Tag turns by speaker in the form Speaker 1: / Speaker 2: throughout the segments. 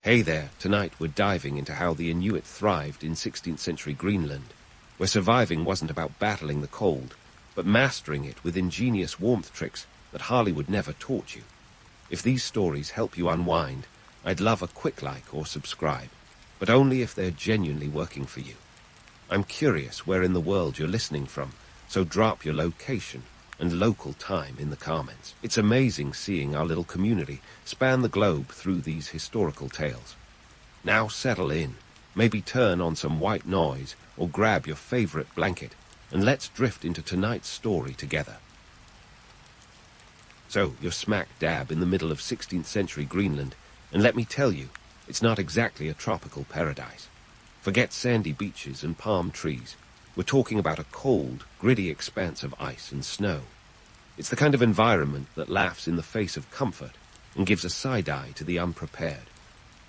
Speaker 1: Hey there, tonight we're diving into how the Inuit thrived in 16th century Greenland, where surviving wasn't about battling the cold, but mastering it with ingenious warmth tricks that Hollywood never taught you. If these stories help you unwind, I'd love a quick like or subscribe, but only if they're genuinely working for you. I'm curious where in the world you're listening from, so drop your location and local time in the comments. It's amazing seeing our little community span the globe through these historical tales. Now settle in, maybe turn on some white noise or grab your favorite blanket, and let's drift into tonight's story together. So, you're smack dab in the middle of 16th century Greenland, and let me tell you, it's not exactly a tropical paradise. Forget sandy beaches and palm trees. We're talking about a cold, gritty expanse of ice and snow. It's the kind of environment that laughs in the face of comfort and gives a side-eye to the unprepared.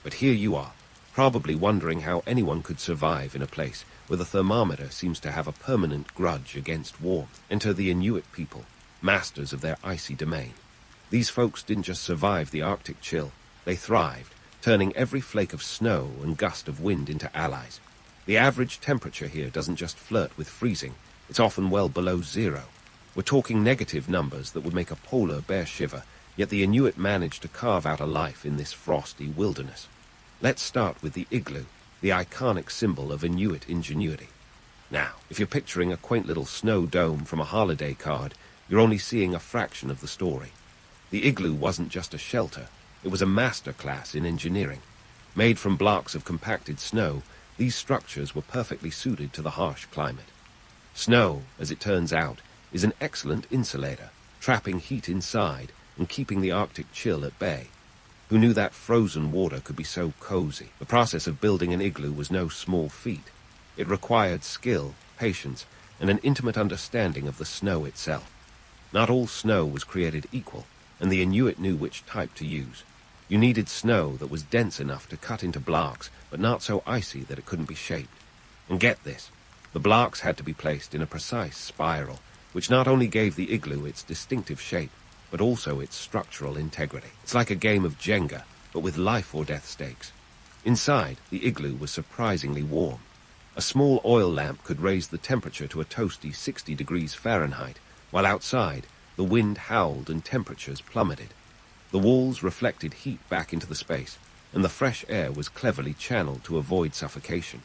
Speaker 1: But here you are, probably wondering how anyone could survive in a place where the thermometer seems to have a permanent grudge against warmth. Enter the Inuit people, masters of their icy domain. These folks didn't just survive the Arctic chill, they thrived, turning every flake of snow and gust of wind into allies. The average temperature here doesn't just flirt with freezing, it's often well below zero. We're talking negative numbers that would make a polar bear shiver, yet the Inuit managed to carve out a life in this frosty wilderness. Let's start with the igloo, the iconic symbol of Inuit ingenuity. Now, if you're picturing a quaint little snow dome from a holiday card, you're only seeing a fraction of the story. The igloo wasn't just a shelter, it was a masterclass in engineering. Made from blocks of compacted snow, these structures were perfectly suited to the harsh climate. Snow, as it turns out, is an excellent insulator, trapping heat inside and keeping the Arctic chill at bay. Who knew that frozen water could be so cozy? The process of building an igloo was no small feat. It required skill, patience, and an intimate understanding of the snow itself. Not all snow was created equal, and the Inuit knew which type to use. You needed snow that was dense enough to cut into blocks, but not so icy that it couldn't be shaped. And get this, the blocks had to be placed in a precise spiral, which not only gave the igloo its distinctive shape, but also its structural integrity. It's like a game of Jenga, but with life-or-death stakes. Inside, the igloo was surprisingly warm. A small oil lamp could raise the temperature to a toasty 60 degrees Fahrenheit, while outside, the wind howled and temperatures plummeted. The walls reflected heat back into the space, and the fresh air was cleverly channeled to avoid suffocation.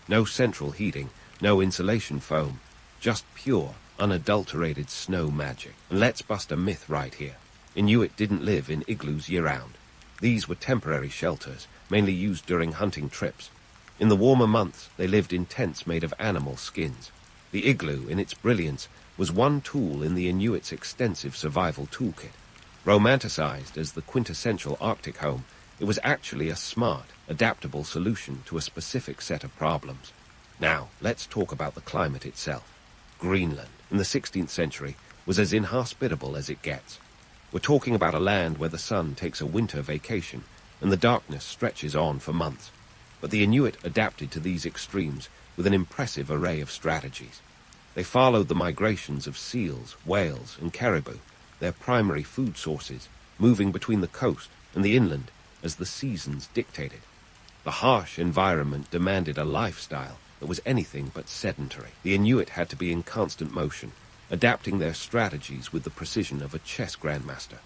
Speaker 1: No central heating, no insulation foam, just pure, unadulterated snow magic. And let's bust a myth right here. Inuit didn't live in igloos year-round. These were temporary shelters, mainly used during hunting trips. In the warmer months, they lived in tents made of animal skins. The igloo, in its brilliance, was one tool in the Inuits' extensive survival toolkit. Romanticized as the quintessential Arctic home, it was actually a smart, adaptable solution to a specific set of problems. Now, let's talk about the climate itself. Greenland, in the 16th century, was as inhospitable as it gets. We're talking about a land where the sun takes a winter vacation and the darkness stretches on for months. But the Inuit adapted to these extremes with an impressive array of strategies. They followed the migrations of seals, whales, and caribou, their primary food sources, moving between the coast and the inland as the seasons dictated. The harsh environment demanded a lifestyle that was anything but sedentary. The Inuit had to be in constant motion, adapting their strategies with the precision of a chess grandmaster.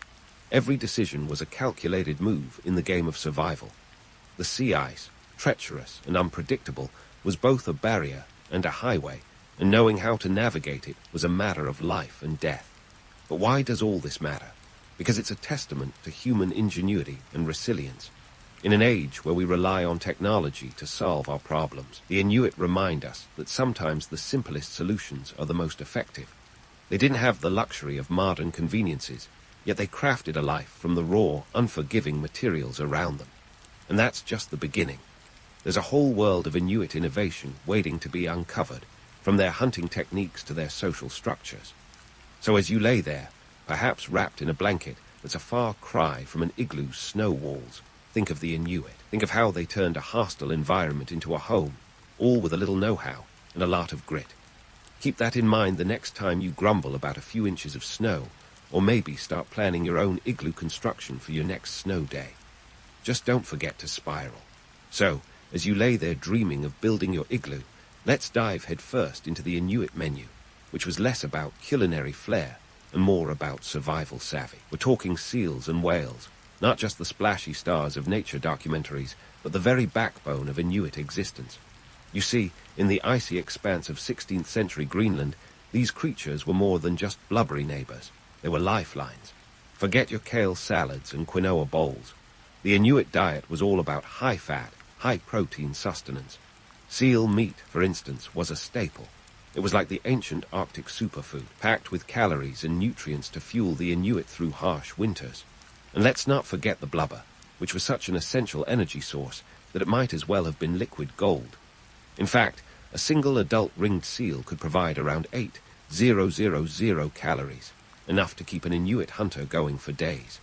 Speaker 1: Every decision was a calculated move in the game of survival. The sea ice, treacherous and unpredictable, was both a barrier and a highway, and knowing how to navigate it was a matter of life and death. But why does all this matter? Because it's a testament to human ingenuity and resilience. In an age where we rely on technology to solve our problems, the Inuit remind us that sometimes the simplest solutions are the most effective. They didn't have the luxury of modern conveniences, yet they crafted a life from the raw, unforgiving materials around them. And that's just the beginning. There's a whole world of Inuit innovation waiting to be uncovered, from their hunting techniques to their social structures. So as you lay there, perhaps wrapped in a blanket that's a far cry from an igloo's snow walls, think of the Inuit. Think of how they turned a hostile environment into a home, all with a little know-how and a lot of grit. Keep that in mind the next time you grumble about a few inches of snow, or maybe start planning your own igloo construction for your next snow day. Just don't forget to spiral. So, as you lay there dreaming of building your igloo, let's dive headfirst into the Inuit menu, which was less about culinary flair and more about survival savvy. We're talking seals and whales, not just the splashy stars of nature documentaries, but the very backbone of Inuit existence. You see, in the icy expanse of 16th century Greenland, these creatures were more than just blubbery neighbors. They were lifelines. Forget your kale salads and quinoa bowls. The Inuit diet was all about high-fat, high-protein sustenance. Seal meat, for instance, was a staple. It was like the ancient Arctic superfood, packed with calories and nutrients to fuel the Inuit through harsh winters. And let's not forget the blubber, which was such an essential energy source that it might as well have been liquid gold. In fact, a single adult ringed seal could provide around 8,000 calories, enough to keep an Inuit hunter going for days.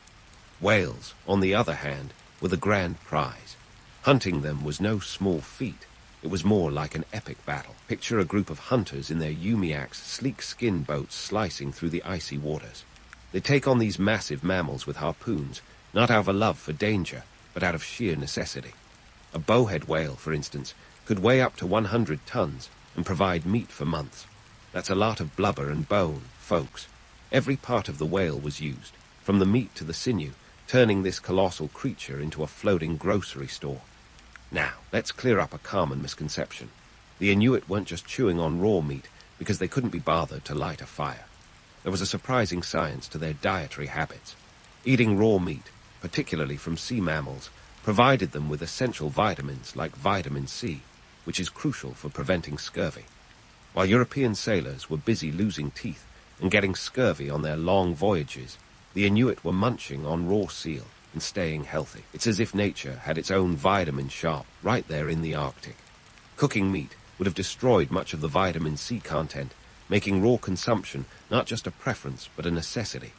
Speaker 1: Whales, on the other hand, were the grand prize. Hunting them was no small feat. It was more like an epic battle. Picture a group of hunters in their Umiaks sleek skin boats slicing through the icy waters. They take on these massive mammals with harpoons, not out of a love for danger, but out of sheer necessity. A bowhead whale, for instance, could weigh up to 100 tons and provide meat for months. That's a lot of blubber and bone, folks. Every part of the whale was used, from the meat to the sinew, turning this colossal creature into a floating grocery store. Now, let's clear up a common misconception. The Inuit weren't just chewing on raw meat because they couldn't be bothered to light a fire. There was a surprising science to their dietary habits. Eating raw meat, particularly from sea mammals, provided them with essential vitamins like vitamin C, which is crucial for preventing scurvy. While European sailors were busy losing teeth and getting scurvy on their long voyages, the Inuit were munching on raw seal and staying healthy. It's as if nature had its own vitamin shop right there in the Arctic. Cooking meat would have destroyed much of the vitamin C content, making raw consumption not just a preference but a necessity.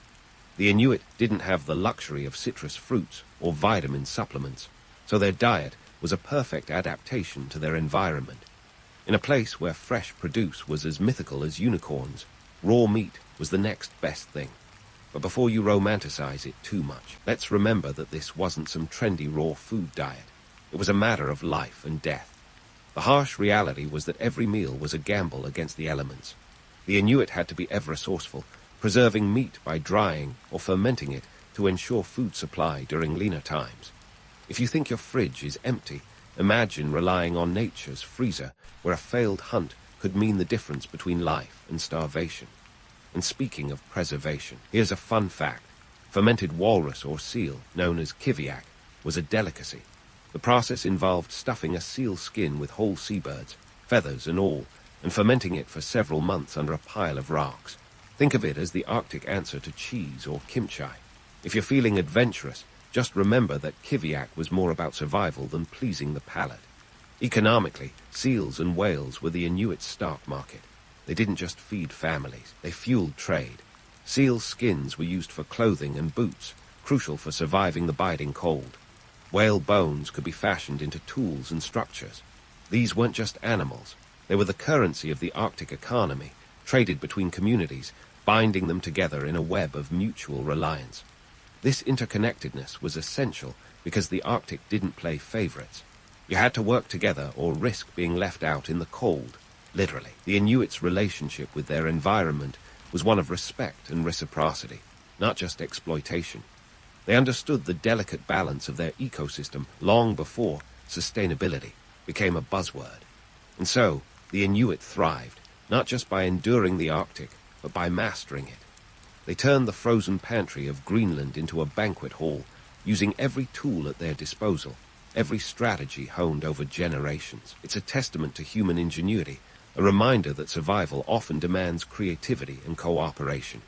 Speaker 1: The Inuit didn't have the luxury of citrus fruits or vitamin supplements, so their diet was a perfect adaptation to their environment. In a place where fresh produce was as mythical as unicorns, raw meat was the next best thing. But before you romanticize it too much, let's remember that this wasn't some trendy raw food diet. It was a matter of life and death. The harsh reality was that every meal was a gamble against the elements. The Inuit had to be ever resourceful, preserving meat by drying or fermenting it to ensure food supply during leaner times. If you think your fridge is empty, imagine relying on nature's freezer, where a failed hunt could mean the difference between life and starvation. And speaking of preservation, here's a fun fact. Fermented walrus or seal, known as kiviak, was a delicacy. The process involved stuffing a seal skin with whole seabirds, feathers and all, and fermenting it for several months under a pile of rocks. Think of it as the Arctic answer to cheese or kimchi. If you're feeling adventurous, just remember that kiviak was more about survival than pleasing the palate. Economically, seals and whales were the Inuit stock market. They didn't just feed families, they fueled trade. Seal skins were used for clothing and boots, crucial for surviving the biting cold. Whale bones could be fashioned into tools and structures. These weren't just animals. They were the currency of the Arctic economy, traded between communities, binding them together in a web of mutual reliance. This interconnectedness was essential because the Arctic didn't play favorites. You had to work together or risk being left out in the cold. Literally, the Inuits' relationship with their environment was one of respect and reciprocity, not just exploitation. They understood the delicate balance of their ecosystem long before sustainability became a buzzword. And so, the Inuit thrived, not just by enduring the Arctic, but by mastering it. They turned the frozen pantry of Greenland into a banquet hall, using every tool at their disposal, every strategy honed over generations. It's a testament to human ingenuity, a reminder that survival often demands creativity and cooperation.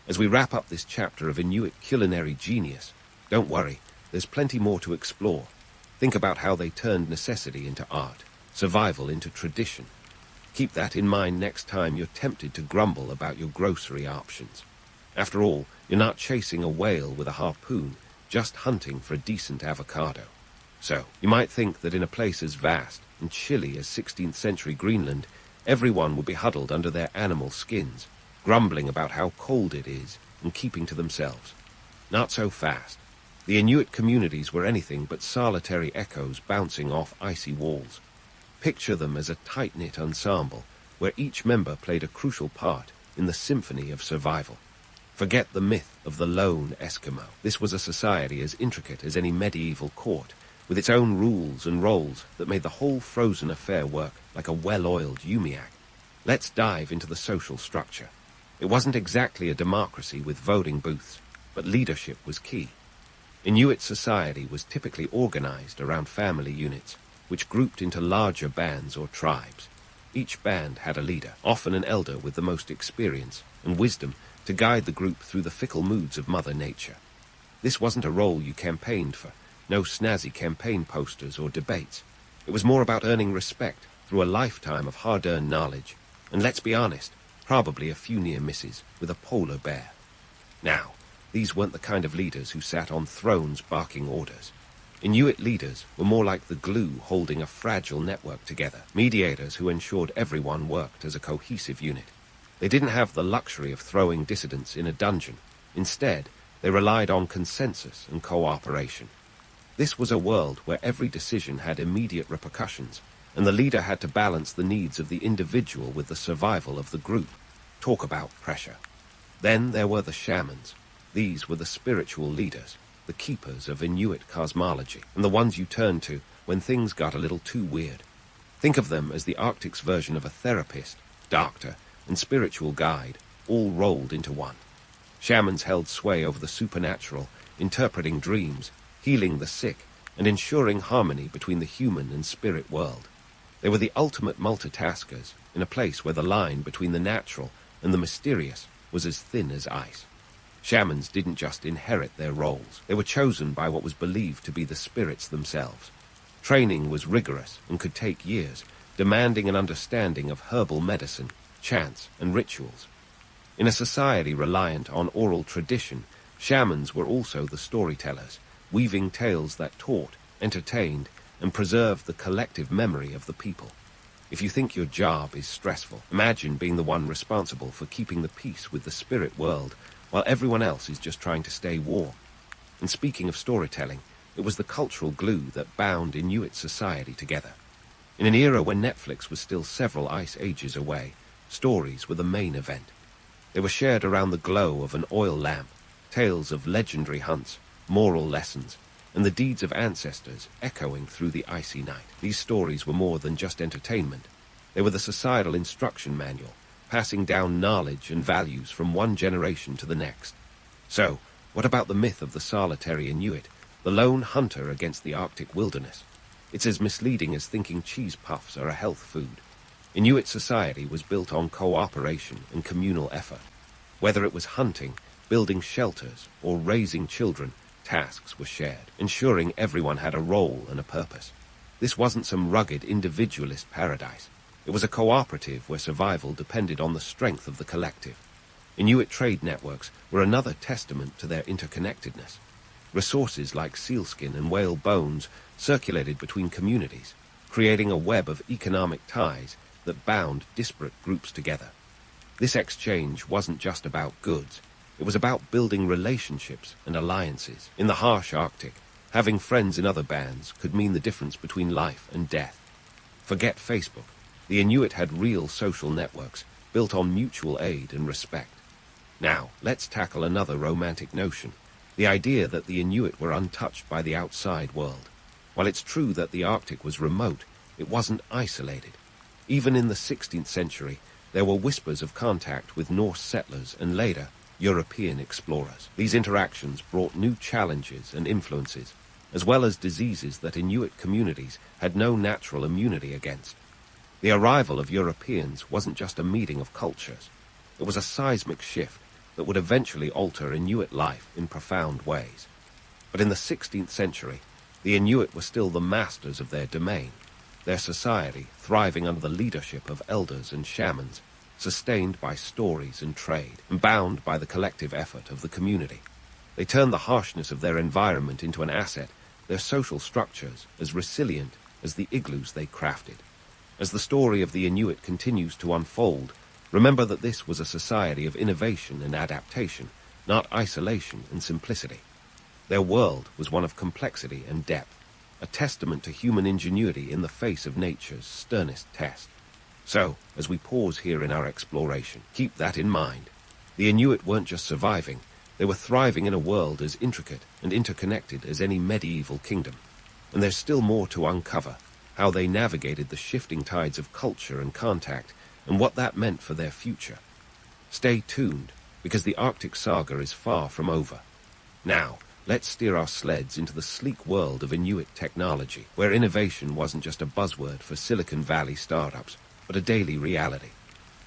Speaker 1: As we wrap up this chapter of Inuit culinary genius, don't worry, there's plenty more to explore. Think about how they turned necessity into art, survival into tradition. Keep that in mind next time you're tempted to grumble about your grocery options. After all, you're not chasing a whale with a harpoon, just hunting for a decent avocado. So, you might think that in a place as vast and chilly as 16th century Greenland, everyone would be huddled under their animal skins, grumbling about how cold it is and keeping to themselves. Not so fast. The Inuit communities were anything but solitary echoes bouncing off icy walls. Picture them as a tight-knit ensemble, where each member played a crucial part in the symphony of survival. Forget the myth of the lone Eskimo. This was a society as intricate as any medieval court, with its own rules and roles that made the whole frozen affair work like a well-oiled umiak. Let's dive into the social structure. It wasn't exactly a democracy with voting booths, but leadership was key. Inuit society was typically organized around family units, which grouped into larger bands or tribes. Each band had a leader, often an elder with the most experience and wisdom to guide the group through the fickle moods of Mother Nature. This wasn't a role you campaigned for, no snazzy campaign posters or debates. It was more about earning respect through a lifetime of hard-earned knowledge, and let's be honest, probably a few near misses with a polar bear. Now, these weren't the kind of leaders who sat on thrones barking orders. Inuit leaders were more like the glue holding a fragile network together, mediators who ensured everyone worked as a cohesive unit. They didn't have the luxury of throwing dissidents in a dungeon. Instead, they relied on consensus and cooperation. This was a world where every decision had immediate repercussions, and the leader had to balance the needs of the individual with the survival of the group. Talk about pressure. Then there were the shamans. These were the spiritual leaders, the keepers of Inuit cosmology, and the ones you turned to when things got a little too weird. Think of them as the Arctic's version of a therapist, doctor, and spiritual guide, all rolled into one. Shamans held sway over the supernatural, interpreting dreams, healing the sick, and ensuring harmony between the human and spirit world. They were the ultimate multitaskers in a place where the line between the natural and the mysterious was as thin as ice. Shamans didn't just inherit their roles. They were chosen by what was believed to be the spirits themselves. Training was rigorous and could take years, demanding an understanding of herbal medicine, chants, and rituals. In a society reliant on oral tradition, shamans were also the storytellers, weaving tales that taught, entertained, and preserved the collective memory of the people. If you think your job is stressful, imagine being the one responsible for keeping the peace with the spirit world while everyone else is just trying to stay warm. And speaking of storytelling, it was the cultural glue that bound Inuit society together. In an era when Netflix was still several ice ages away, stories were the main event. They were shared around the glow of an oil lamp, tales of legendary hunts, moral lessons, and the deeds of ancestors echoing through the icy night. These stories were more than just entertainment. They were the societal instruction manual, passing down knowledge and values from one generation to the next. So, what about the myth of the solitary Inuit, the lone hunter against the Arctic wilderness? It's as misleading as thinking cheese puffs are a health food. Inuit society was built on cooperation and communal effort. Whether it was hunting, building shelters, or raising children, tasks were shared, ensuring everyone had a role and a purpose. This wasn't some rugged individualist paradise. It was a cooperative where survival depended on the strength of the collective. Inuit trade networks were another testament to their interconnectedness. Resources like sealskin and whale bones circulated between communities, creating a web of economic ties that bound disparate groups together. This exchange wasn't just about goods. It was about building relationships and alliances. In the harsh Arctic, having friends in other bands could mean the difference between life and death. Forget Facebook. The Inuit had real social networks built on mutual aid and respect. Now, let's tackle another romantic notion, the idea that the Inuit were untouched by the outside world. While it's true that the Arctic was remote, it wasn't isolated. Even in the 16th century, there were whispers of contact with Norse settlers and later, European explorers. These interactions brought new challenges and influences, as well as diseases that Inuit communities had no natural immunity against. The arrival of Europeans wasn't just a meeting of cultures. It was a seismic shift that would eventually alter Inuit life in profound ways. But in the 16th century, the Inuit were still the masters of their domain, their society thriving under the leadership of elders and shamans, sustained by stories and trade, and bound by the collective effort of the community. They turned the harshness of their environment into an asset, their social structures as resilient as the igloos they crafted. As the story of the Inuit continues to unfold, remember that this was a society of innovation and adaptation, not isolation and simplicity. Their world was one of complexity and depth, a testament to human ingenuity in the face of nature's sternest test. So, as we pause here in our exploration, keep that in mind. The Inuit weren't just surviving, they were thriving in a world as intricate and interconnected as any medieval kingdom. And there's still more to uncover, how they navigated the shifting tides of culture and contact, and what that meant for their future. Stay tuned, because the Arctic saga is far from over. Now, let's steer our sleds into the sleek world of Inuit technology, where innovation wasn't just a buzzword for Silicon Valley startups, but a daily reality.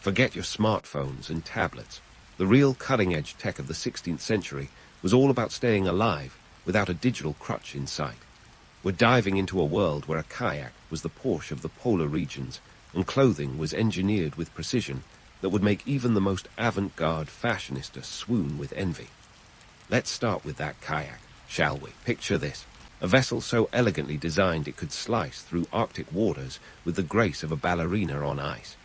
Speaker 1: Forget your smartphones and tablets. The real cutting-edge tech of the 16th century was all about staying alive without a digital crutch in sight. We're diving into a world where a kayak was the Porsche of the polar regions, and clothing was engineered with precision that would make even the most avant-garde fashionista swoon with envy. Let's start with that kayak, shall we? Picture this. A vessel so elegantly designed it could slice through Arctic waters with the grace of a ballerina on ice.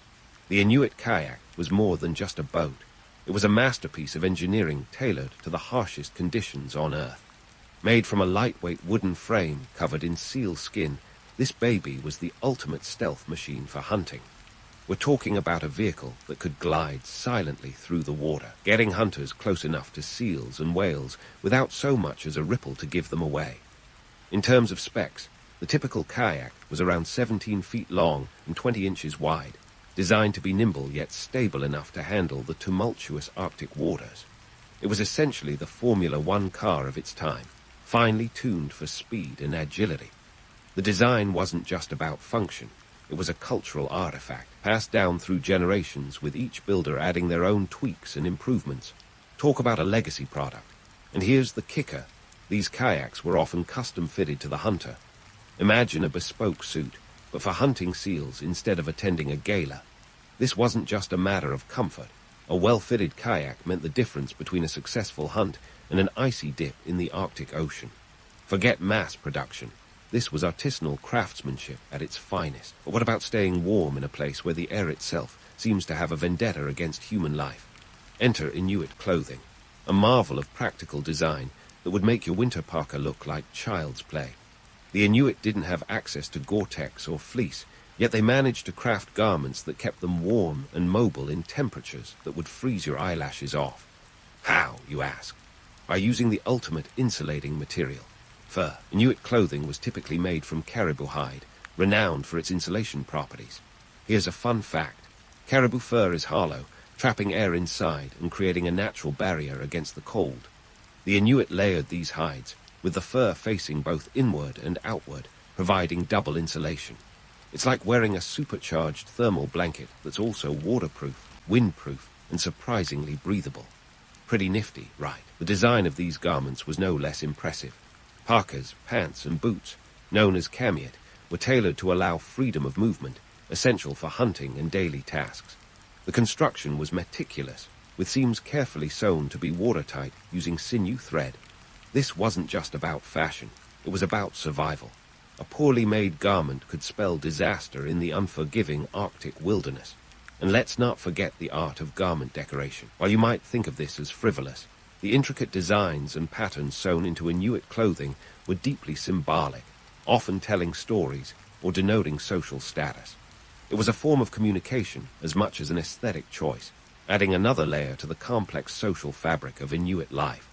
Speaker 1: The Inuit kayak was more than just a boat. It was a masterpiece of engineering tailored to the harshest conditions on Earth. Made from a lightweight wooden frame covered in seal skin, this baby was the ultimate stealth machine for hunting. We're talking about a vehicle that could glide silently through the water, getting hunters close enough to seals and whales without so much as a ripple to give them away. In terms of specs, the typical kayak was around 17 feet long and 20 inches wide, designed to be nimble yet stable enough to handle the tumultuous Arctic waters. It was essentially the Formula One car of its time, finely tuned for speed and agility. The design wasn't just about function. It was a cultural artifact, passed down through generations, with each builder adding their own tweaks and improvements. Talk about a legacy product. And here's the kicker. These kayaks were often custom-fitted to the hunter. Imagine a bespoke suit, but for hunting seals instead of attending a gala. This wasn't just a matter of comfort. A well-fitted kayak meant the difference between a successful hunt and an icy dip in the Arctic Ocean. Forget mass production. This was artisanal craftsmanship at its finest. But what about staying warm in a place where the air itself seems to have a vendetta against human life? Enter Inuit clothing, a marvel of practical design that would make your winter parka look like child's play. The Inuit didn't have access to Gore-Tex or fleece, yet they managed to craft garments that kept them warm and mobile in temperatures that would freeze your eyelashes off. How, you ask? By using the ultimate insulating material, fur. Inuit clothing was typically made from caribou hide, renowned for its insulation properties. Here's a fun fact. Caribou fur is hollow, trapping air inside and creating a natural barrier against the cold. The Inuit layered these hides, with the fur facing both inward and outward, providing double insulation. It's like wearing a supercharged thermal blanket that's also waterproof, windproof, and surprisingly breathable. Pretty nifty, right? The design of these garments was no less impressive. Parkas, pants, and boots, known as kamiet, were tailored to allow freedom of movement, essential for hunting and daily tasks. The construction was meticulous, with seams carefully sewn to be watertight using sinew thread. This wasn't just about fashion, it was about survival. A poorly made garment could spell disaster in the unforgiving Arctic wilderness. And let's not forget the art of garment decoration. While you might think of this as frivolous, the intricate designs and patterns sewn into Inuit clothing were deeply symbolic, often telling stories or denoting social status. It was a form of communication as much as an aesthetic choice, adding another layer to the complex social fabric of Inuit life.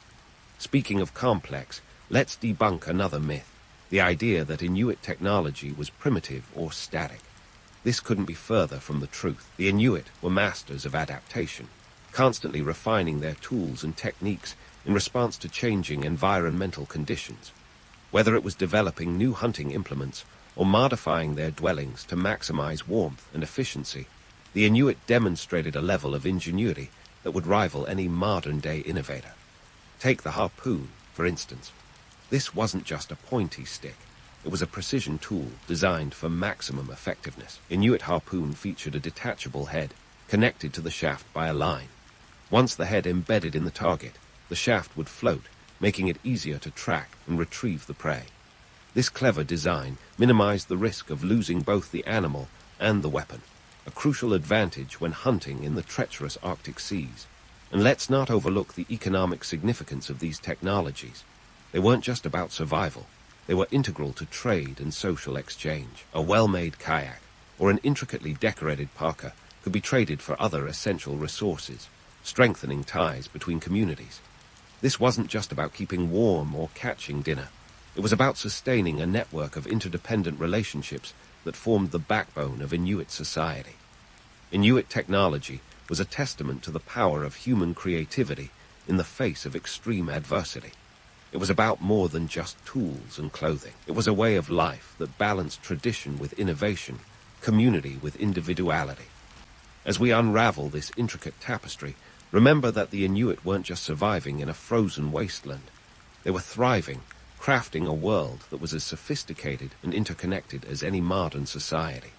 Speaker 1: Speaking of complex, let's debunk another myth, the idea that Inuit technology was primitive or static. This couldn't be further from the truth. The Inuit were masters of adaptation, constantly refining their tools and techniques in response to changing environmental conditions. Whether it was developing new hunting implements or modifying their dwellings to maximize warmth and efficiency, the Inuit demonstrated a level of ingenuity that would rival any modern-day innovator. Take the harpoon, for instance. This wasn't just a pointy stick. It was a precision tool designed for maximum effectiveness. Inuit harpoon featured a detachable head, connected to the shaft by a line. Once the head embedded in the target, the shaft would float, making it easier to track and retrieve the prey. This clever design minimized the risk of losing both the animal and the weapon, a crucial advantage when hunting in the treacherous Arctic seas. And let's not overlook the economic significance of these technologies. They weren't just about survival. They were integral to trade and social exchange. A well-made kayak or an intricately decorated parka could be traded for other essential resources, strengthening ties between communities. This wasn't just about keeping warm or catching dinner. It was about sustaining a network of interdependent relationships that formed the backbone of Inuit society. Inuit technology was a testament to the power of human creativity in the face of extreme adversity. It was about more than just tools and clothing. It was a way of life that balanced tradition with innovation, community with individuality. As we unravel this intricate tapestry, remember that the Inuit weren't just surviving in a frozen wasteland. They were thriving, crafting a world that was as sophisticated and interconnected as any modern society.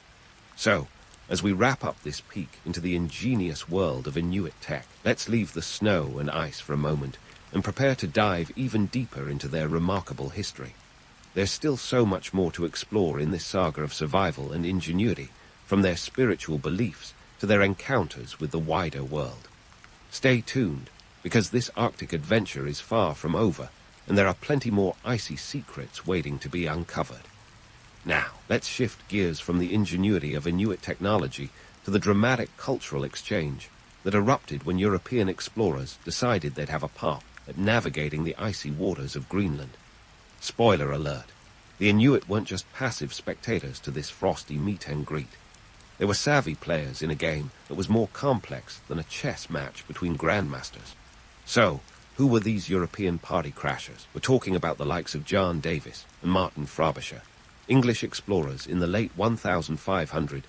Speaker 1: So, as we wrap up this peek into the ingenious world of Inuit tech, let's leave the snow and ice for a moment and prepare to dive even deeper into their remarkable history. There's still so much more to explore in this saga of survival and ingenuity, from their spiritual beliefs to their encounters with the wider world. Stay tuned, because this Arctic adventure is far from over, and there are plenty more icy secrets waiting to be uncovered. Now, let's shift gears from the ingenuity of Inuit technology to the dramatic cultural exchange that erupted when European explorers decided they'd have a pop at navigating the icy waters of Greenland. Spoiler alert, the Inuit weren't just passive spectators to this frosty meet and greet. They were savvy players in a game that was more complex than a chess match between grandmasters. So, who were these European party crashers? We're talking about the likes of John Davis and Martin Frobisher, English explorers in the late 1500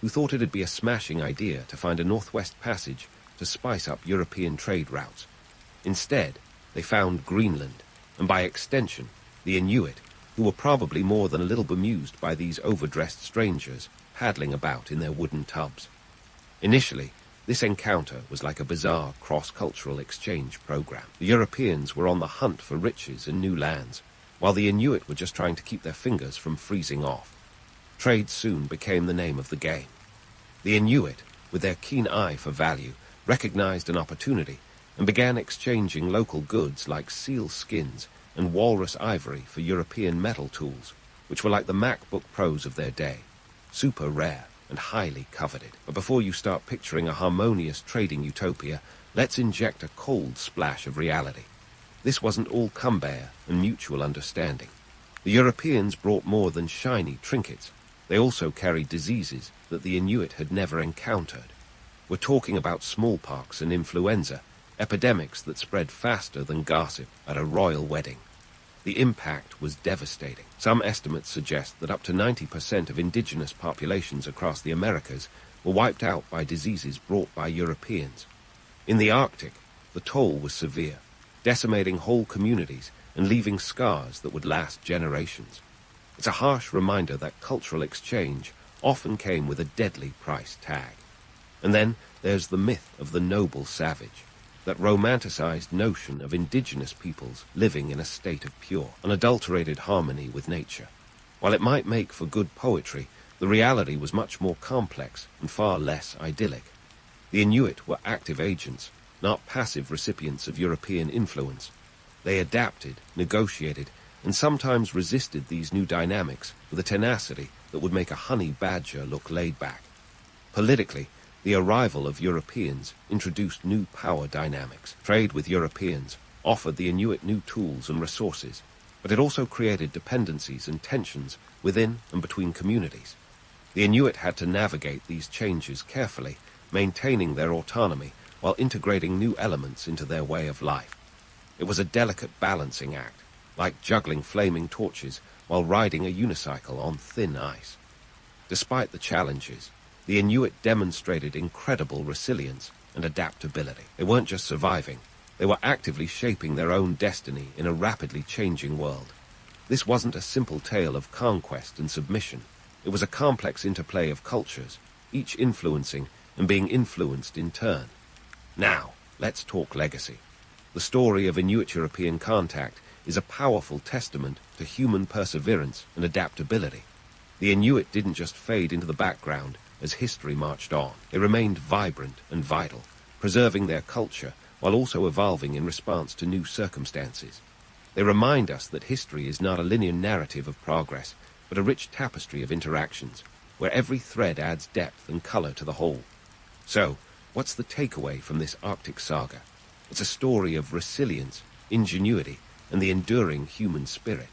Speaker 1: who thought it'd be a smashing idea to find a northwest passage to spice up European trade routes. Instead, they found Greenland, and by extension, the Inuit, who were probably more than a little bemused by these overdressed strangers paddling about in their wooden tubs. Initially, this encounter was like a bizarre cross-cultural exchange program. The Europeans were on the hunt for riches and new lands, while the Inuit were just trying to keep their fingers from freezing off. Trade soon became the name of the game. The Inuit, with their keen eye for value, recognized an opportunity and began exchanging local goods like seal skins and walrus ivory for European metal tools, which were like the MacBook Pros of their day, super rare and highly coveted. But before you start picturing a harmonious trading utopia, let's inject a cold splash of reality. This wasn't all cumbaya and mutual understanding. The Europeans brought more than shiny trinkets. They also carried diseases that the Inuit had never encountered. We're talking about smallpox and influenza, epidemics that spread faster than gossip at a royal wedding. The impact was devastating. Some estimates suggest that up to 90% of indigenous populations across the Americas were wiped out by diseases brought by Europeans. In the Arctic, the toll was severe, decimating whole communities and leaving scars that would last generations. It's a harsh reminder that cultural exchange often came with a deadly price tag. And then there's the myth of the noble savage, that romanticized notion of indigenous peoples living in a state of pure, unadulterated harmony with nature. While it might make for good poetry, the reality was much more complex and far less idyllic. The Inuit were active agents, not passive recipients of European influence. They adapted, negotiated, and sometimes resisted these new dynamics with a tenacity that would make a honey badger look laid back. Politically, the arrival of Europeans introduced new power dynamics. Trade with Europeans offered the Inuit new tools and resources, but it also created dependencies and tensions within and between communities. The Inuit had to navigate these changes carefully, maintaining their autonomy while integrating new elements into their way of life. It was a delicate balancing act, like juggling flaming torches while riding a unicycle on thin ice. Despite the challenges, the Inuit demonstrated incredible resilience and adaptability. They weren't just surviving, they were actively shaping their own destiny in a rapidly changing world. This wasn't a simple tale of conquest and submission. It was a complex interplay of cultures, each influencing and being influenced in turn. Now, let's talk legacy. The story of Inuit-European contact is a powerful testament to human perseverance and adaptability. The Inuit didn't just fade into the background as history marched on. They remained vibrant and vital, preserving their culture while also evolving in response to new circumstances. They remind us that history is not a linear narrative of progress, but a rich tapestry of interactions, where every thread adds depth and color to the whole. So, what's the takeaway from this Arctic saga? It's a story of resilience, ingenuity, and the enduring human spirit.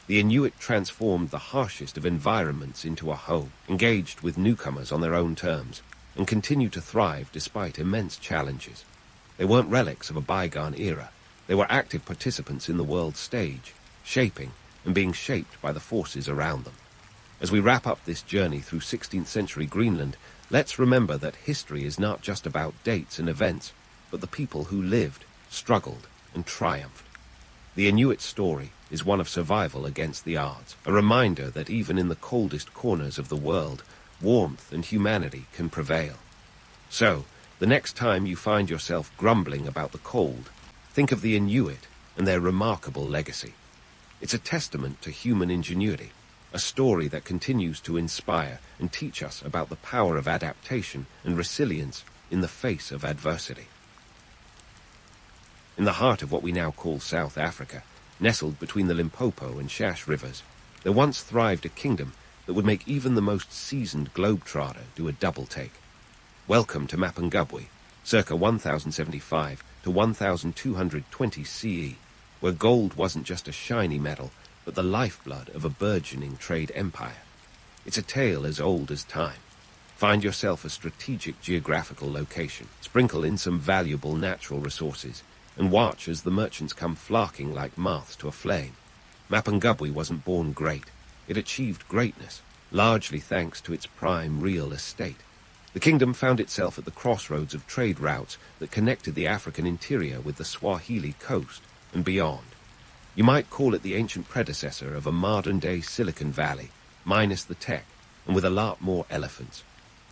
Speaker 1: The Inuit transformed the harshest of environments into a home, engaged with newcomers on their own terms, and continued to thrive despite immense challenges. They weren't relics of a bygone era. They were active participants in the world stage, shaping and being shaped by the forces around them. As we wrap up this journey through 16th century Greenland, let's remember that history is not just about dates and events, but the people who lived, struggled, and triumphed. The Inuit story is one of survival against the odds, a reminder that even in the coldest corners of the world, warmth and humanity can prevail. So, the next time you find yourself grumbling about the cold, think of the Inuit and their remarkable legacy. It's a testament to human ingenuity, a story that continues to inspire and teach us about the power of adaptation and resilience in the face of adversity. In the heart of what we now call South Africa, nestled between the Limpopo and Shash rivers, there once thrived a kingdom that would make even the most seasoned globetrotter do a double take. Welcome to Mapungubwe, circa 1075 to 1220 CE, where gold wasn't just a shiny metal, but the lifeblood of a burgeoning trade empire. It's a tale as old as time. Find yourself a strategic geographical location, sprinkle in some valuable natural resources, and watch as the merchants come flocking like moths to a flame. Mapungubwe wasn't born great. It achieved greatness, largely thanks to its prime real estate. The kingdom found itself at the crossroads of trade routes that connected the African interior with the Swahili coast and beyond. You might call it the ancient predecessor of a modern-day Silicon Valley, minus the tech, and with a lot more elephants.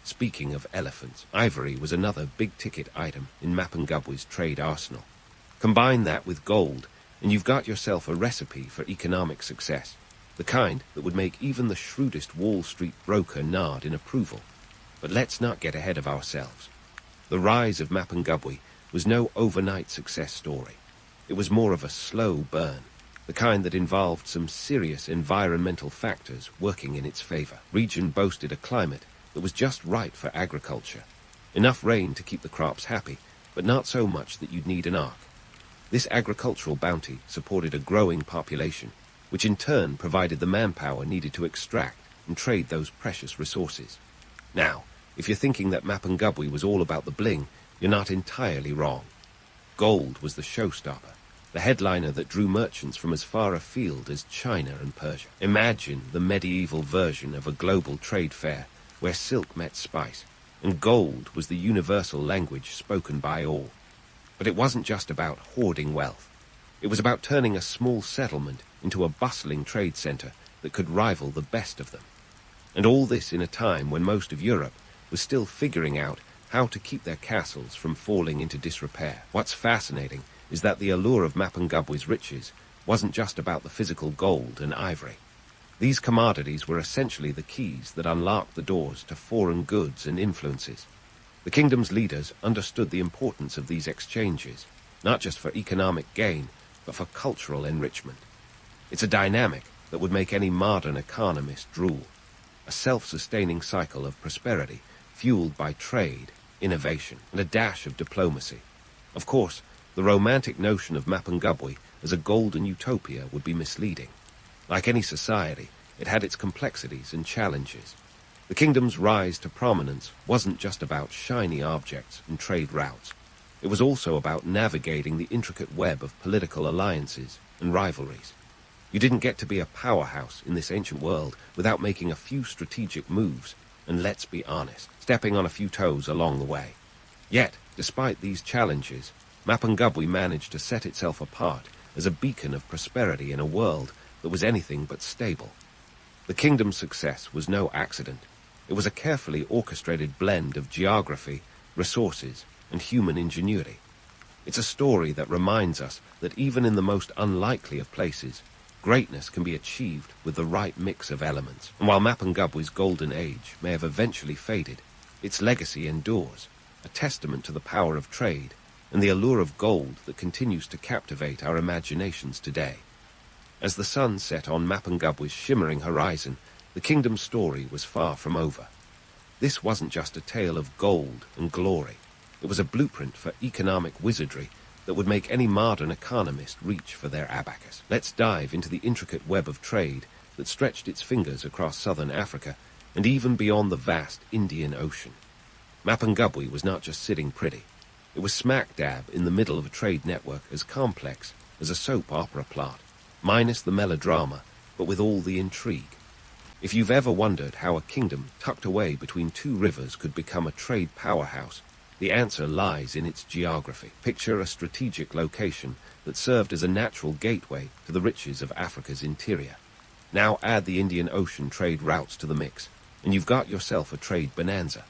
Speaker 1: Speaking of elephants, ivory was another big-ticket item in Mapungubwe's trade arsenal. Combine that with gold, and you've got yourself a recipe for economic success, the kind that would make even the shrewdest Wall Street broker nod in approval. But let's not get ahead of ourselves. The rise of Mapungubwe was no overnight success story. It was more of a slow burn, the kind that involved some serious environmental factors working in its favor. The region boasted a climate that was just right for agriculture. Enough rain to keep the crops happy, but not so much that you'd need an ark. This agricultural bounty supported a growing population, which in turn provided the manpower needed to extract and trade those precious resources. Now, if you're thinking that Mapungubwe was all about the bling, you're not entirely wrong. Gold was the showstopper, the headliner that drew merchants from as far afield as China and Persia. Imagine the medieval version of a global trade fair where silk met spice, and gold was the universal language spoken by all. But it wasn't just about hoarding wealth. It was about turning a small settlement into a bustling trade center that could rival the best of them. And all this in a time when most of Europe was still figuring out how to keep their castles from falling into disrepair. What's fascinating is that the allure of Mapungubwe's riches wasn't just about the physical gold and ivory. These commodities were essentially the keys that unlocked the doors to foreign goods and influences. The kingdom's leaders understood the importance of these exchanges, not just for economic gain, but for cultural enrichment. It's a dynamic that would make any modern economist drool, a self-sustaining cycle of prosperity fueled by trade, innovation, and a dash of diplomacy. Of course, the romantic notion of Mapungubwe as a golden utopia would be misleading. Like any society, it had its complexities and challenges. The kingdom's rise to prominence wasn't just about shiny objects and trade routes. It was also about navigating the intricate web of political alliances and rivalries. You didn't get to be a powerhouse in this ancient world without making a few strategic moves, and let's be honest, stepping on a few toes along the way. Yet, despite these challenges, Mapungubwe managed to set itself apart as a beacon of prosperity in a world that was anything but stable. The kingdom's success was no accident. It was a carefully orchestrated blend of geography, resources, and human ingenuity. It's a story that reminds us that even in the most unlikely of places, greatness can be achieved with the right mix of elements. And while Mapungubwe's golden age may have eventually faded, its legacy endures, a testament to the power of trade and the allure of gold that continues to captivate our imaginations today. As the sun set on Mapungubwe's shimmering horizon, the kingdom's story was far from over. This wasn't just a tale of gold and glory. It was a blueprint for economic wizardry that would make any modern economist reach for their abacus. Let's dive into the intricate web of trade that stretched its fingers across southern Africa and even beyond the vast Indian Ocean. Mapungubwe was not just sitting pretty. It was smack dab in the middle of a trade network as complex as a soap opera plot, minus the melodrama, but with all the intrigue. If you've ever wondered how a kingdom tucked away between two rivers could become a trade powerhouse, the answer lies in its geography. Picture a strategic location that served as a natural gateway to the riches of Africa's interior. Now add the Indian Ocean trade routes to the mix, and you've got yourself a trade bonanza.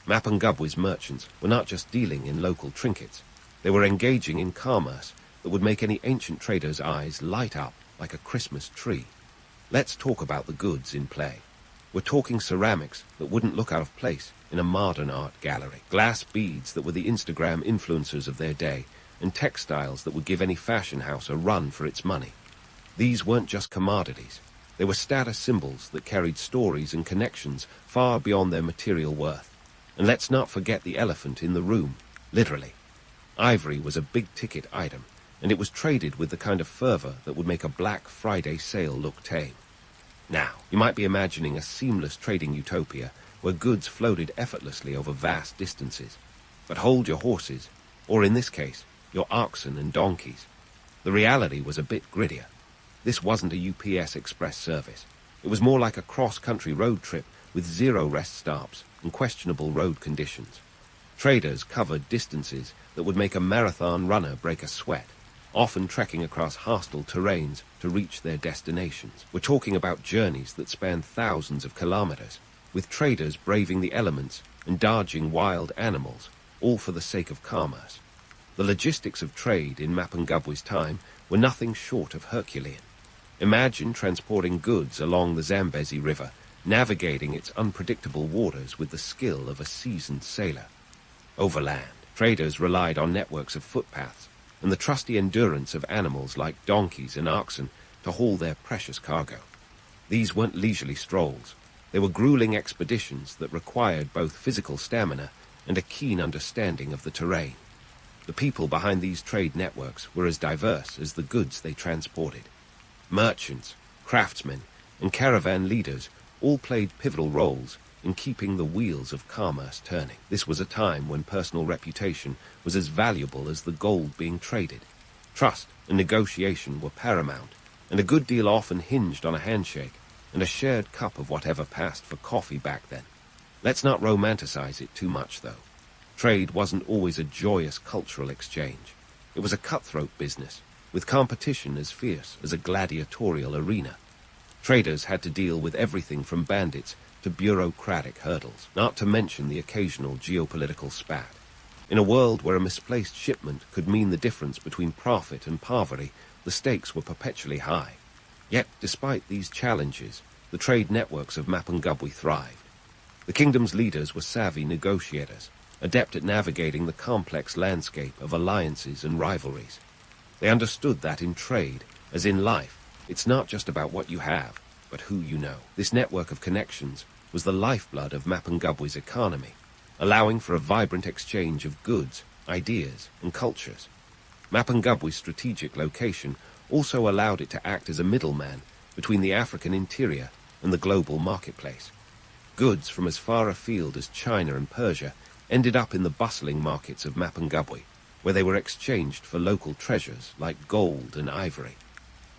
Speaker 1: Mapungubwe's merchants were not just dealing in local trinkets. They were engaging in commerce that would make any ancient trader's eyes light up like a Christmas tree. Let's talk about the goods in play. We're talking ceramics that wouldn't look out of place in a modern art gallery, glass beads that were the Instagram influencers of their day, and textiles that would give any fashion house a run for its money. These weren't just commodities. They were status symbols that carried stories and connections far beyond their material worth. And let's not forget the elephant in the room, literally. Ivory was a big-ticket item, and it was traded with the kind of fervor that would make a Black Friday sale look tame. Now, you might be imagining a seamless trading utopia where goods floated effortlessly over vast distances. But hold your horses, or in this case, your oxen and donkeys. The reality was a bit grittier. This wasn't a UPS Express service. It was more like a cross-country road trip with 0 rest stops and questionable road conditions. Traders covered distances that would make a marathon runner break a sweat, often trekking across hostile terrains to reach their destinations. We're talking about journeys that span thousands of kilometers, with traders braving the elements and dodging wild animals, all for the sake of commerce. The logistics of trade in Mapungubwe's time were nothing short of Herculean. Imagine transporting goods along the Zambezi River, navigating its unpredictable waters with the skill of a seasoned sailor. Overland, traders relied on networks of footpaths and the trusty endurance of animals like donkeys and oxen to haul their precious cargo. These weren't leisurely strolls. They were grueling expeditions that required both physical stamina and a keen understanding of the terrain. The people behind these trade networks were as diverse as the goods they transported. Merchants, craftsmen, and caravan leaders all played pivotal roles in keeping the wheels of commerce turning. This was a time when personal reputation was as valuable as the gold being traded. Trust and negotiation were paramount, and a good deal often hinged on a handshake and a shared cup of whatever passed for coffee back then. Let's not romanticize it too much, though. Trade wasn't always a joyous cultural exchange. It was a cutthroat business, with competition as fierce as a gladiatorial arena. Traders had to deal with everything from bandits to bureaucratic hurdles, not to mention the occasional geopolitical spat. In a world where a misplaced shipment could mean the difference between profit and poverty, the stakes were perpetually high. Yet, despite these challenges, the trade networks of Mapungubwe thrived. The kingdom's leaders were savvy negotiators, adept at navigating the complex landscape of alliances and rivalries. They understood that in trade, as in life, it's not just about what you have, but who you know. This network of connections was the lifeblood of Mapungubwe's economy, allowing for a vibrant exchange of goods, ideas, and cultures. Mapungubwe's strategic location also allowed it to act as a middleman between the African interior and the global marketplace. Goods from as far afield as China and Persia ended up in the bustling markets of Mapungubwe, where they were exchanged for local treasures like gold and ivory.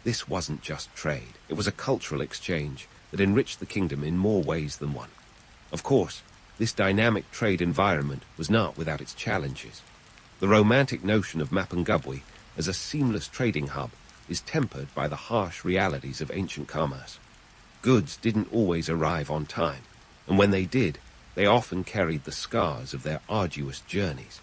Speaker 1: This wasn't just trade. It was a cultural exchange that enriched the kingdom in more ways than one. Of course, this dynamic trade environment was not without its challenges. The romantic notion of Mapungubwe as a seamless trading hub is tempered by the harsh realities of ancient commerce. Goods didn't always arrive on time, and when they did, they often carried the scars of their arduous journeys.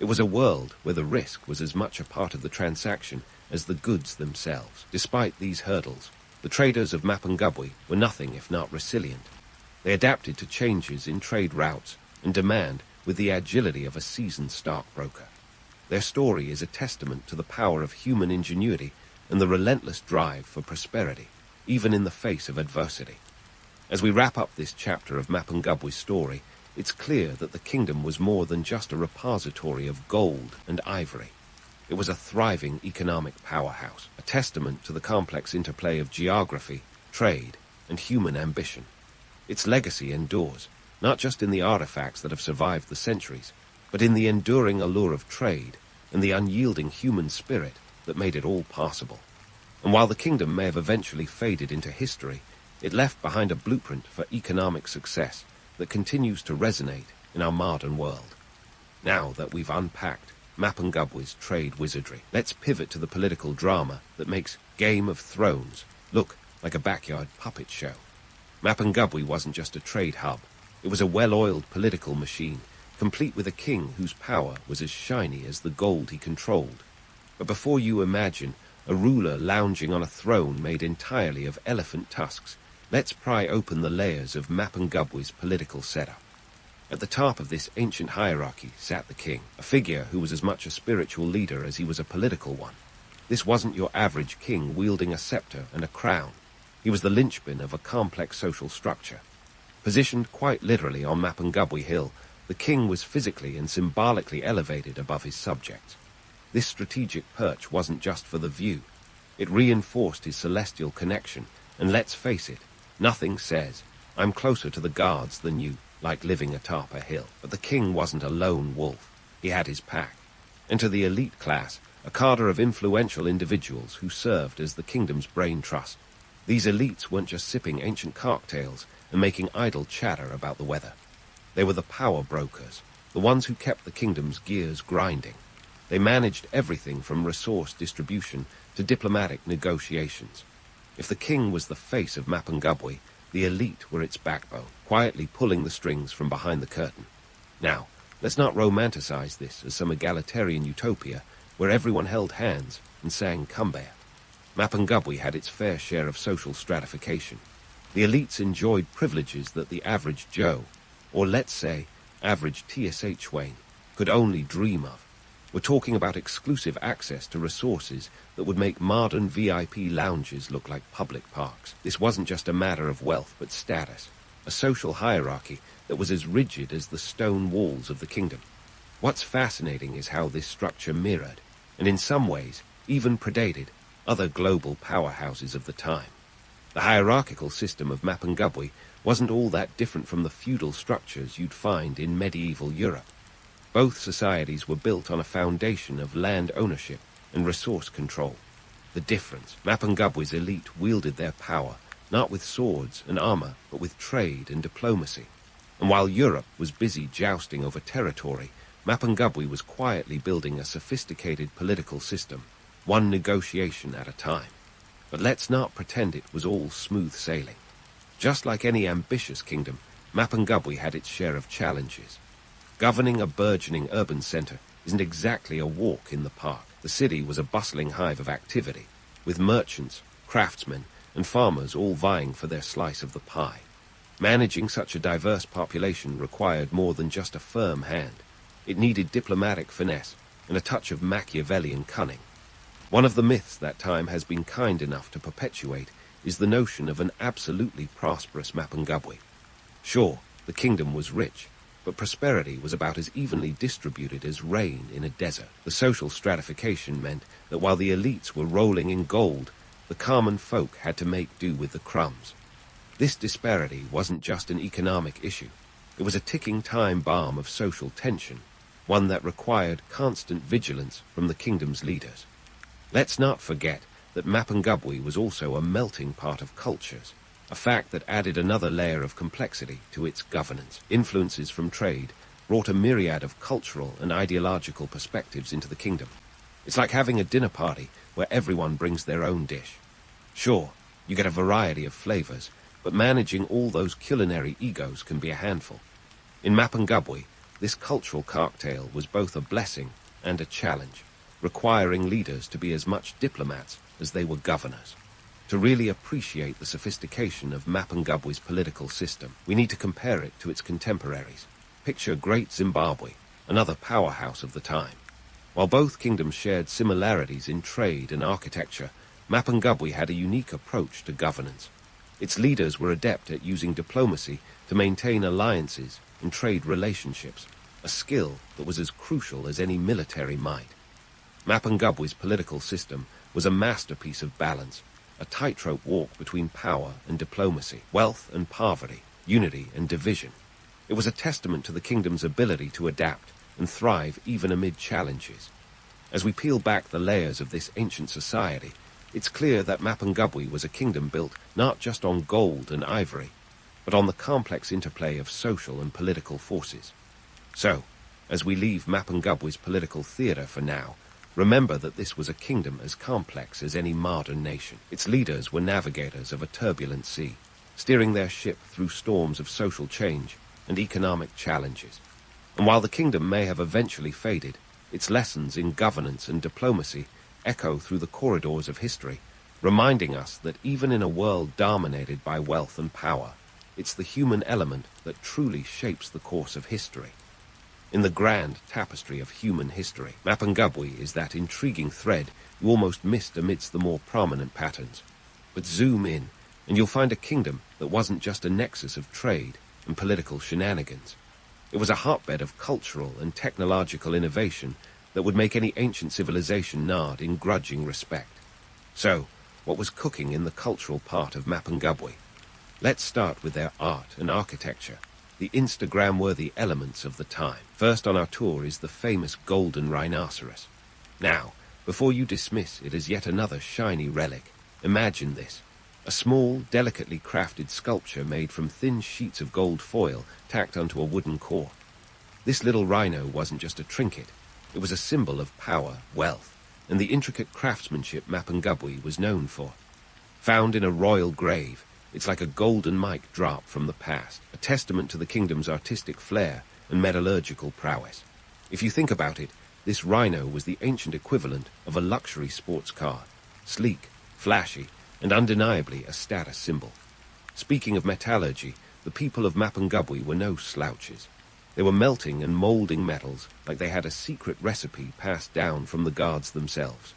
Speaker 1: It was a world where the risk was as much a part of the transaction as the goods themselves. Despite these hurdles, the traders of Mapungubwe were nothing if not resilient. They adapted to changes in trade routes and demand with the agility of a seasoned stockbroker. Their story is a testament to the power of human ingenuity and the relentless drive for prosperity, even in the face of adversity. As we wrap up this chapter of Mapungubwe's story, it's clear that the kingdom was more than just a repository of gold and ivory. It was a thriving economic powerhouse, a testament to the complex interplay of geography, trade, and human ambition. Its legacy endures, not just in the artifacts that have survived the centuries, but in the enduring allure of trade and the unyielding human spirit that made it all possible. And while the kingdom may have eventually faded into history, it left behind a blueprint for economic success that continues to resonate in our modern world. Now that we've unpacked Mapungubwe's trade wizardry, let's pivot to the political drama that makes Game of Thrones look like a backyard puppet show. Mapungubwe wasn't just a trade hub. It was a well-oiled political machine, complete with a king whose power was as shiny as the gold he controlled. But before you imagine a ruler lounging on a throne made entirely of elephant tusks, let's pry open the layers of Mapungubwe's political setup. At the top of this ancient hierarchy sat the king, a figure who was as much a spiritual leader as he was a political one. This wasn't your average king wielding a scepter and a crown. He was the linchpin of a complex social structure. Positioned quite literally on Mapungubwe Hill, the king was physically and symbolically elevated above his subjects. This strategic perch wasn't just for the view. It reinforced his celestial connection, and let's face it, nothing says, "I'm closer to the gods than you," like living atop a hill. But the king wasn't a lone wolf. He had his pack. Enter the elite class, a cadre of influential individuals who served as the kingdom's brain trust. These elites weren't just sipping ancient cocktails and making idle chatter about the weather. They were the power brokers, the ones who kept the kingdom's gears grinding. They managed everything from resource distribution to diplomatic negotiations. If the king was the face of Mapungubwe, the elite were its backbone, quietly pulling the strings from behind the curtain. Now, let's not romanticize this as some egalitarian utopia where everyone held hands and sang Cumbaya. Mapungubwe had its fair share of social stratification. The elites enjoyed privileges that the average Joe, or let's say average TSH Wayne, could only dream of. We're talking about exclusive access to resources that would make modern VIP lounges look like public parks. This wasn't just a matter of wealth, but status, a social hierarchy that was as rigid as the stone walls of the kingdom. What's fascinating is how this structure mirrored, and in some ways even predated, other global powerhouses of the time. The hierarchical system of Mapungubwe wasn't all that different from the feudal structures you'd find in medieval Europe. Both societies were built on a foundation of land ownership and resource control. The difference, Mapungubwe's elite wielded their power not with swords and armor, but with trade and diplomacy. And while Europe was busy jousting over territory, Mapungubwe was quietly building a sophisticated political system, one negotiation at a time. But let's not pretend it was all smooth sailing. Just like any ambitious kingdom, Mapungubwe had its share of challenges. Governing a burgeoning urban center isn't exactly a walk in the park. The city was a bustling hive of activity, with merchants, craftsmen, and farmers all vying for their slice of the pie. Managing such a diverse population required more than just a firm hand. It needed diplomatic finesse and a touch of Machiavellian cunning. One of the myths that time has been kind enough to perpetuate is the notion of an absolutely prosperous Mapungubwe. Sure, the kingdom was rich, but prosperity was about as evenly distributed as rain in a desert. The social stratification meant that while the elites were rolling in gold, the common folk had to make do with the crumbs. This disparity wasn't just an economic issue. It was a ticking time bomb of social tension, one that required constant vigilance from the kingdom's leaders. Let's not forget that Mapungubwe was also a melting pot of cultures, a fact that added another layer of complexity to its governance. Influences from trade brought a myriad of cultural and ideological perspectives into the kingdom. It's like having a dinner party where everyone brings their own dish. Sure, you get a variety of flavors, but managing all those culinary egos can be a handful. In Mapungubwe, this cultural cocktail was both a blessing and a challenge, requiring leaders to be as much diplomats as they were governors. To really appreciate the sophistication of Mapungubwe's political system, we need to compare it to its contemporaries. Picture Great Zimbabwe, another powerhouse of the time. While both kingdoms shared similarities in trade and architecture, Mapungubwe had a unique approach to governance. Its leaders were adept at using diplomacy to maintain alliances and trade relationships, a skill that was as crucial as any military might. Mapungubwe's political system was a masterpiece of balance, a tightrope walk between power and diplomacy, wealth and poverty, unity and division. It was a testament to the kingdom's ability to adapt and thrive even amid challenges. As we peel back the layers of this ancient society, it's clear that Mapungubwe was a kingdom built not just on gold and ivory, but on the complex interplay of social and political forces. So, as we leave Mapungubwe's political theatre for now, remember that this was a kingdom as complex as any modern nation. Its leaders were navigators of a turbulent sea, steering their ship through storms of social change and economic challenges. And while the kingdom may have eventually faded, its lessons in governance and diplomacy echo through the corridors of history, reminding us that even in a world dominated by wealth and power, it's the human element that truly shapes the course of history. In the grand tapestry of human history, Mapungubwe is that intriguing thread you almost missed amidst the more prominent patterns. But zoom in, and you'll find a kingdom that wasn't just a nexus of trade and political shenanigans. It was a hotbed of cultural and technological innovation that would make any ancient civilization nod in grudging respect. So, what was cooking in the cultural part of Mapungubwe? Let's start with their art and architecture, the Instagram-worthy elements of the time. First on our tour is the famous golden rhinoceros. Now, before you dismiss it as yet another shiny relic, imagine this: a small, delicately crafted sculpture made from thin sheets of gold foil tacked onto a wooden core. This little rhino wasn't just a trinket. It was a symbol of power, wealth, and the intricate craftsmanship Mapungubwe was known for. Found in a royal grave, it's like a golden mic drop from the past, a testament to the kingdom's artistic flair and metallurgical prowess. If you think about it, this rhino was the ancient equivalent of a luxury sports car, sleek, flashy, and undeniably a status symbol. Speaking of metallurgy, the people of Mapungubwe were no slouches. They were melting and molding metals like they had a secret recipe passed down from the gods themselves.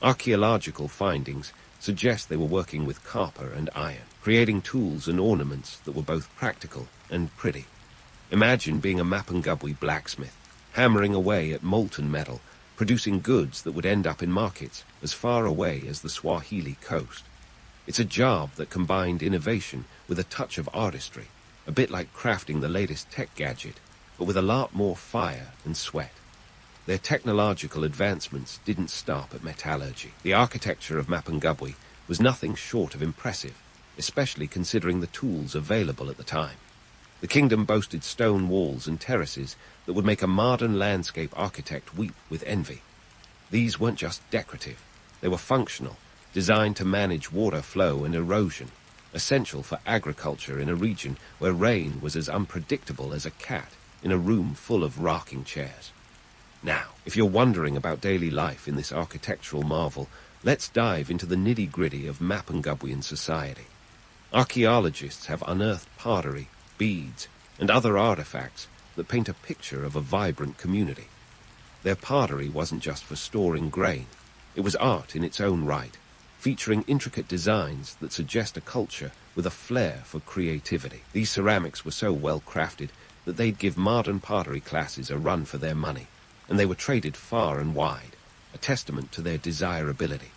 Speaker 1: Archaeological findings suggest they were working with copper and iron, creating tools and ornaments that were both practical and pretty. Imagine being a Mapungubwe blacksmith, hammering away at molten metal, producing goods that would end up in markets as far away as the Swahili coast. It's a job that combined innovation with a touch of artistry, a bit like crafting the latest tech gadget, but with a lot more fire and sweat. Their technological advancements didn't stop at metallurgy. The architecture of Mapungubwe was nothing short of impressive, especially considering the tools available at the time. The kingdom boasted stone walls and terraces that would make a modern landscape architect weep with envy. These weren't just decorative, they were functional, designed to manage water flow and erosion, essential for agriculture in a region where rain was as unpredictable as a cat in a room full of rocking chairs. Now, if you're wondering about daily life in this architectural marvel, let's dive into the nitty-gritty of Mapungubwean society. Archaeologists have unearthed pottery, beads, and other artifacts that paint a picture of a vibrant community. Their pottery wasn't just for storing grain. It was art in its own right, featuring intricate designs that suggest a culture with a flair for creativity. These ceramics were so well crafted that they'd give modern pottery classes a run for their money, and they were traded far and wide, a testament to their desirability.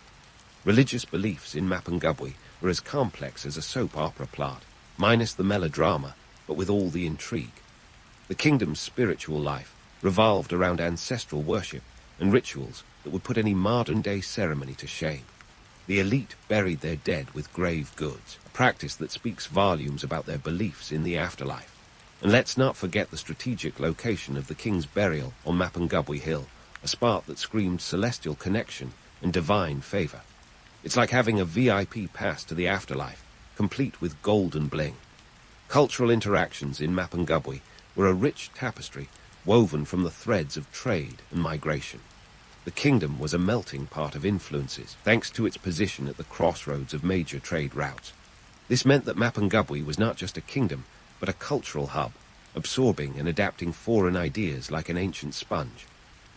Speaker 1: Religious beliefs in Mapungubwe were as complex as a soap opera plot, minus the melodrama, but with all the intrigue. The kingdom's spiritual life revolved around ancestral worship and rituals that would put any modern-day ceremony to shame. The elite buried their dead with grave goods, a practice that speaks volumes about their beliefs in the afterlife. And let's not forget the strategic location of the king's burial on Mapungubwe Hill, a spot that screamed celestial connection and divine favor. It's like having a VIP pass to the afterlife, complete with golden bling. Cultural interactions in Mapungubwe were a rich tapestry woven from the threads of trade and migration. The kingdom was a melting pot of influences, thanks to its position at the crossroads of major trade routes. This meant that Mapungubwe was not just a kingdom, but a cultural hub, absorbing and adapting foreign ideas like an ancient sponge.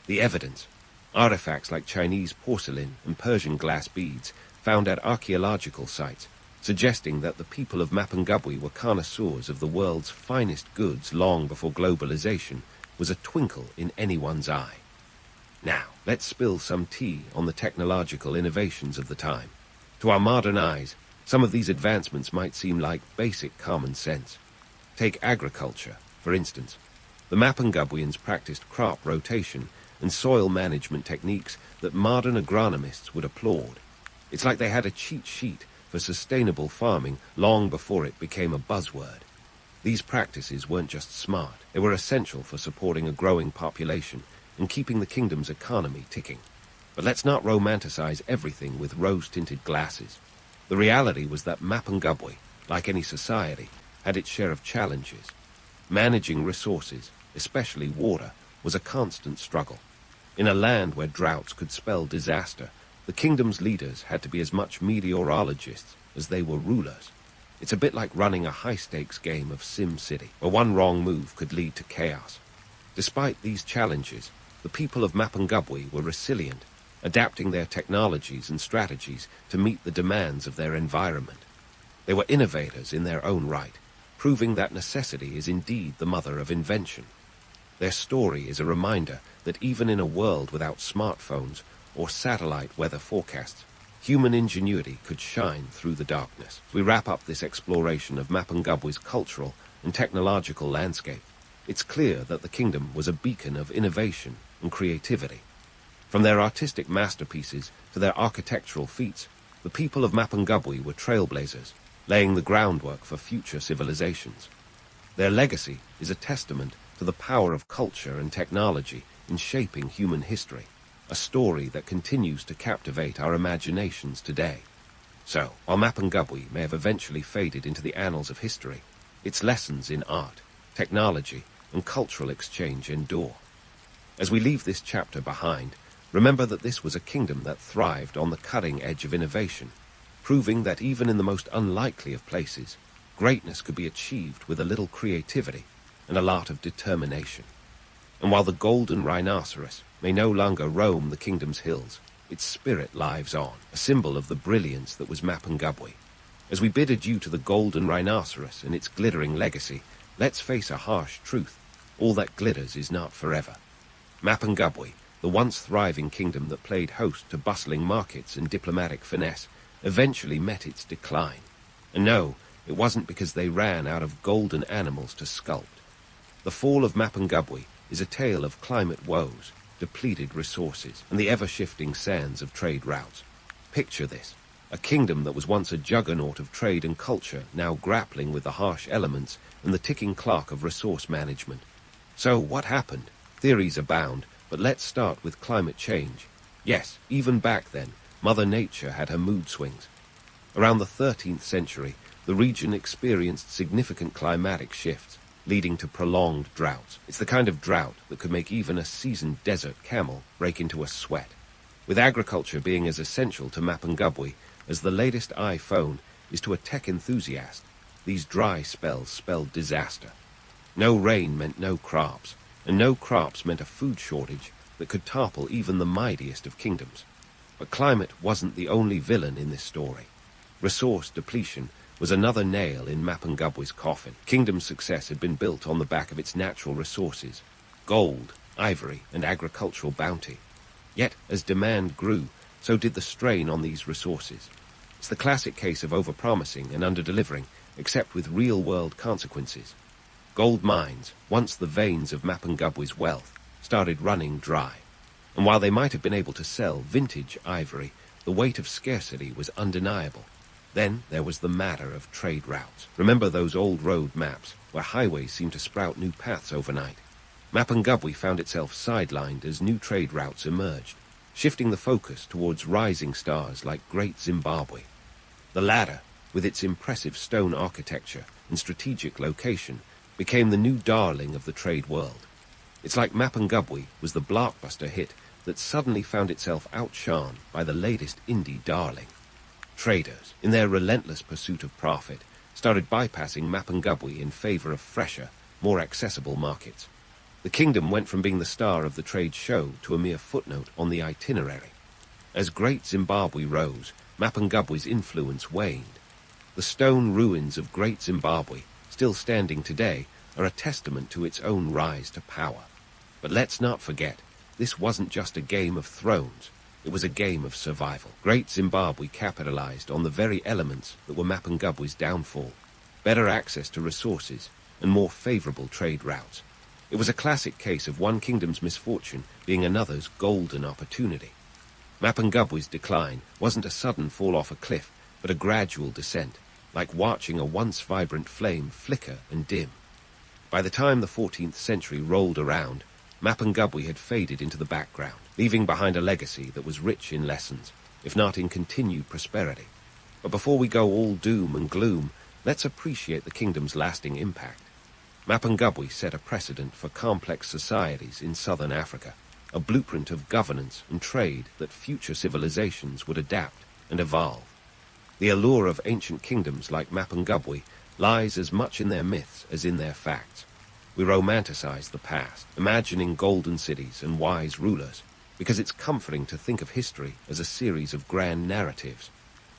Speaker 1: The evidence, artifacts like Chinese porcelain and Persian glass beads, found at archaeological sites, suggesting that the people of Mapungubwe were connoisseurs of the world's finest goods long before globalization was a twinkle in anyone's eye. Now, let's spill some tea on the technological innovations of the time. To our modern eyes, some of these advancements might seem like basic common sense. Take agriculture, for instance. The Mapungubweans practiced crop rotation and soil management techniques that modern agronomists would applaud. It's like they had a cheat sheet for sustainable farming long before it became a buzzword. These practices weren't just smart, they were essential for supporting a growing population and keeping the kingdom's economy ticking. But let's not romanticize everything with rose-tinted glasses. The reality was that Mapungubwe, like any society, had its share of challenges. Managing resources, especially water, was a constant struggle. In a land where droughts could spell disaster, the kingdom's leaders had to be as much meteorologists as they were rulers. It's a bit like running a high-stakes game of Sim City, where one wrong move could lead to chaos. Despite these challenges, the people of Mapungubwe were resilient, adapting their technologies and strategies to meet the demands of their environment. They were innovators in their own right, proving that necessity is indeed the mother of invention. Their story is a reminder that even in a world without smartphones or satellite weather forecasts, human ingenuity could shine through the darkness. As we wrap up this exploration of Mapungubwe's cultural and technological landscape, it's clear that the kingdom was a beacon of innovation and creativity. From their artistic masterpieces to their architectural feats, the people of Mapungubwe were trailblazers, laying the groundwork for future civilizations. Their legacy is a testament to the power of culture and technology in shaping human history, a story that continues to captivate our imaginations today. So, while Mapungubwe may have eventually faded into the annals of history, its lessons in art, technology, and cultural exchange endure. As we leave this chapter behind, remember that this was a kingdom that thrived on the cutting edge of innovation, proving that even in the most unlikely of places, greatness could be achieved with a little creativity and a lot of determination. And while the golden rhinoceros may no longer roam the kingdom's hills, its spirit lives on, a symbol of the brilliance that was Mapungubwe. As we bid adieu to the golden rhinoceros and its glittering legacy, let's face a harsh truth: all that glitters is not forever. Mapungubwe, the once thriving kingdom that played host to bustling markets and diplomatic finesse, eventually met its decline. And no, it wasn't because they ran out of golden animals to sculpt. The fall of Mapungubwe is a tale of climate woes, depleted resources, and the ever-shifting sands of trade routes. Picture this: a kingdom that was once a juggernaut of trade and culture, now grappling with the harsh elements and the ticking clock of resource management. So what happened? Theories abound, but let's start with climate change. Yes, even back then, Mother Nature had her mood swings. Around the 13th century, the region experienced significant climatic shifts, leading to prolonged droughts. It's the kind of drought that could make even a seasoned desert camel break into a sweat. With agriculture being as essential to Mapungubwe as the latest iPhone is to a tech enthusiast, these dry spells spelled disaster. No rain meant no crops, and no crops meant a food shortage that could topple even the mightiest of kingdoms. But climate wasn't the only villain in this story. Resource depletion was another nail in Mapungubwe's coffin. Kingdom's success had been built on the back of its natural resources: gold, ivory, and agricultural bounty. Yet, as demand grew, so did the strain on these resources. It's the classic case of overpromising and underdelivering, except with real-world consequences. Gold mines, once the veins of Mapungubwe's wealth, started running dry. And while they might have been able to sell vintage ivory, the weight of scarcity was undeniable. Then there was the matter of trade routes. Remember those old road maps, where highways seemed to sprout new paths overnight? Mapungubwe found itself sidelined as new trade routes emerged, shifting the focus towards rising stars like Great Zimbabwe. The latter, with its impressive stone architecture and strategic location, became the new darling of the trade world. It's like Mapungubwe was the blockbuster hit that suddenly found itself outshone by the latest indie darling. Traders, in their relentless pursuit of profit, started bypassing Mapungubwe in favor of fresher, more accessible markets. The kingdom went from being the star of the trade show to a mere footnote on the itinerary. As Great Zimbabwe rose, Mapungubwe's influence waned. The stone ruins of Great Zimbabwe, still standing today, are a testament to its own rise to power. But let's not forget, this wasn't just a game of thrones. It was a game of survival. Great Zimbabwe capitalized on the very elements that were Mapungubwe's downfall: better access to resources and more favorable trade routes. It was a classic case of one kingdom's misfortune being another's golden opportunity. Mapungubwe's decline wasn't a sudden fall off a cliff, but a gradual descent, like watching a once vibrant flame flicker and dim. By the time the 14th century rolled around, Mapungubwe had faded into the background, leaving behind a legacy that was rich in lessons, if not in continued prosperity. But before we go all doom and gloom, let's appreciate the kingdom's lasting impact. Mapungubwe set a precedent for complex societies in southern Africa, a blueprint of governance and trade that future civilizations would adapt and evolve. The allure of ancient kingdoms like Mapungubwe lies as much in their myths as in their facts. We romanticize the past, imagining golden cities and wise rulers, because it's comforting to think of history as a series of grand narratives.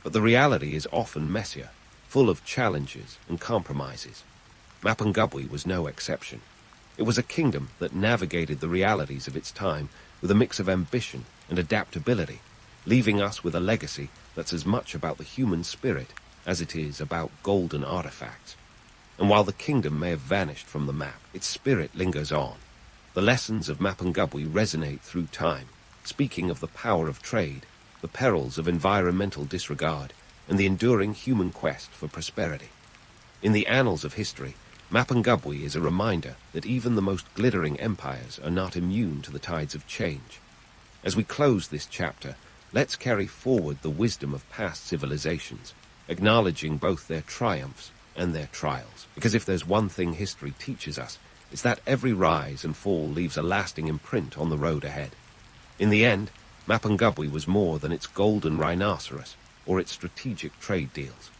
Speaker 1: But the reality is often messier, full of challenges and compromises. Mapungubwe was no exception. It was a kingdom that navigated the realities of its time with a mix of ambition and adaptability, leaving us with a legacy that's as much about the human spirit as it is about golden artifacts. And while the kingdom may have vanished from the map, its spirit lingers on. The lessons of Mapungubwe resonate through time, speaking of the power of trade, the perils of environmental disregard, and the enduring human quest for prosperity. In the annals of history, Mapungubwe is a reminder that even the most glittering empires are not immune to the tides of change. As we close this chapter, let's carry forward the wisdom of past civilizations, acknowledging both their triumphs and their trials. Because if there's one thing history teaches us, it's that every rise and fall leaves a lasting imprint on the road ahead. In the end, Mapungubwe was more than its golden rhinoceros or its strategic trade deals.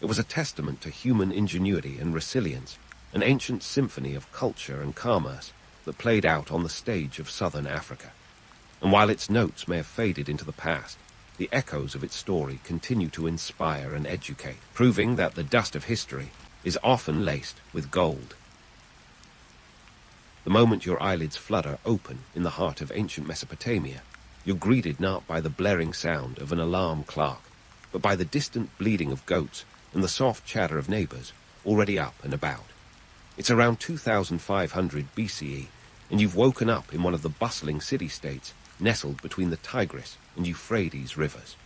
Speaker 1: It was a testament to human ingenuity and resilience, an ancient symphony of culture and commerce that played out on the stage of southern Africa. And while its notes may have faded into the past, the echoes of its story continue to inspire and educate, proving that the dust of history is often laced with gold. The moment your eyelids flutter open in the heart of ancient Mesopotamia, you're greeted not by the blaring sound of an alarm clock, but by the distant bleating of goats and the soft chatter of neighbors already up and about. It's around 2500 BCE, and you've woken up in one of the bustling city-states nestled between the Tigris and Euphrates rivers.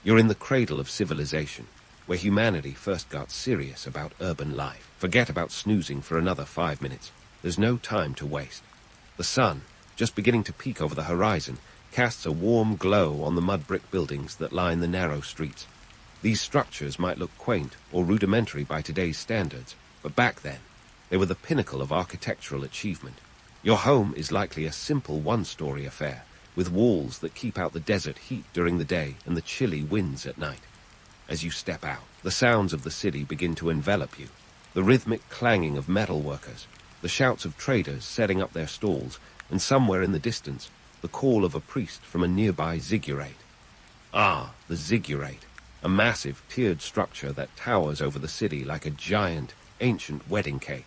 Speaker 1: You're in the cradle of civilization, where humanity first got serious about urban life. Forget about snoozing for another 5 minutes. There's no time to waste. The sun, just beginning to peek over the horizon, casts a warm glow on the mud brick buildings that line the narrow streets. These structures might look quaint or rudimentary by today's standards, but back then, they were the pinnacle of architectural achievement. Your home is likely a simple one-story affair, with walls that keep out the desert heat during the day and the chilly winds at night. As you step out, the sounds of the city begin to envelop you. The rhythmic clanging of metal workers, the shouts of traders setting up their stalls, and somewhere in the distance, the call of a priest from a nearby ziggurat. Ah, the ziggurat, a massive tiered structure that towers over the city like a giant, ancient wedding cake.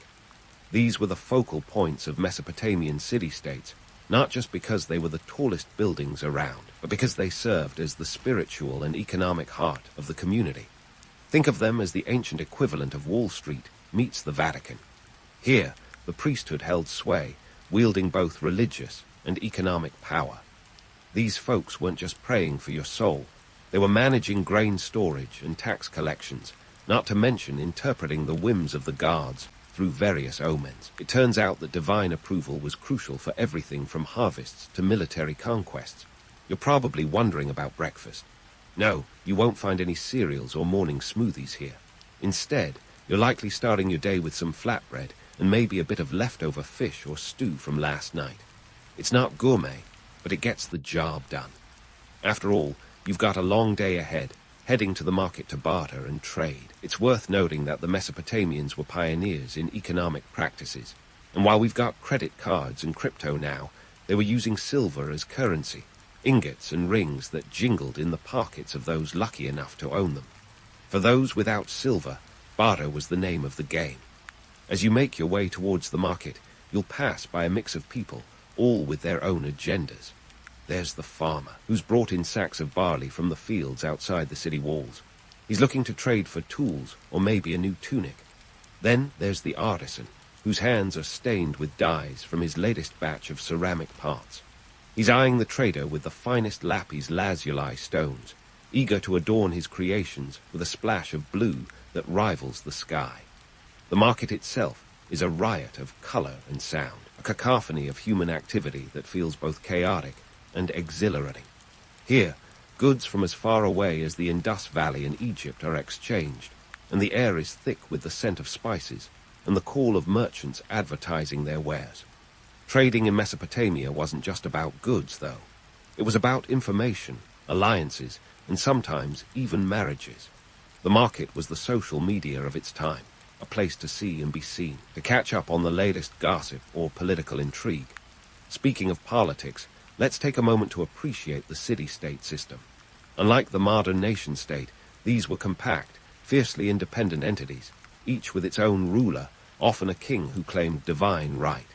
Speaker 1: These were the focal points of Mesopotamian city-states, not just because they were the tallest buildings around, but because they served as the spiritual and economic heart of the community. Think of them as the ancient equivalent of Wall Street meets the Vatican. Here, the priesthood held sway, wielding both religious and economic power. These folks weren't just praying for your soul. They were managing grain storage and tax collections, not to mention interpreting the whims of the gods through various omens. It turns out that divine approval was crucial for everything from harvests to military conquests. You're probably wondering about breakfast. No, you won't find any cereals or morning smoothies here. Instead, you're likely starting your day with some flatbread and maybe a bit of leftover fish or stew from last night. It's not gourmet, but it gets the job done. After all, you've got a long day ahead, heading to the market to barter and trade. It's worth noting that the Mesopotamians were pioneers in economic practices, and while we've got credit cards and crypto now, they were using silver as currency. ingots and rings that jingled in the pockets of those lucky enough to own them. For those without silver, barter was the name of the game. As you make your way towards the market, you'll pass by a mix of people, all with their own agendas. There's the farmer, who's brought in sacks of barley from the fields outside the city walls. He's looking to trade for tools or maybe a new tunic. Then there's the artisan, whose hands are stained with dyes from his latest batch of ceramic parts. He's eyeing the trader with the finest lapis lazuli stones, eager to adorn his creations with a splash of blue that rivals the sky. The market itself is a riot of color and sound, a cacophony of human activity that feels both chaotic and exhilarating. Here, goods from as far away as the Indus Valley and Egypt are exchanged, and the air is thick with the scent of spices and the call of merchants advertising their wares. Trading in Mesopotamia wasn't just about goods, though. It was about information, alliances, and sometimes even marriages. The market was the social media of its time, a place to see and be seen, to catch up on the latest gossip or political intrigue. Speaking of politics, let's take a moment to appreciate the city-state system. Unlike the modern nation-state, these were compact, fiercely independent entities, each with its own ruler, often a king who claimed divine right.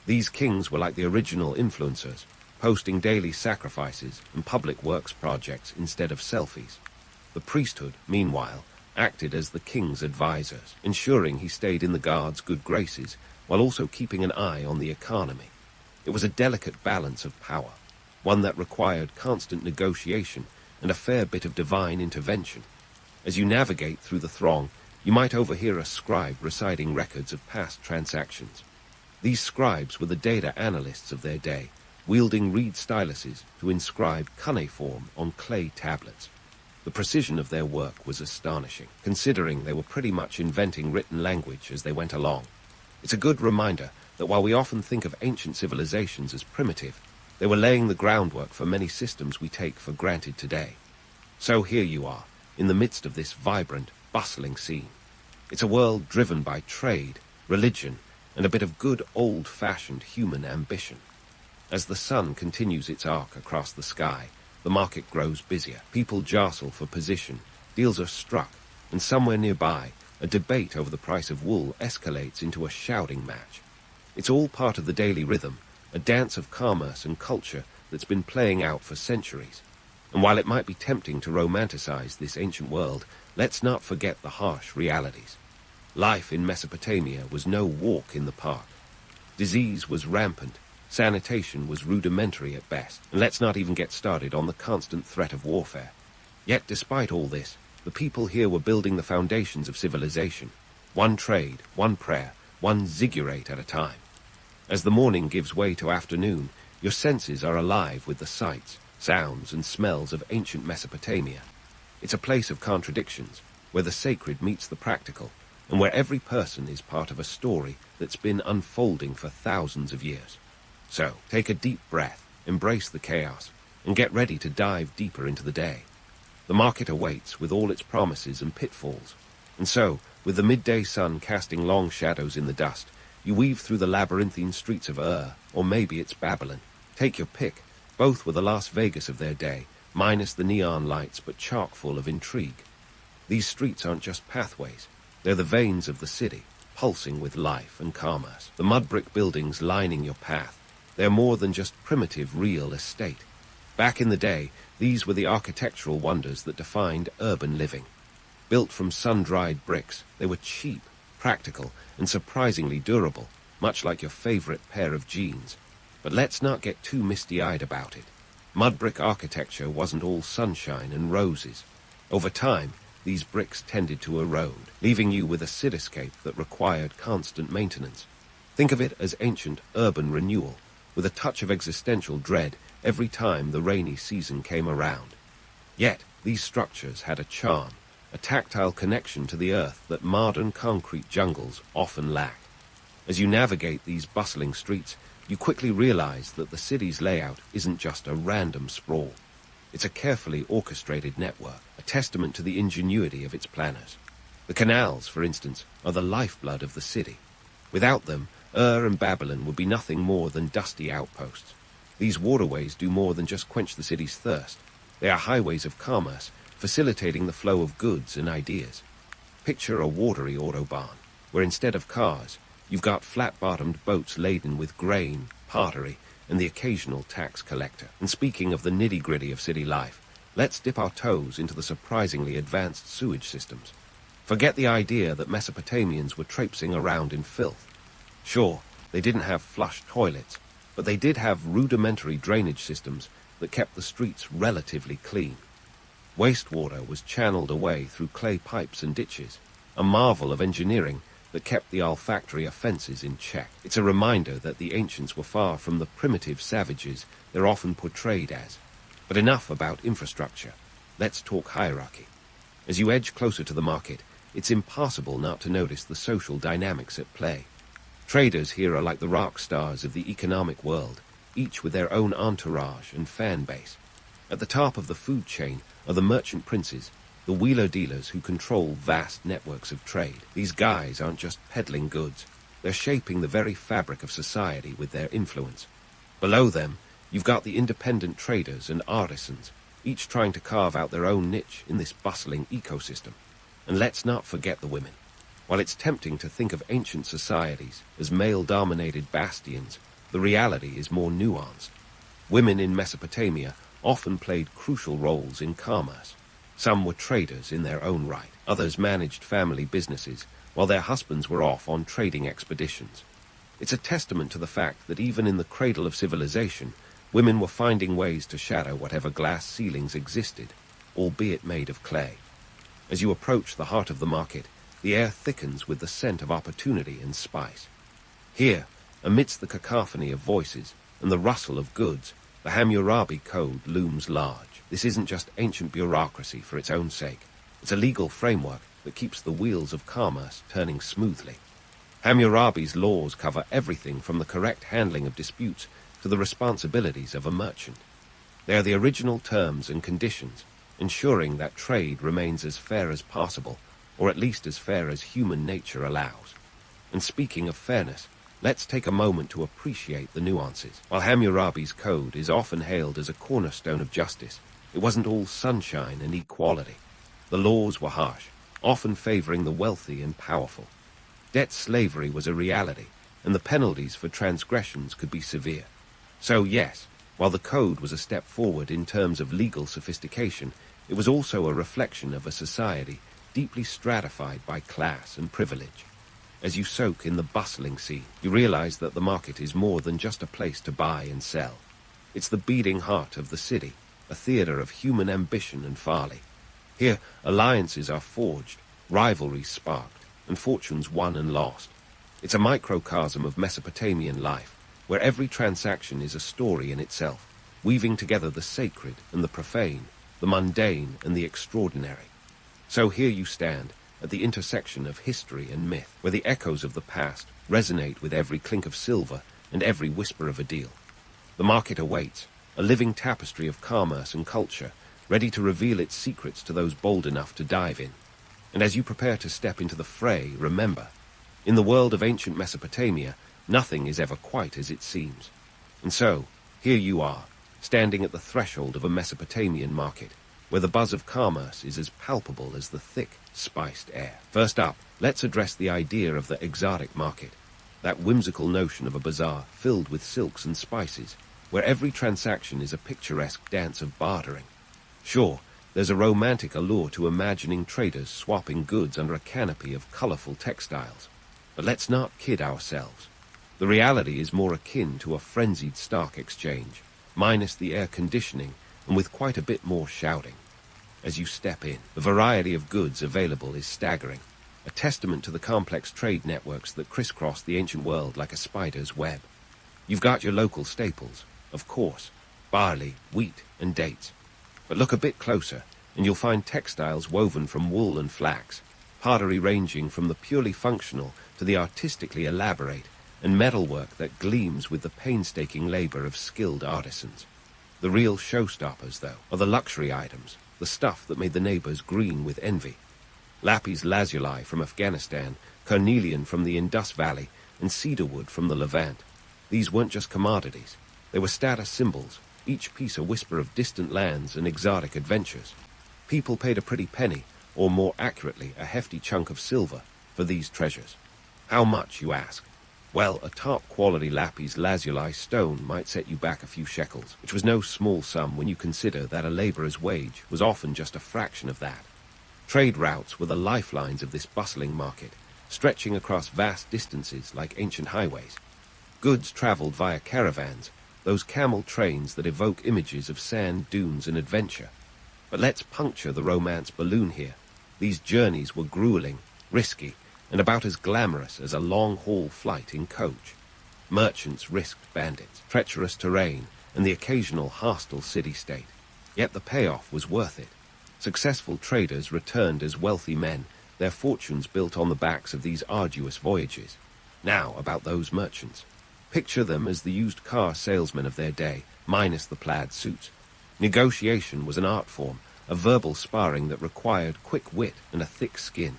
Speaker 1: These kings were like the original influencers, posting daily sacrifices and public works projects instead of selfies. The priesthood, meanwhile, acted as the king's advisors, ensuring he stayed in the guard's good graces while also keeping an eye on the economy. It was a delicate balance of power, one that required constant negotiation and a fair bit of divine intervention. As you navigate through the throng, you might overhear a scribe reciting records of past transactions. These scribes were the data analysts of their day, wielding reed styluses to inscribe cuneiform on clay tablets. The precision of their work was astonishing, considering they were pretty much inventing written language as they went along. It's a good reminder that while we often think of ancient civilizations as primitive, they were laying the groundwork for many systems we take for granted today. So here you are, in the midst of this vibrant, bustling scene. It's a world driven by trade, religion, and a bit of good old-fashioned human ambition. As the sun continues its arc across the sky, the market grows busier. People jostle for position, deals are struck, and somewhere nearby, a debate over the price of wool escalates into a shouting match. It's all part of the daily rhythm, a dance of commerce and culture that's been playing out for centuries. And while it might be tempting to romanticize this ancient world, let's not forget the harsh realities. Life in Mesopotamia was no walk in the park. Disease was rampant, sanitation was rudimentary at best, and let's not even get started on the constant threat of warfare. Yet despite all this, the people here were building the foundations of civilization, one trade, one prayer, one ziggurat at a time. As the morning gives way to afternoon, your senses are alive with the sights, sounds, and smells of ancient Mesopotamia. It's a place of contradictions, where the sacred meets the practical, and where every person is part of a story that's been unfolding for thousands of years. So, take a deep breath, embrace the chaos, and get ready to dive deeper into the day. The market awaits with all its promises and pitfalls. And so, with the midday sun casting long shadows in the dust, you weave through the labyrinthine streets of or maybe it's Babylon. Take your pick. Both were the Las Vegas of their day, minus the neon lights but chock full of intrigue. These streets aren't just pathways. They're the veins of the city, pulsing with life and commerce. The mud brick buildings lining your path. They're more than just primitive real estate. Back in the day, these were the architectural wonders that defined urban living. Built from sun-dried bricks, they were cheap, practical, and surprisingly durable, much like your favorite pair of jeans. But let's not get too misty-eyed about it. Mud brick architecture wasn't all sunshine and roses. Over time, these bricks tended to erode, leaving you with a cityscape that required constant maintenance. Think of it as ancient urban renewal, with a touch of existential dread every time the rainy season came around. Yet, these structures had a charm, a tactile connection to the earth that modern concrete jungles often lack. As you navigate these bustling streets, you quickly realize that the city's layout isn't just a random sprawl. It's a carefully orchestrated network, a testament to the ingenuity of its planners. The canals, for instance, are the lifeblood of the city. Without them, and Babylon would be nothing more than dusty outposts. These waterways do more than just quench the city's thirst. They are highways of commerce, facilitating the flow of goods and ideas. Picture a watery autobahn, where instead of cars, you've got flat-bottomed boats laden with grain, pottery, and the occasional tax collector. And speaking of the nitty-gritty of city life, let's dip our toes into the surprisingly advanced sewage systems. Forget the idea that Mesopotamians were traipsing around in filth. Sure, they didn't have flush toilets, but they did have rudimentary drainage systems that kept the streets relatively clean. Wastewater was channeled away through clay pipes and ditches, a marvel of engineering that kept the olfactory offenses in check. It's a reminder that the ancients were far from the primitive savages they're often portrayed as. But enough about infrastructure. Let's talk hierarchy. As you edge closer to the market, it's impossible not to notice the social dynamics at play. Traders here are like the rock stars of the economic world, each with their own entourage and fan base. At the top of the food chain are the merchant princes, the wheeler-dealers who control vast networks of trade. These guys aren't just peddling goods. They're shaping the very fabric of society with their influence. Below them, you've got the independent traders and artisans, each trying to carve out their own niche in this bustling ecosystem. And let's not forget the women. While it's tempting to think of ancient societies as male-dominated bastions, the reality is more nuanced. Women in Mesopotamia often played crucial roles in commerce. Some were traders in their own right. Others managed family businesses, while their husbands were off on trading expeditions. It's a testament to the fact that even in the cradle of civilization, women were finding ways to shadow whatever glass ceilings existed, albeit made of clay. As you approach the heart of the market, the air thickens with the scent of opportunity and spice. Here, amidst the cacophony of voices and the rustle of goods, the Hammurabi Code looms large. This isn't just ancient bureaucracy for its own sake. It's a legal framework that keeps the wheels of commerce turning smoothly. Hammurabi's laws cover everything from the correct handling of disputes to the responsibilities of a merchant. They are the original terms and conditions, ensuring that trade remains as fair as possible, or at least as fair as human nature allows. And speaking of fairness, let's take a moment to appreciate the nuances. While Hammurabi's code is often hailed as a cornerstone of justice, it wasn't all sunshine and equality. The laws were harsh, often favoring the wealthy and powerful. Debt slavery was a reality, and the penalties for transgressions could be severe. So yes, while the code was a step forward in terms of legal sophistication, it was also a reflection of a society deeply stratified by class and privilege. As you soak in the bustling scene, you realize that the market is more than just a place to buy and sell. It's the beating heart of the city, a theater of human ambition and folly. Here, alliances are forged, rivalries sparked, and fortunes won and lost. It's a microcosm of Mesopotamian life, where every transaction is a story in itself, weaving together the sacred and the profane, the mundane and the extraordinary. So here you stand, at the intersection of history and myth, where the echoes of the past resonate with every clink of silver and every whisper of a deal. The market awaits, a living tapestry of commerce and culture, ready to reveal its secrets to those bold enough to dive in. And as you prepare to step into the fray, remember, in the world of ancient Mesopotamia, nothing is ever quite as it seems. And so, here you are, standing at the threshold of a Mesopotamian market, where the buzz of commerce is as palpable as the thick, spiced air. First up, let's address the idea of the exotic market, that whimsical notion of a bazaar filled with silks and spices, where every transaction is a picturesque dance of bartering. Sure, there's a romantic allure to imagining traders swapping goods under a canopy of colorful textiles. But let's not kid ourselves. The reality is more akin to a frenzied stock exchange, minus the air conditioning and with quite a bit more shouting. As you step in, the variety of goods available is staggering, a testament to the complex trade networks that crisscross the ancient world like a spider's web. You've got your local staples, of course, barley, wheat, and dates. But look a bit closer, and you'll find textiles woven from wool and flax, pottery ranging from the purely functional to the artistically elaborate, and metalwork that gleams with the painstaking labor of skilled artisans. The real showstoppers, though, are the luxury items, the stuff that made the neighbors green with envy. Lapis lazuli from Afghanistan, carnelian from the Indus Valley, and cedarwood from the Levant. These weren't just commodities. They were status symbols, each piece a whisper of distant lands and exotic adventures. People paid a pretty penny, or more accurately, a hefty chunk of silver, for these treasures. How much, you ask? Well, a top-quality lapis lazuli stone might set you back a few shekels, which was no small sum when you consider that a laborer's wage was often just a fraction of that. Trade routes were the lifelines of this bustling market, stretching across vast distances like ancient highways. Goods traveled via caravans, those camel trains that evoke images of sand dunes and adventure. But let's puncture the romance balloon here. These journeys were grueling, risky, and about as glamorous as a long-haul flight in coach. Merchants risked bandits, treacherous terrain, and the occasional hostile city-state. Yet the payoff was worth it. Successful traders returned as wealthy men, their fortunes built on the backs of these arduous voyages. Now about those merchants. Picture them as the used car salesmen of their day, minus the plaid suits. Negotiation was an art form, a verbal sparring that required quick wit and a thick skin.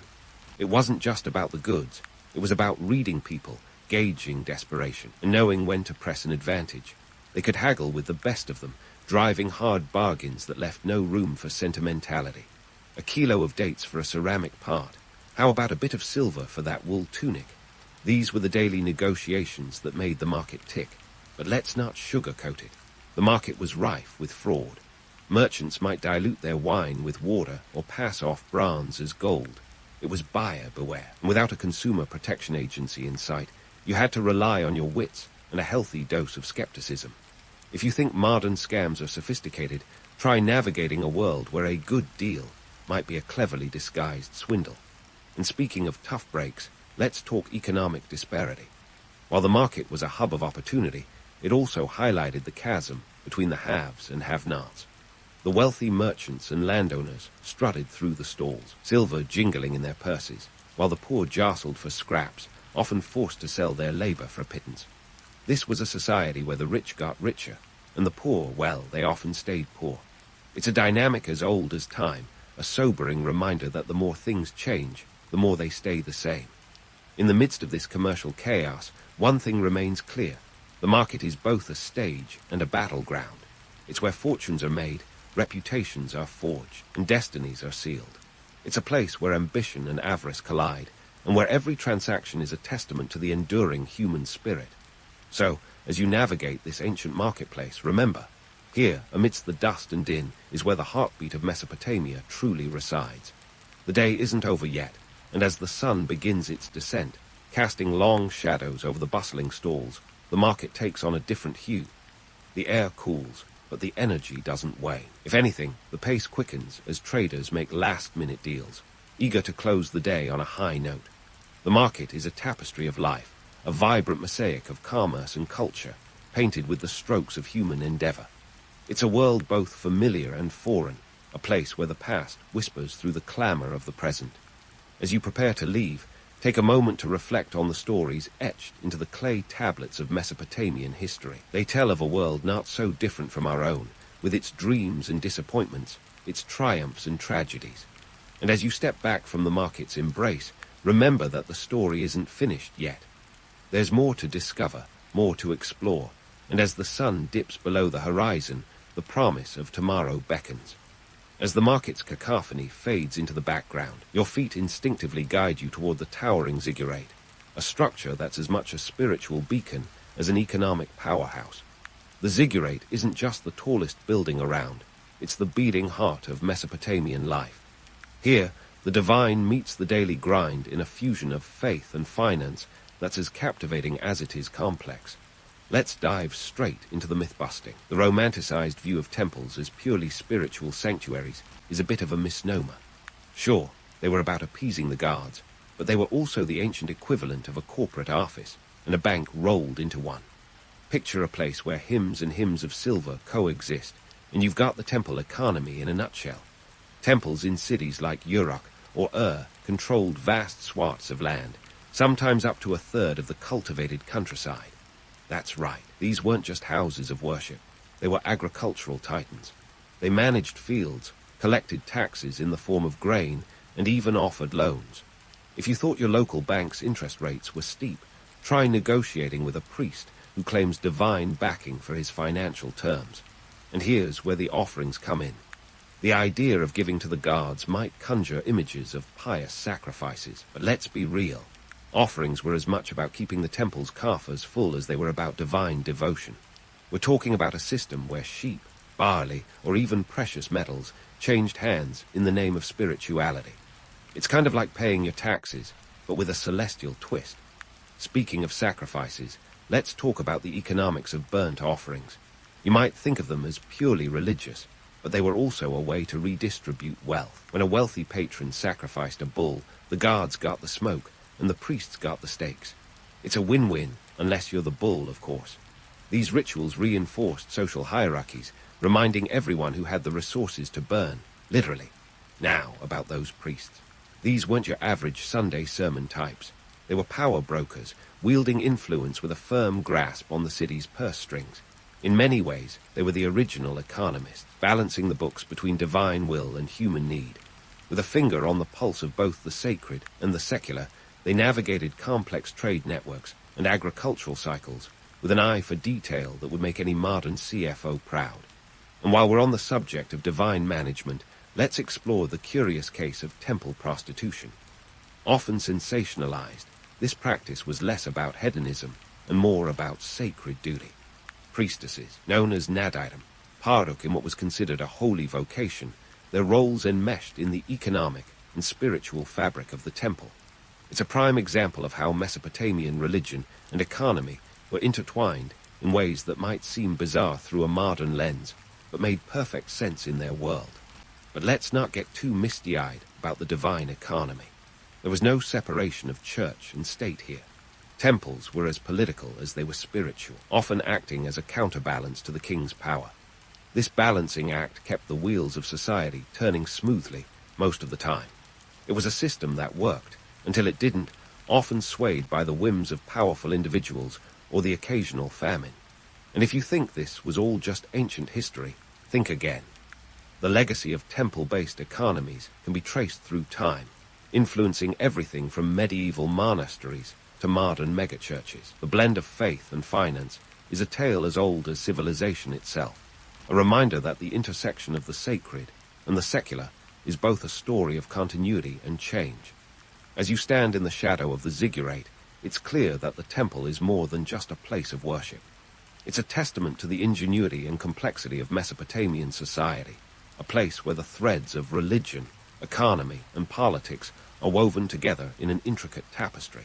Speaker 1: It wasn't just about the goods. It was about reading people, gauging desperation, and knowing when to press an advantage. They could haggle with the best of them, driving hard bargains that left no room for sentimentality. A kilo of dates for a ceramic part. How about a bit of silver for that wool tunic? These were the daily negotiations that made the market tick. But let's not sugarcoat it. The market was rife with fraud. Merchants might dilute their wine with water or pass off bronze as gold. It was buyer beware, and without a consumer protection agency in sight, you had to rely on your wits and a healthy dose of skepticism. If you think modern scams are sophisticated, try navigating a world where a good deal might be a cleverly disguised swindle. And speaking of tough breaks, let's talk economic disparity. While the market was a hub of opportunity, it also highlighted the chasm between the haves and have-nots. The wealthy merchants and landowners strutted through the stalls, silver jingling in their purses, while the poor jostled for scraps, often forced to sell their labor for a pittance. This was a society where the rich got richer, and the poor, well, they often stayed poor. It's a dynamic as old as time, a sobering reminder that the more things change, the more they stay the same. In the midst of this commercial chaos, one thing remains clear. The market is both a stage and a battleground. It's where fortunes are made, reputations are forged, and destinies are sealed. It's a place where ambition and avarice collide, and where every transaction is a testament to the enduring human spirit. So, as you navigate this ancient marketplace, remember, here, amidst the dust and din, is where the heartbeat of Mesopotamia truly resides. The day isn't over yet, and as the sun begins its descent, casting long shadows over the bustling stalls, the market takes on a different hue. The air cools, but the energy doesn't wane. If anything, the pace quickens as traders make last-minute deals, eager to close the day on a high note. The market is a tapestry of life, a vibrant mosaic of commerce and culture, painted with the strokes of human endeavor. It's a world both familiar and foreign, a place where the past whispers through the clamor of the present. As you prepare to leave, take a moment to reflect on the stories etched into the clay tablets of Mesopotamian history. They tell of a world not so different from our own, with its dreams and disappointments, its triumphs and tragedies. And as you step back from the market's embrace, remember that the story isn't finished yet. There's more to discover, more to explore, and as the sun dips below the horizon, the promise of tomorrow beckons. As the market's cacophony fades into the background, your feet instinctively guide you toward the towering ziggurat, a structure that's as much a spiritual beacon as an economic powerhouse. The ziggurat isn't just the tallest building around, it's the beating heart of Mesopotamian life. Here, the divine meets the daily grind in a fusion of faith and finance that's as captivating as it is complex. Let's dive straight into the myth-busting. The romanticized view of temples as purely spiritual sanctuaries is a bit of a misnomer. Sure, they were about appeasing the gods, but they were also the ancient equivalent of a corporate office, and a bank rolled into one. Picture a place where hymns and hymns of silver coexist, and you've got the temple economy in a nutshell. Temples in cities like Uruk or controlled vast swaths of land, sometimes up to a third of the cultivated countryside. That's right, these weren't just houses of worship. They were agricultural titans. They managed fields, collected taxes in the form of grain, and even offered loans. If you thought your local bank's interest rates were steep, try negotiating with a priest who claims divine backing for his financial terms. And here's where the offerings come in. The idea of giving to the gods might conjure images of pious sacrifices, but let's be real. Offerings were as much about keeping the temple's coffers full as they were about divine devotion. We're talking about a system where sheep, barley, or even precious metals changed hands in the name of spirituality. It's kind of like paying your taxes, but with a celestial twist. Speaking of sacrifices, let's talk about the economics of burnt offerings. You might think of them as purely religious, but they were also a way to redistribute wealth. When a wealthy patron sacrificed a bull, the guards got the smoke, and the priests got the steaks. It's a win-win, unless you're the bull, of course. These rituals reinforced social hierarchies, reminding everyone who had the resources to burn, literally. Now, about those priests. These weren't your average Sunday sermon types. They were power brokers, wielding influence with a firm grasp on the city's purse strings. In many ways, they were the original economists, balancing the books between divine will and human need. With a finger on the pulse of both the sacred and the secular, they navigated complex trade networks and agricultural cycles with an eye for detail that would make any modern CFO proud. And while we're on the subject of divine management, let's explore the curious case of temple prostitution. Often sensationalized, this practice was less about hedonism and more about sacred duty. Priestesses, known as nadirim, partook in what was considered a holy vocation, their roles enmeshed in the economic and spiritual fabric of the temple. It's a prime example of how Mesopotamian religion and economy were intertwined in ways that might seem bizarre through a modern lens, but made perfect sense in their world. But let's not get too misty-eyed about the divine economy. There was no separation of church and state here. Temples were as political as they were spiritual, often acting as a counterbalance to the king's power. This balancing act kept the wheels of society turning smoothly most of the time. It was a system that worked, until it didn't, often swayed by the whims of powerful individuals or the occasional famine. And if you think this was all just ancient history, think again. The legacy of temple-based economies can be traced through time, influencing everything from medieval monasteries to modern megachurches. The blend of faith and finance is a tale as old as civilization itself, a reminder that the intersection of the sacred and the secular is both a story of continuity and change. As you stand in the shadow of the ziggurat, it's clear that the temple is more than just a place of worship. It's a testament to the ingenuity and complexity of Mesopotamian society, a place where the threads of religion, economy, and politics are woven together in an intricate tapestry.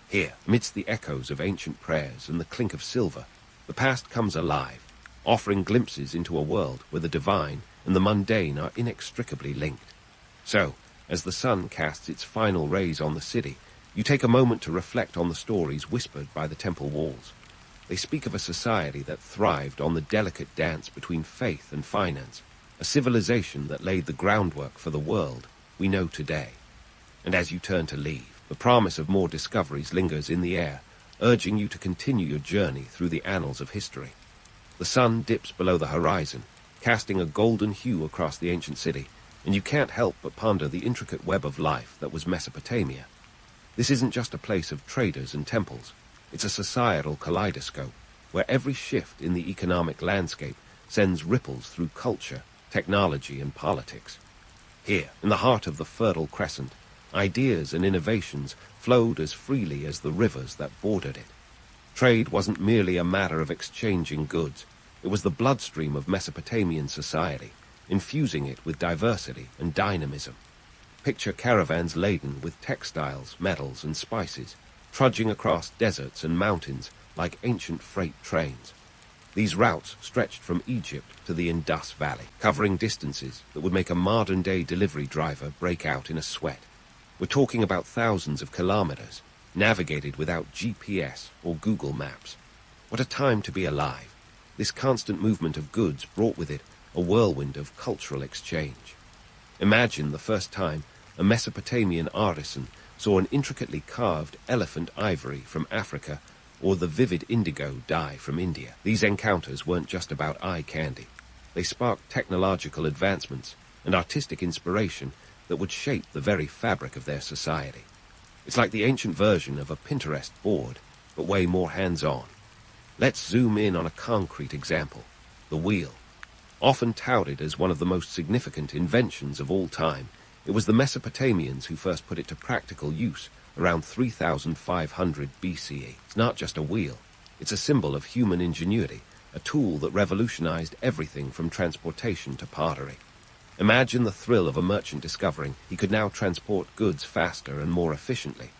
Speaker 1: Here, amidst the echoes of ancient prayers and the clink of silver, the past comes alive, offering glimpses into a world where the divine and the mundane are inextricably linked. So, as the sun casts its final rays on the city, you take a moment to reflect on the stories whispered by the temple walls. They speak of a society that thrived on the delicate dance between faith and finance, a civilization that laid the groundwork for the world we know today. And as you turn to leave, the promise of more discoveries lingers in the air, urging you to continue your journey through the annals of history. The sun dips below the horizon, casting a golden hue across the ancient city, and you can't help but ponder the intricate web of life that was Mesopotamia. This isn't just a place of traders and temples. It's a societal kaleidoscope, where every shift in the economic landscape sends ripples through culture, technology, and politics. Here, in the heart of the Fertile Crescent, ideas and innovations flowed as freely as the rivers that bordered it. Trade wasn't merely a matter of exchanging goods. It was the bloodstream of Mesopotamian society, infusing it with diversity and dynamism. Picture caravans laden with textiles, metals, and spices, trudging across deserts and mountains like ancient freight trains. These routes stretched from Egypt to the Indus Valley, covering distances that would make a modern-day delivery driver break out in a sweat. We're talking about thousands of kilometers, navigated without GPS or Google Maps. What a time to be alive. This constant movement of goods brought with it a whirlwind of cultural exchange. Imagine the first time a Mesopotamian artisan saw an intricately carved elephant ivory from Africa or the vivid indigo dye from India. These encounters weren't just about eye candy. They sparked technological advancements and artistic inspiration that would shape the very fabric of their society. It's like the ancient version of a Pinterest board, but way more hands-on. Let's zoom in on a concrete example, the wheel. Often touted as one of the most significant inventions of all time, it was the Mesopotamians who first put it to practical use around 3500 BCE. It's not just a wheel, it's a symbol of human ingenuity, a tool that revolutionized everything from transportation to pottery. Imagine the thrill of a merchant discovering he could now transport goods faster and more efficiently.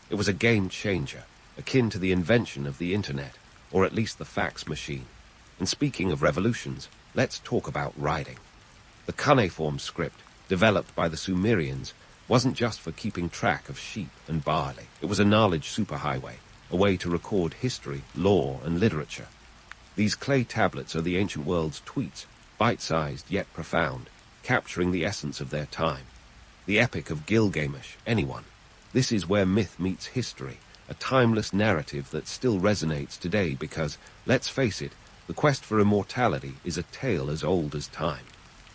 Speaker 1: It was a game changer, akin to the invention of the internet, or at least the fax machine. And speaking of revolutions, let's talk about writing. The cuneiform script, developed by the Sumerians, wasn't just for keeping track of sheep and barley. It was a knowledge superhighway, a way to record history, law, and literature. These clay tablets are the ancient world's tweets, bite-sized yet profound, capturing the essence of their time. The Epic of Gilgamesh, anyone. This is where myth meets history, a timeless narrative that still resonates today because, let's face it, the quest for immortality is a tale as old as time.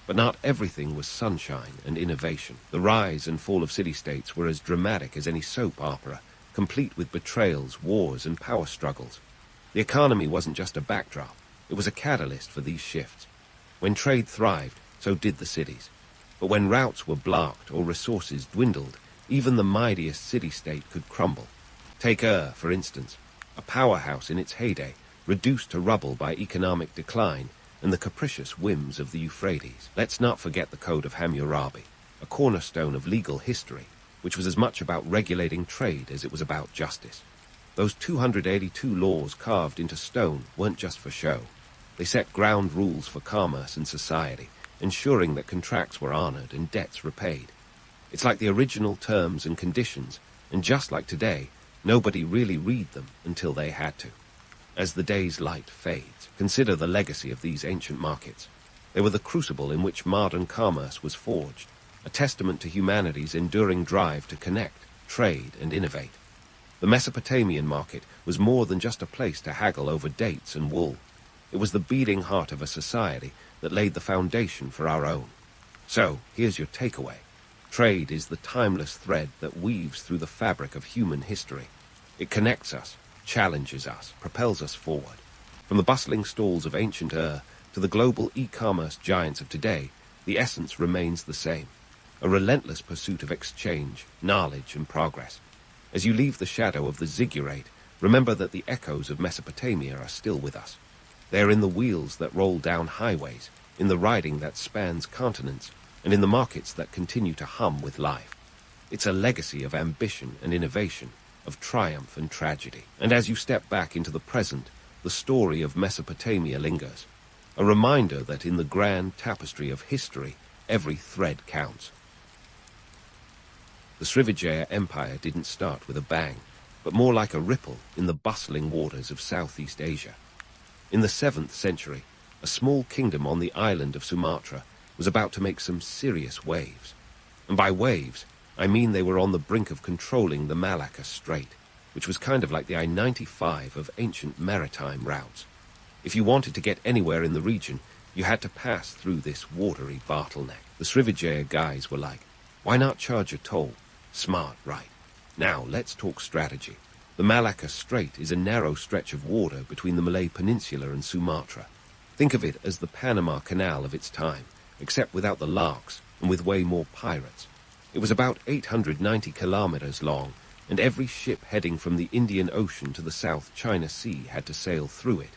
Speaker 1: But not everything was sunshine and innovation. The rise and fall of city-states were as dramatic as any soap opera, complete with betrayals, wars, and power struggles. The economy wasn't just a backdrop, it was a catalyst for these shifts. When trade thrived, so did the cities. But when routes were blocked or resources dwindled, even the mightiest city-state could crumble. Take for instance, a powerhouse in its heyday, reduced to rubble by economic decline and the capricious whims of the Euphrates. Let's not forget the Code of Hammurabi, a cornerstone of legal history, which was as much about regulating trade as it was about justice. Those 282 laws carved into stone weren't just for show. They set ground rules for commerce and society, ensuring that contracts were honored and debts repaid. It's like the original terms and conditions, and just like today, nobody really read them until they had to. As the day's light fades, consider the legacy of these ancient markets. They were the crucible in which modern commerce was forged, a testament to humanity's enduring drive to connect, trade, and innovate. The Mesopotamian market was more than just a place to haggle over dates and wool. It was the beating heart of a society that laid the foundation for our own. So, here's your takeaway. Trade is the timeless thread that weaves through the fabric of human history. It connects us, challenges us, propels us forward. From the bustling stalls of ancient Ur to the global e-commerce giants of today, the essence remains the same. A relentless pursuit of exchange, knowledge, and progress. As you leave the shadow of the ziggurat, remember that the echoes of Mesopotamia are still with us. They are in the wheels that roll down highways, in the riding that spans continents, and in the markets that continue to hum with life. It's a legacy of ambition and innovation, of triumph and tragedy. And as you step back into the present, the story of Mesopotamia lingers, a reminder that in the grand tapestry of history, every thread counts. The Srivijaya Empire didn't start with a bang, but more like a ripple in the bustling waters of Southeast Asia. In the 7th century, a small kingdom on the island of Sumatra was about to make some serious waves. And by waves, I mean they were on the brink of controlling the Malacca Strait, which was kind of like the I-95 of ancient maritime routes. If you wanted to get anywhere in the region, you had to pass through this watery bottleneck. The Srivijaya guys were like, why not charge a toll? Smart, right? Now, let's talk strategy. The Malacca Strait is a narrow stretch of water between the Malay Peninsula and Sumatra. Think of it as the Panama Canal of its time, except without the larks and with way more pirates. It was about 890 kilometers long, and every ship heading from the Indian Ocean to the South China Sea had to sail through it.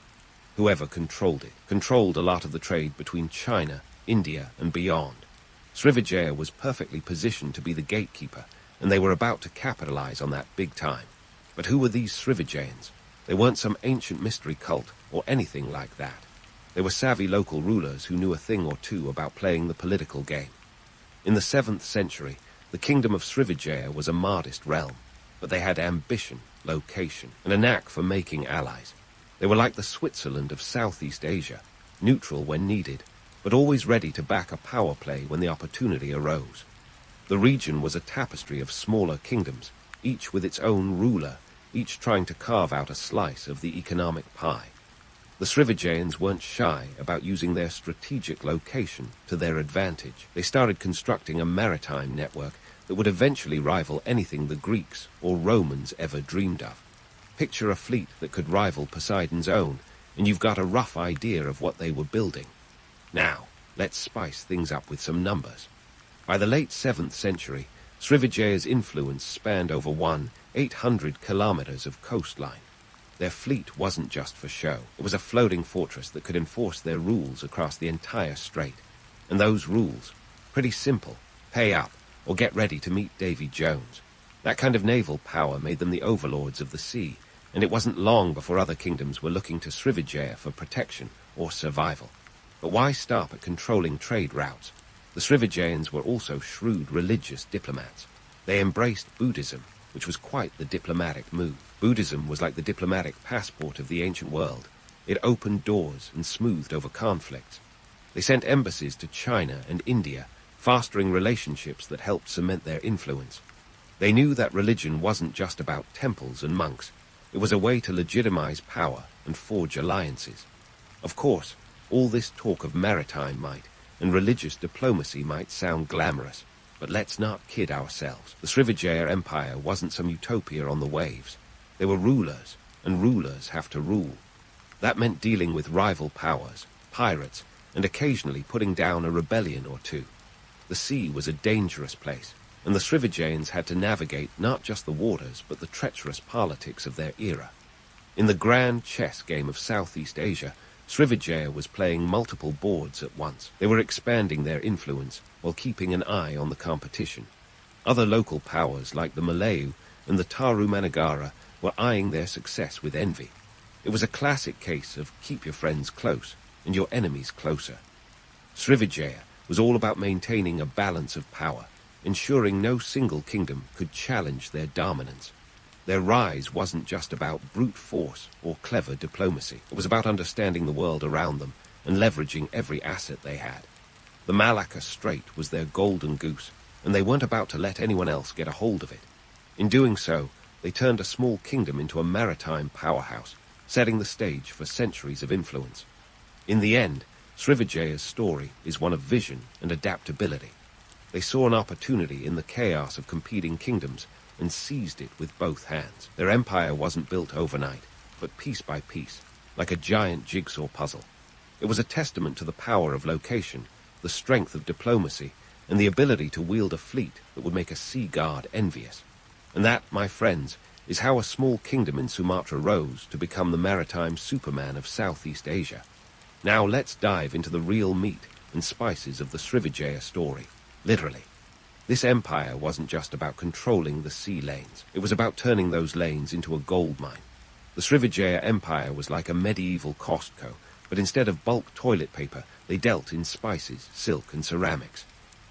Speaker 1: Whoever controlled it controlled a lot of the trade between China, India, and beyond. Srivijaya was perfectly positioned to be the gatekeeper, and they were about to capitalize on that big time. But who were these Srivijayans? They weren't some ancient mystery cult or anything like that. They were savvy local rulers who knew a thing or two about playing the political game. In the 7th century, the kingdom of Srivijaya was a modest realm, but they had ambition, location, and a knack for making allies. They were like the Switzerland of Southeast Asia, neutral when needed, but always ready to back a power play when the opportunity arose. The region was a tapestry of smaller kingdoms, each with its own ruler, each trying to carve out a slice of the economic pie. The Srivijayans weren't shy about using their strategic location to their advantage. They started constructing a maritime network that would eventually rival anything the Greeks or Romans ever dreamed of. Picture a fleet that could rival Poseidon's own, and you've got a rough idea of what they were building. Now, let's spice things up with some numbers. By the late 7th century, Srivijaya's influence spanned over 800 kilometers of coastline. Their fleet wasn't just for show. It was a floating fortress that could enforce their rules across the entire strait. And those rules, pretty simple: pay up, or get ready to meet Davy Jones. That kind of naval power made them the overlords of the sea, and it wasn't long before other kingdoms were looking to Srivijaya for protection or survival. But why stop at controlling trade routes? The Srivijayans were also shrewd religious diplomats. They embraced Buddhism, which was quite the diplomatic move. Buddhism was like the diplomatic passport of the ancient world. It opened doors and smoothed over conflicts. They sent embassies to China and India, fostering relationships that helped cement their influence. They knew that religion wasn't just about temples and monks. It was a way to legitimize power and forge alliances. Of course, all this talk of maritime might and religious diplomacy might sound glamorous, but let's not kid ourselves. The Srivijaya Empire wasn't some utopia on the waves. They were rulers, and rulers have to rule. That meant dealing with rival powers, pirates, and occasionally putting down a rebellion or two. The sea was a dangerous place, and the Srivijayans had to navigate not just the waters, but the treacherous politics of their era. In the grand chess game of Southeast Asia, Srivijaya was playing multiple boards at once. They were expanding their influence while keeping an eye on the competition. Other local powers like the Malayu and the Tarumanagara were eyeing their success with envy. It was a classic case of keep your friends close and your enemies closer. Srivijaya was all about maintaining a balance of power, ensuring no single kingdom could challenge their dominance. Their rise wasn't just about brute force or clever diplomacy. It was about understanding the world around them and leveraging every asset they had. The Malacca Strait was their golden goose, and they weren't about to let anyone else get a hold of it. In doing so, they turned a small kingdom into a maritime powerhouse, setting the stage for centuries of influence. In the end, Srivijaya's story is one of vision and adaptability. They saw an opportunity in the chaos of competing kingdoms and seized it with both hands. Their empire wasn't built overnight, but piece by piece, like a giant jigsaw puzzle. It was a testament to the power of location, the strength of diplomacy, and the ability to wield a fleet that would make a sea guard envious. And that, my friends, is how a small kingdom in Sumatra rose to become the maritime Superman of Southeast Asia. Now let's dive into the real meat and spices of the Srivijaya story, literally. This empire wasn't just about controlling the sea lanes. It was about turning those lanes into a gold mine. The Srivijaya Empire was like a medieval Costco, but instead of bulk toilet paper, they dealt in spices, silk, and ceramics.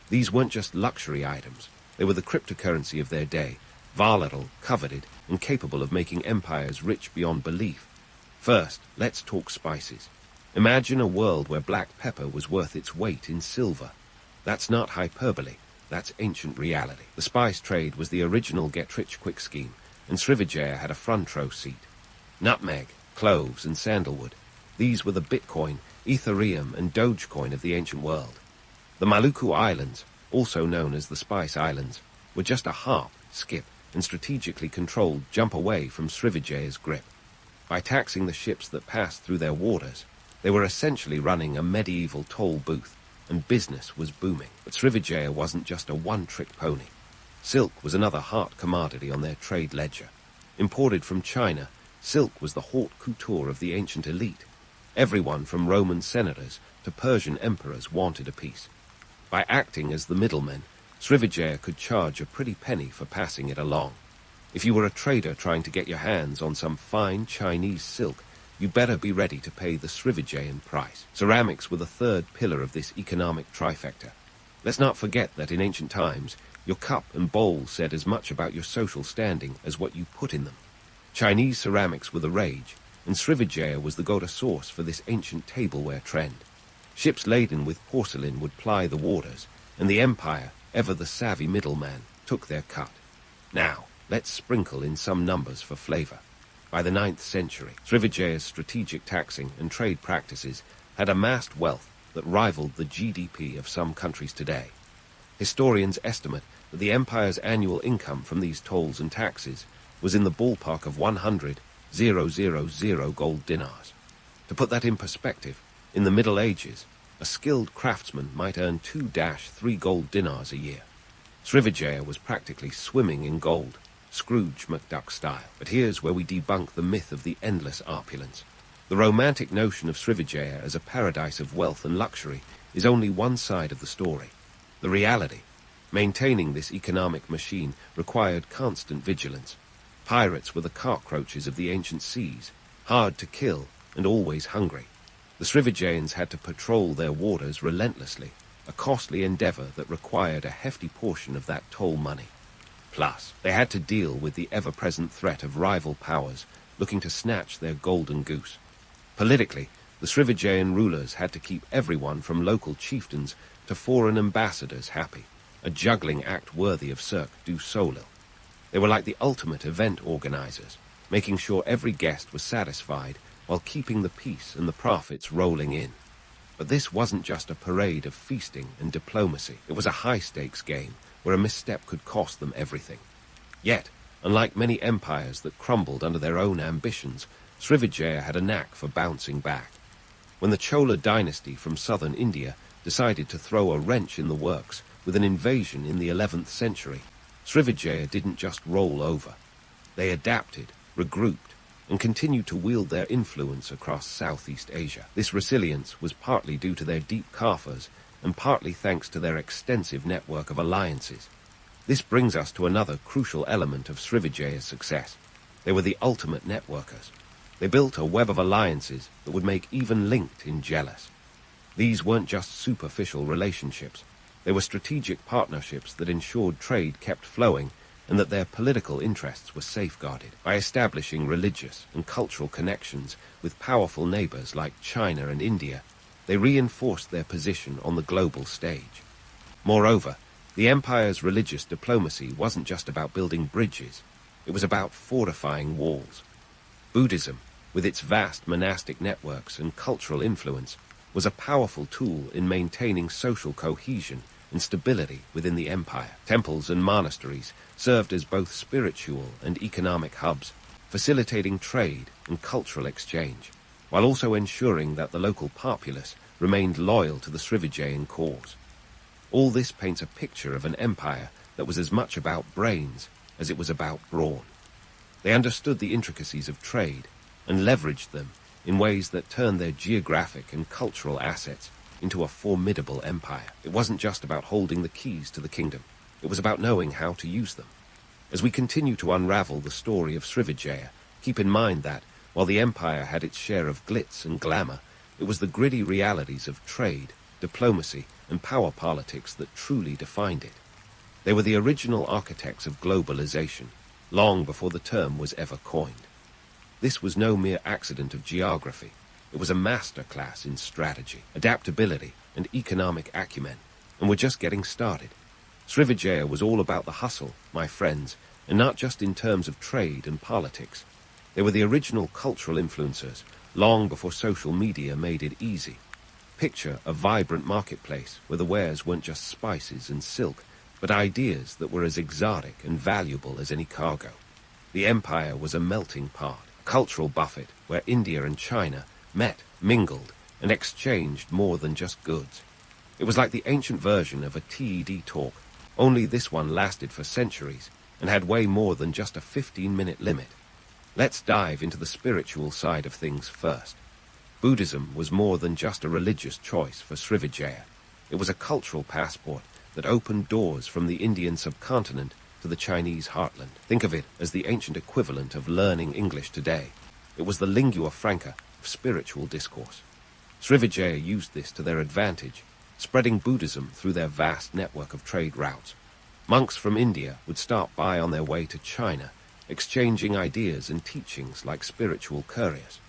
Speaker 1: These weren't just luxury items. They were the cryptocurrency of their day, volatile, coveted, and capable of making empires rich beyond belief. First, let's talk spices. Imagine a world where black pepper was worth its weight in silver. That's not hyperbole. That's ancient reality. The spice trade was the original get-rich-quick scheme, and Srivijaya had a front-row seat. Nutmeg, cloves, and sandalwood. These were the Bitcoin, Ethereum, and Dogecoin of the ancient world. The Maluku Islands, also known as the Spice Islands, were just a hop, skip, and strategically controlled jump away from Srivijaya's grip. By taxing the ships that passed through their waters, they were essentially running a medieval toll booth, and business was booming. But Srivijaya wasn't just a one-trick pony. Silk was another hot commodity on their trade ledger. Imported from China, silk was the haute couture of the ancient elite. Everyone from Roman senators to Persian emperors wanted a piece. By acting as the middlemen, Srivijaya could charge a pretty penny for passing it along. If you were a trader trying to get your hands on some fine Chinese silk, you better be ready to pay the Srivijayan price. Ceramics were the third pillar of this economic trifecta. Let's not forget that in ancient times, your cup and bowl said as much about your social standing as what you put in them. Chinese ceramics were the rage, and Srivijaya was the go-to source for this ancient tableware trend. Ships laden with porcelain would ply the waters, and the empire, ever the savvy middleman, took their cut. Now, let's sprinkle in some numbers for flavor. By the 9th century, Srivijaya's strategic taxing and trade practices had amassed wealth that rivaled the GDP of some countries today. Historians estimate that the empire's annual income from these tolls and taxes was in the ballpark of 100 000 gold dinars. To put that in perspective, in the Middle Ages, a skilled craftsman might earn 2-3 gold dinars a year. Srivijaya was practically swimming in gold, Scrooge McDuck style. But here's where we debunk the myth of the endless opulence. The romantic notion of Srivijaya as a paradise of wealth and luxury is only one side of the story. The reality, maintaining this economic machine, required constant vigilance. Pirates were the cockroaches of the ancient seas, hard to kill and always hungry. The Srivijayans had to patrol their waters relentlessly, a costly endeavor that required a hefty portion of that toll money. Plus, they had to deal with the ever-present threat of rival powers looking to snatch their golden goose. Politically, the Srivijayan rulers had to keep everyone from local chieftains to foreign ambassadors happy, a juggling act worthy of Cirque du Soleil. They were like the ultimate event organizers, making sure every guest was satisfied while keeping the peace and the profits rolling in. But this wasn't just a parade of feasting and diplomacy. It was a high-stakes game where a misstep could cost them everything. Yet, unlike many empires that crumbled under their own ambitions, Srivijaya had a knack for bouncing back. When the Chola dynasty from southern India decided to throw a wrench in the works with an invasion in the 11th century, Srivijaya didn't just roll over. They adapted, regrouped, and continued to wield their influence across Southeast Asia. This resilience was partly due to their deep coffers and partly thanks to their extensive network of alliances. This brings us to another crucial element of Srivijaya's success. They were the ultimate networkers. They built a web of alliances that would make even LinkedIn jealous. These weren't just superficial relationships. They were strategic partnerships that ensured trade kept flowing and that their political interests were safeguarded. By establishing religious and cultural connections with powerful neighbors like China and India, they reinforced their position on the global stage. Moreover, the empire's religious diplomacy wasn't just about building bridges. It was about fortifying walls. Buddhism, with its vast monastic networks and cultural influence, was a powerful tool in maintaining social cohesion and stability within the empire. Temples and monasteries served as both spiritual and economic hubs, facilitating trade and cultural exchange, while also ensuring that the local populace remained loyal to the Srivijayan cause. All this paints a picture of an empire that was as much about brains as it was about brawn. They understood the intricacies of trade and leveraged them in ways that turned their geographic and cultural assets into a formidable empire. It wasn't just about holding the keys to the kingdom. It was about knowing how to use them. As we continue to unravel the story of Srivijaya, keep in mind that, while the empire had its share of glitz and glamour, it was the gritty realities of trade, diplomacy, and power politics that truly defined it. They were the original architects of globalization, long before the term was ever coined. This was no mere accident of geography. It was a masterclass in strategy, adaptability, and economic acumen, and we're just getting started. Srivijaya was all about the hustle, my friends, and not just in terms of trade and politics. They were the original cultural influencers, long before social media made it easy. Picture a vibrant marketplace where the wares weren't just spices and silk, but ideas that were as exotic and valuable as any cargo. The empire was a melting pot, a cultural buffet where India and China met, mingled, and exchanged more than just goods. It was like the ancient version of a TED talk, only this one lasted for centuries and had way more than just a 15-minute limit. Let's dive into the spiritual side of things first. Buddhism was more than just a religious choice for Srivijaya. It was a cultural passport that opened doors from the Indian subcontinent to the Chinese heartland. Think of it as the ancient equivalent of learning English today. It was the lingua franca of spiritual discourse. Srivijaya used this to their advantage, spreading Buddhism through their vast network of trade routes. Monks from India would stop by on their way to China, exchanging ideas and teachings like spiritual couriers.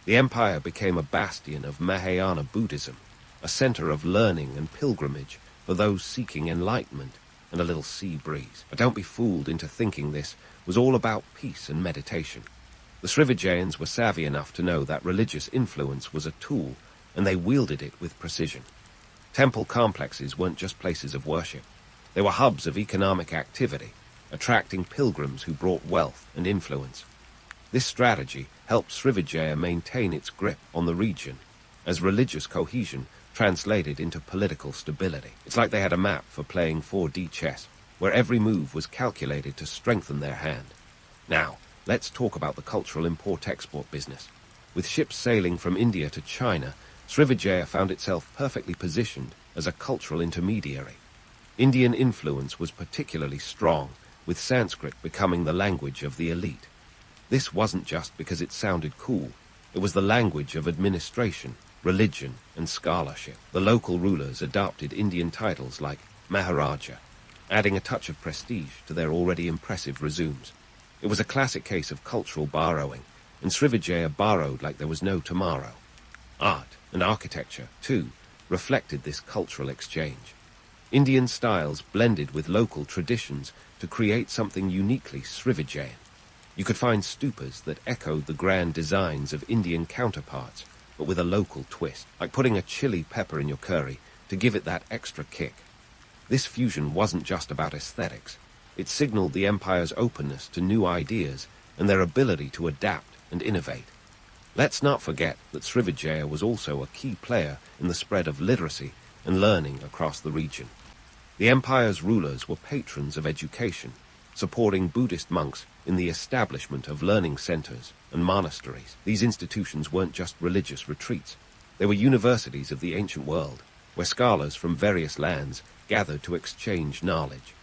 Speaker 1: The empire became a bastion of Mahayana Buddhism, a center of learning and pilgrimage for those seeking enlightenment and a little sea breeze. But don't be fooled into thinking this was all about peace and meditation. The Srivijayans were savvy enough to know that religious influence was a tool, and they wielded it with precision. Temple complexes weren't just places of worship. They were hubs of economic activity, attracting pilgrims who brought wealth and influence. This strategy helped Srivijaya maintain its grip on the region, as religious cohesion translated into political stability. It's like they had a map for playing 4D chess, where every move was calculated to strengthen their hand. Now, let's talk about the cultural import-export business. With ships sailing from India to China, Srivijaya found itself perfectly positioned as a cultural intermediary. Indian influence was particularly strong, with Sanskrit becoming the language of the elite. This wasn't just because it sounded cool. It was the language of administration, religion, and scholarship. The local rulers adopted Indian titles like Maharaja, adding a touch of prestige to their already impressive resumes. It was a classic case of cultural borrowing, and Srivijaya borrowed like there was no tomorrow. Art and architecture, too, reflected this cultural exchange. Indian styles blended with local traditions to create something uniquely Srivijayan. You could find stupas that echoed the grand designs of Indian counterparts, but with a local twist, like putting a chili pepper in your curry to give it that extra kick. This fusion wasn't just about aesthetics. It signaled the empire's openness to new ideas and their ability to adapt and innovate. Let's not forget that Srivijaya was also a key player in the spread of literacy and learning across the region. The empire's rulers were patrons of education, supporting Buddhist monks in the establishment of learning centers and monasteries. These institutions weren't just religious retreats. They were universities of the ancient world, where scholars from various lands gathered to exchange knowledge.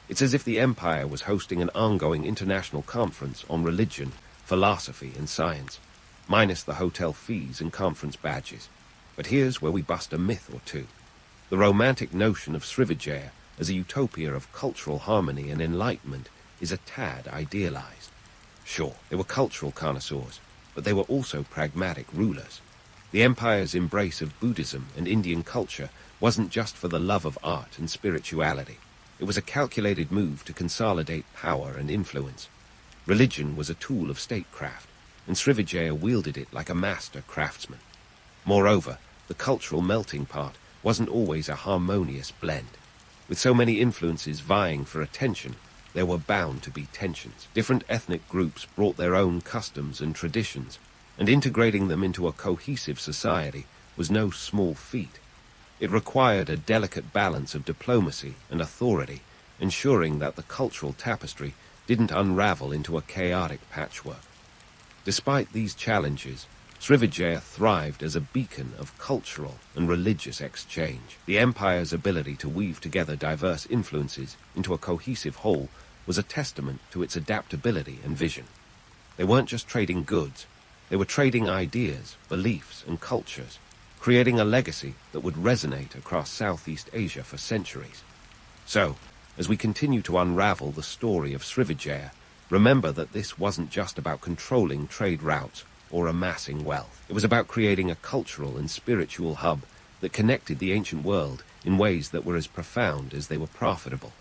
Speaker 1: It's as if the empire was hosting an ongoing international conference on religion, philosophy, and science, minus the hotel fees and conference badges. But here's where we bust a myth or two. The romantic notion of Srivijaya as a utopia of cultural harmony and enlightenment is a tad idealized. Sure, they were cultural connoisseurs, but they were also pragmatic rulers. The empire's embrace of Buddhism and Indian culture wasn't just for the love of art and spirituality. It was a calculated move to consolidate power and influence. Religion was a tool of statecraft, and Srivijaya wielded it like a master craftsman. Moreover, the cultural melting pot wasn't always a harmonious blend. With so many influences vying for attention, there were bound to be tensions. Different ethnic groups brought their own customs and traditions, and integrating them into a cohesive society was no small feat. It required a delicate balance of diplomacy and authority, ensuring that the cultural tapestry didn't unravel into a chaotic patchwork. Despite these challenges, Srivijaya thrived as a beacon of cultural and religious exchange. The empire's ability to weave together diverse influences into a cohesive whole was a testament to its adaptability and vision. They weren't just trading goods, they were trading ideas, beliefs, and cultures, creating a legacy that would resonate across Southeast Asia for centuries. So, as we continue to unravel the story of Srivijaya, remember that this wasn't just about controlling trade routes or amassing wealth. It was about creating a cultural and spiritual hub that connected the ancient world in ways that were as profound as they were profitable.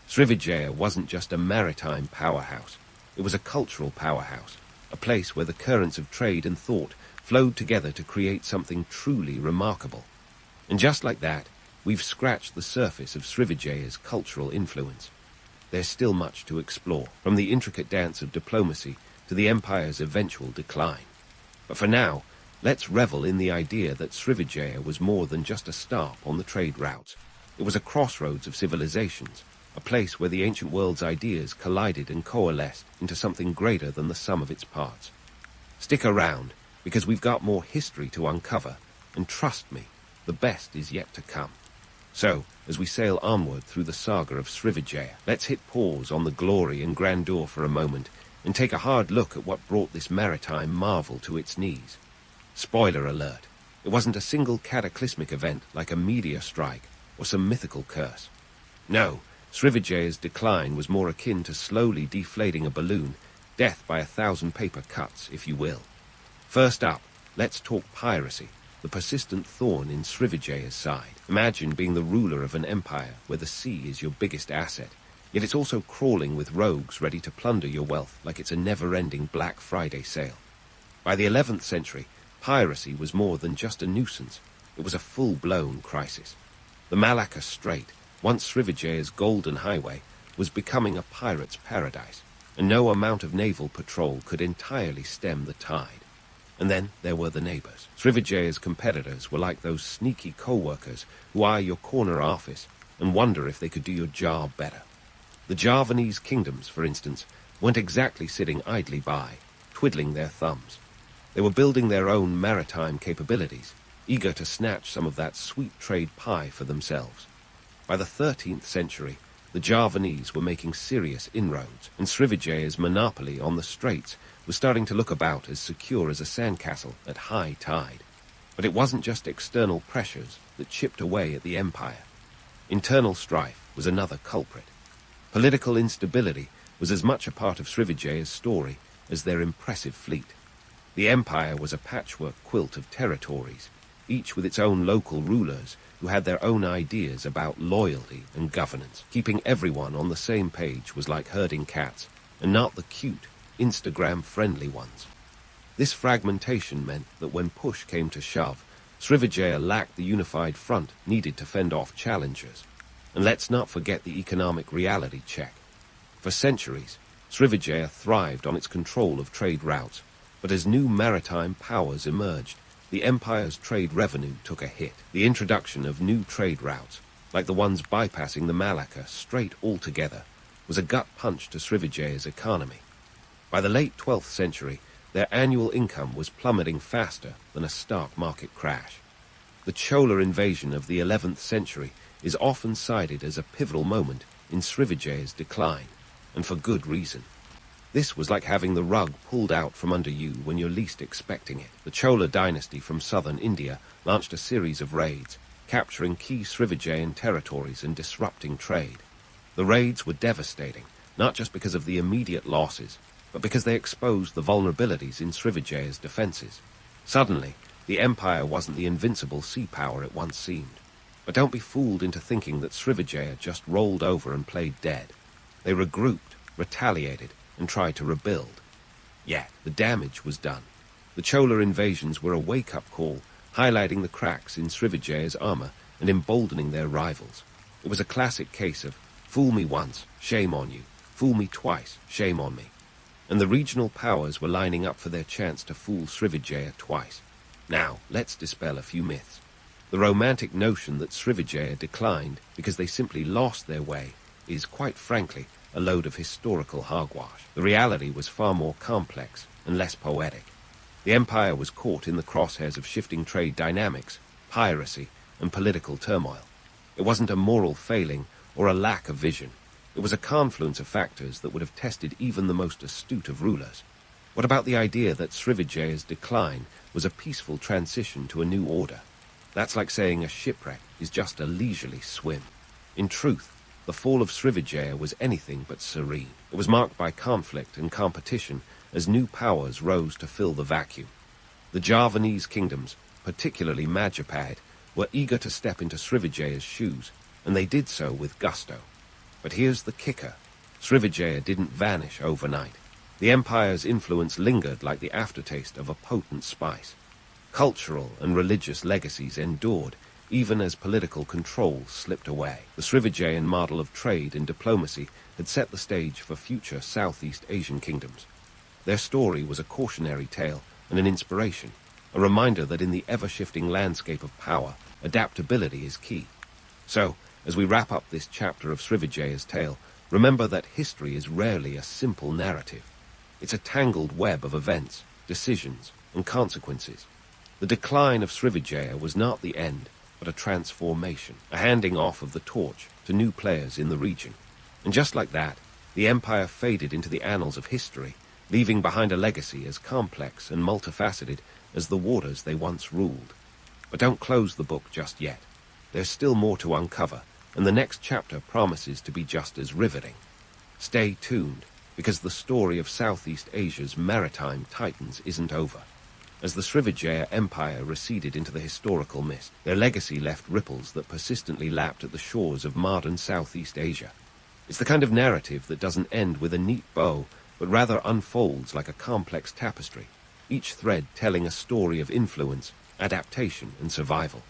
Speaker 1: Srivijaya wasn't just a maritime powerhouse. It was a cultural powerhouse, a place where the currents of trade and thought flowed together to create something truly remarkable. And just like that, we've scratched the surface of Srivijaya's cultural influence. There's still much to explore, from the intricate dance of diplomacy to the empire's eventual decline. But for now, let's revel in the idea that Srivijaya was more than just a stop on the trade routes. It was a crossroads of civilizations, a place where the ancient world's ideas collided and coalesced into something greater than the sum of its parts. Stick around, because we've got more history to uncover, and trust me, the best is yet to come. So, as we sail onward through the saga of Srivijaya, let's hit pause on the glory and grandeur for a moment and take a hard look at what brought this maritime marvel to its knees. Spoiler alert, it wasn't a single cataclysmic event like a meteor strike or some mythical curse. No, Srivijaya's decline was more akin to slowly deflating a balloon, death by 1,000 paper cuts, if you will. First up, let's talk piracy, the persistent thorn in Srivijaya's side. Imagine being the ruler of an empire where the sea is your biggest asset, yet it's also crawling with rogues ready to plunder your wealth like it's a never-ending Black Friday sale. By the 11th century, piracy was more than just a nuisance. It was a full-blown crisis. The Malacca Strait, once Srivijaya's golden highway, was becoming a pirate's paradise, and no amount of naval patrol could entirely stem the tide. And then there were the neighbors. Srivijaya's competitors were like those sneaky co-workers who eye your corner office and wonder if they could do your job better. The Javanese kingdoms, for instance, weren't exactly sitting idly by, twiddling their thumbs. They were building their own maritime capabilities, eager to snatch some of that sweet trade pie for themselves. By the 13th century, the Javanese were making serious inroads, and Srivijaya's monopoly on the straits was starting to look about as secure as a sandcastle at high tide. But it wasn't just external pressures that chipped away at the empire. Internal strife was another culprit. Political instability was as much a part of Srivijaya's story as their impressive fleet. The empire was a patchwork quilt of territories, each with its own local rulers who had their own ideas about loyalty and governance. Keeping everyone on the same page was like herding cats, and not the cute, Instagram-friendly ones. This fragmentation meant that when push came to shove, Srivijaya lacked the unified front needed to fend off challengers. And let's not forget the economic reality check. For centuries, Srivijaya thrived on its control of trade routes, but as new maritime powers emerged, the empire's trade revenue took a hit. The introduction of new trade routes, like the ones bypassing the Malacca straight altogether, was a gut punch to Srivijaya's economy. By the late 12th century, their annual income was plummeting faster than a stock market crash. The Chola invasion of the 11th century is often cited as a pivotal moment in Srivijaya's decline, and for good reason. This was like having the rug pulled out from under you when you're least expecting it. The Chola dynasty from southern India launched a series of raids, capturing key Srivijayan territories and disrupting trade. The raids were devastating, not just because of the immediate losses, but because they exposed the vulnerabilities in Srivijaya's defenses. Suddenly, the empire wasn't the invincible sea power it once seemed. But don't be fooled into thinking that Srivijaya just rolled over and played dead. They regrouped, retaliated, and tried to rebuild. Yeah, the damage was done. The Chola invasions were a wake-up call, highlighting the cracks in Srivijaya's armor and emboldening their rivals. It was a classic case of, fool me once, shame on you. Fool me twice, shame on me. And the regional powers were lining up for their chance to fool Srivijaya twice. Now, let's dispel a few myths. The romantic notion that Srivijaya declined because they simply lost their way is, quite frankly, a load of historical hogwash. The reality was far more complex and less poetic. The empire was caught in the crosshairs of shifting trade dynamics, piracy, and political turmoil. It wasn't a moral failing or a lack of vision. It was a confluence of factors that would have tested even the most astute of rulers. What about the idea that Srivijaya's decline was a peaceful transition to a new order? That's like saying a shipwreck is just a leisurely swim. In truth, the fall of Srivijaya was anything but serene. It was marked by conflict and competition as new powers rose to fill the vacuum. The Javanese kingdoms, particularly Majapahit, were eager to step into Srivijaya's shoes, and they did so with gusto. But here's the kicker. Srivijaya didn't vanish overnight. The empire's influence lingered like the aftertaste of a potent spice. Cultural and religious legacies endured, even as political control slipped away. The Srivijayan model of trade and diplomacy had set the stage for future Southeast Asian kingdoms. Their story was a cautionary tale and an inspiration, a reminder that in the ever-shifting landscape of power, adaptability is key. So, as we wrap up this chapter of Srivijaya's tale, remember that history is rarely a simple narrative. It's a tangled web of events, decisions, and consequences. The decline of Srivijaya was not the end, but a transformation, a handing off of the torch to new players in the region. And just like that, the empire faded into the annals of history, leaving behind a legacy as complex and multifaceted as the waters they once ruled. But don't close the book just yet. There's still more to uncover, and the next chapter promises to be just as riveting. Stay tuned, because the story of Southeast Asia's maritime titans isn't over. As the Srivijaya Empire receded into the historical mist, their legacy left ripples that persistently lapped at the shores of modern Southeast Asia. It's the kind of narrative that doesn't end with a neat bow, but rather unfolds like a complex tapestry, each thread telling a story of influence, adaptation, and survival.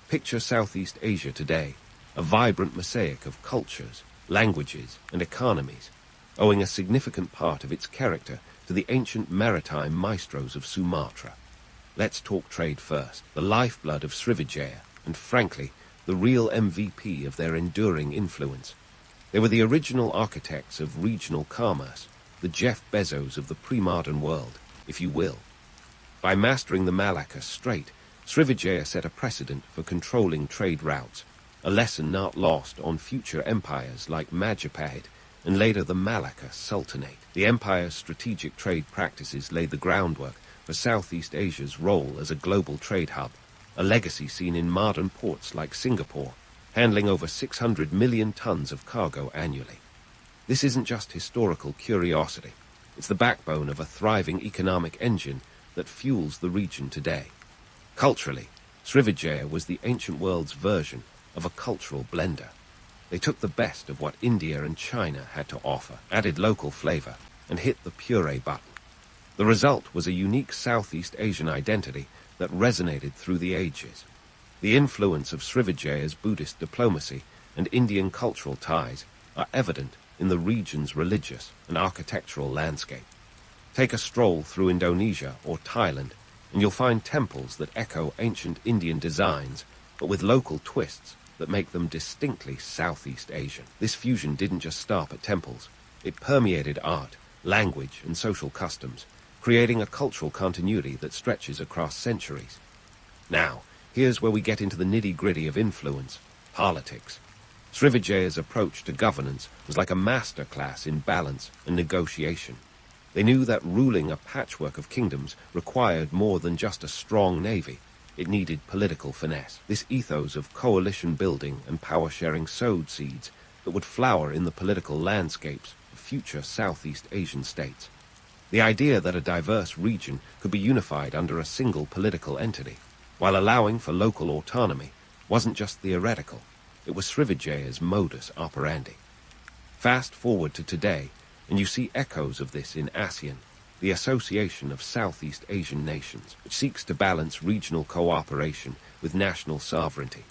Speaker 1: Picture Southeast Asia today, a vibrant mosaic of cultures, languages, and economies, owing a significant part of its character to the ancient maritime maestros of Sumatra. Let's talk trade first, the lifeblood of Srivijaya, and frankly, the real MVP of their enduring influence. They were the original architects of regional commerce, the Jeff Bezos of the pre-modern world, if you will. By mastering the Malacca Strait, Srivijaya set a precedent for controlling trade routes, a lesson not lost on future empires like Majapahit and later the Malacca Sultanate. The empire's strategic trade practices laid the groundwork for Southeast Asia's role as a global trade hub, a legacy seen in modern ports like Singapore, handling over 600 million tons of cargo annually. This isn't just historical curiosity. It's the backbone of a thriving economic engine that fuels the region today. Culturally, Srivijaya was the ancient world's version of a cultural blender. They took the best of what India and China had to offer, added local flavor, and hit the puree button. The result was a unique Southeast Asian identity that resonated through the ages. The influence of Srivijaya's Buddhist diplomacy and Indian cultural ties are evident in the region's religious and architectural landscape. Take a stroll through Indonesia or Thailand, and you'll find temples that echo ancient Indian designs, but with local twists that make them distinctly Southeast Asian. This fusion didn't just stop at temples. It permeated art, language, and social customs, creating a cultural continuity that stretches across centuries. Now, here's where we get into the nitty-gritty of influence, politics. Srivijaya's approach to governance was like a masterclass in balance and negotiation. They knew that ruling a patchwork of kingdoms required more than just a strong navy. It needed political finesse. This ethos of coalition building and power sharing sowed seeds that would flower in the political landscapes of future Southeast Asian states. The idea that a diverse region could be unified under a single political entity, while allowing for local autonomy, wasn't just theoretical. It was Srivijaya's modus operandi. Fast forward to today, and you see echoes of this in ASEAN, the Association of Southeast Asian Nations, which seeks to balance regional cooperation with national sovereignty.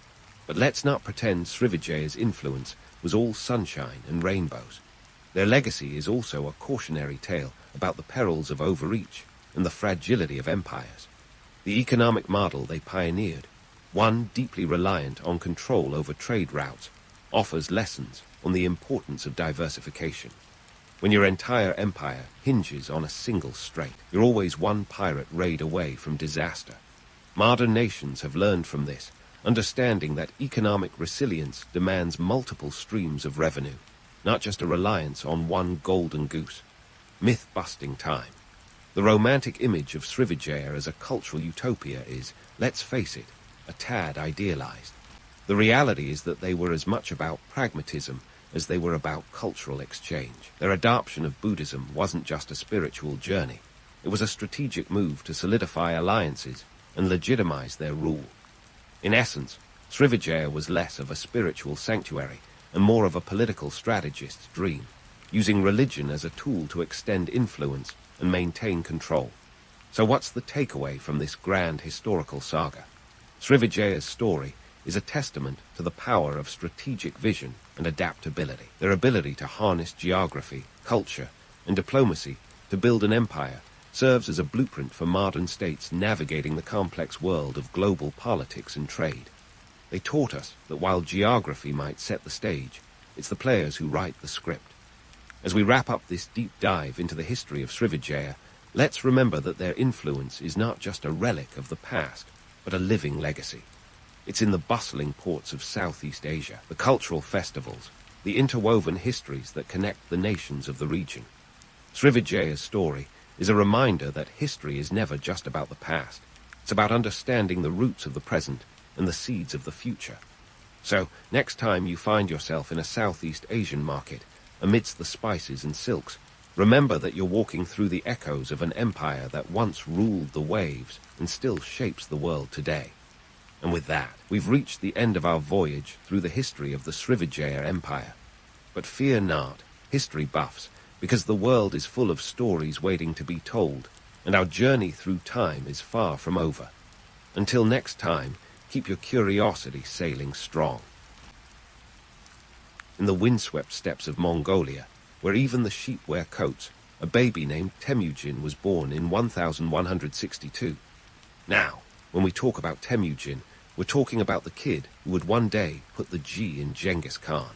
Speaker 1: But let's not pretend Srivijaya's influence was all sunshine and rainbows. Their legacy is also a cautionary tale about the perils of overreach and the fragility of empires. The economic model they pioneered, one deeply reliant on control over trade routes, offers lessons on the importance of diversification. When your entire empire hinges on a single strait, you're always one pirate raid away from disaster. Modern nations have learned from this, understanding that economic resilience demands multiple streams of revenue, not just a reliance on one golden goose. Myth-busting time. The romantic image of Srivijaya as a cultural utopia is, let's face it, a tad idealized. The reality is that they were as much about pragmatism as they were about cultural exchange. Their adoption of Buddhism wasn't just a spiritual journey. It was a strategic move to solidify alliances and legitimize their rule. In essence, Srivijaya was less of a spiritual sanctuary and more of a political strategist's dream, using religion as a tool to extend influence and maintain control. So what's the takeaway from this grand historical saga? Srivijaya's story is a testament to the power of strategic vision and adaptability. Their ability to harness geography, culture, and diplomacy to build an empire serves as a blueprint for modern states navigating the complex world of global politics and trade. They taught us that while geography might set the stage, it's the players who write the script. As we wrap up this deep dive into the history of Srivijaya, let's remember that their influence is not just a relic of the past, but a living legacy. It's in the bustling ports of Southeast Asia, the cultural festivals, the interwoven histories that connect the nations of the region. Srivijaya's story is a reminder that history is never just about the past. It's about understanding the roots of the present and the seeds of the future. So, next time you find yourself in a Southeast Asian market, amidst the spices and silks, remember that you're walking through the echoes of an empire that once ruled the waves and still shapes the world today. And with that, we've reached the end of our voyage through the history of the Srivijaya Empire. But fear not, history buffs, because the world is full of stories waiting to be told, and our journey through time is far from over. Until next time, keep your curiosity sailing strong. In the windswept steppes of Mongolia, where even the sheep wear coats, a baby named Temujin was born in 1162. Now, when we talk about Temujin, we're talking about the kid who would one day put the G in Genghis Khan.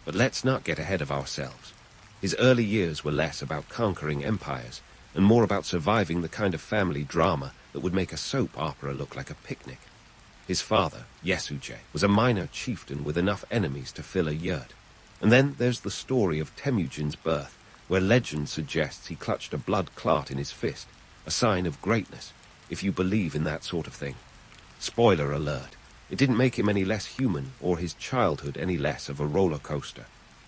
Speaker 1: But let's not get ahead of ourselves. His early years were less about conquering empires and more about surviving the kind of family drama that would make a soap opera look like a picnic. His father, Yesujay, was a minor chieftain with enough enemies to fill a yurt. And then there's the story of Temujin's birth, where legend suggests he clutched a blood clot in his fist, a sign of greatness, if you believe in that sort of thing. Spoiler alert, it didn't make him any less human or his childhood any less of a roller coaster.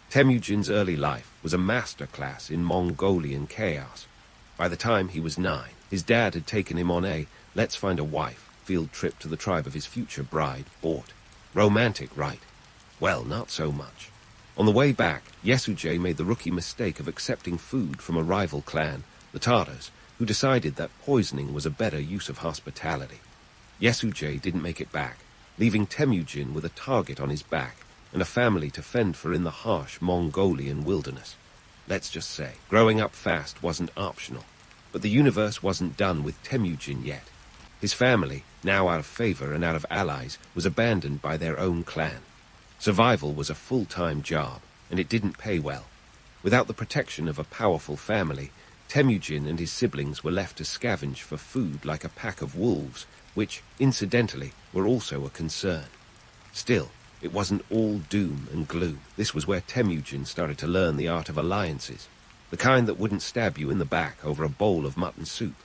Speaker 1: Temujin's early life was a masterclass in Mongolian chaos. By the time he was 9, his dad had taken him on a let's find a wife field trip to the tribe of his future bride, Bort. Romantic, right? Well, not so much. On the way back, Yesujay made the rookie mistake of accepting food from a rival clan, the Tatars, who decided that poisoning was a better use of hospitality. Yesujay didn't make it back, leaving Temujin with a target on his back and a family to fend for in the harsh Mongolian wilderness. Let's just say, growing up fast wasn't optional, but the universe wasn't done with Temujin yet. His family, now out of favor and out of allies, was abandoned by their own clan. Survival was a full-time job, and it didn't pay well. Without the protection of a powerful family, Temujin and his siblings were left to scavenge for food like a pack of wolves, which, incidentally, were also a concern. Still, it wasn't all doom and gloom. This was where Temujin started to learn the art of alliances, the kind that wouldn't stab you in the back over a bowl of mutton soup.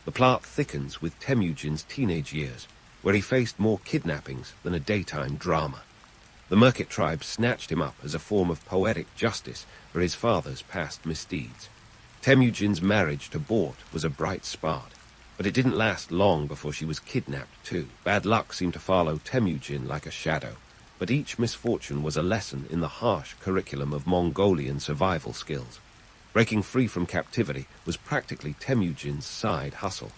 Speaker 1: The plot thickens with Temujin's teenage years, where he faced more kidnappings than a daytime drama. The Merkit tribe snatched him up as a form of poetic justice for his father's past misdeeds. Temujin's marriage to Bort was a bright spot, but it didn't last long before she was kidnapped too. Bad luck seemed to follow Temujin like a shadow, but each misfortune was a lesson in the harsh curriculum of Mongolian survival skills. Breaking free from captivity was practically Temujin's side hustle.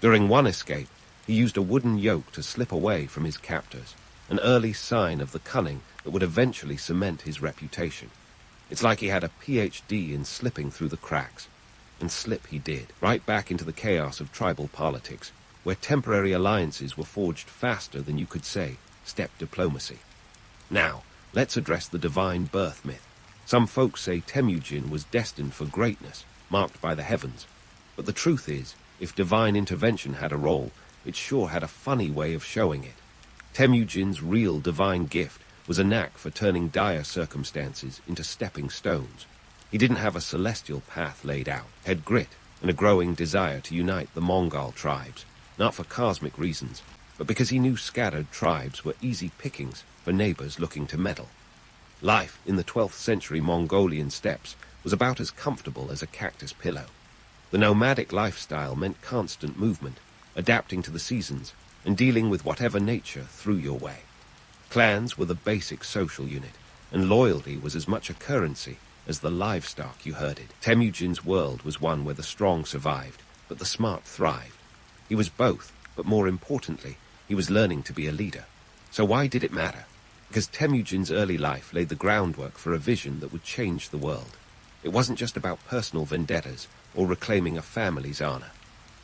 Speaker 1: During one escape, he used a wooden yoke to slip away from his captors, an early sign of the cunning that would eventually cement his reputation. It's like he had a PhD in slipping through the cracks. And slip he did, right back into the chaos of tribal politics, where temporary alliances were forged faster than you could say steppe diplomacy. Now, let's address the divine birth myth. Some folks say Temujin was destined for greatness, marked by the heavens. But the truth is, if divine intervention had a role, it sure had a funny way of showing it. Temujin's real divine gift was a knack for turning dire circumstances into stepping stones. He didn't have a celestial path laid out, had grit and a growing desire to unite the Mongol tribes, not for cosmic reasons, but because he knew scattered tribes were easy pickings for neighbors looking to meddle. Life in the 12th century Mongolian steppes was about as comfortable as a cactus pillow. The nomadic lifestyle meant constant movement, adapting to the seasons, and dealing with whatever nature threw your way. Clans were the basic social unit, and loyalty was as much a currency as the livestock you herded. Temujin's world was one where the strong survived, but the smart thrived. He was both, but more importantly, he was learning to be a leader. So why did it matter? Because Temujin's early life laid the groundwork for a vision that would change the world. It wasn't just about personal vendettas or reclaiming a family's honor.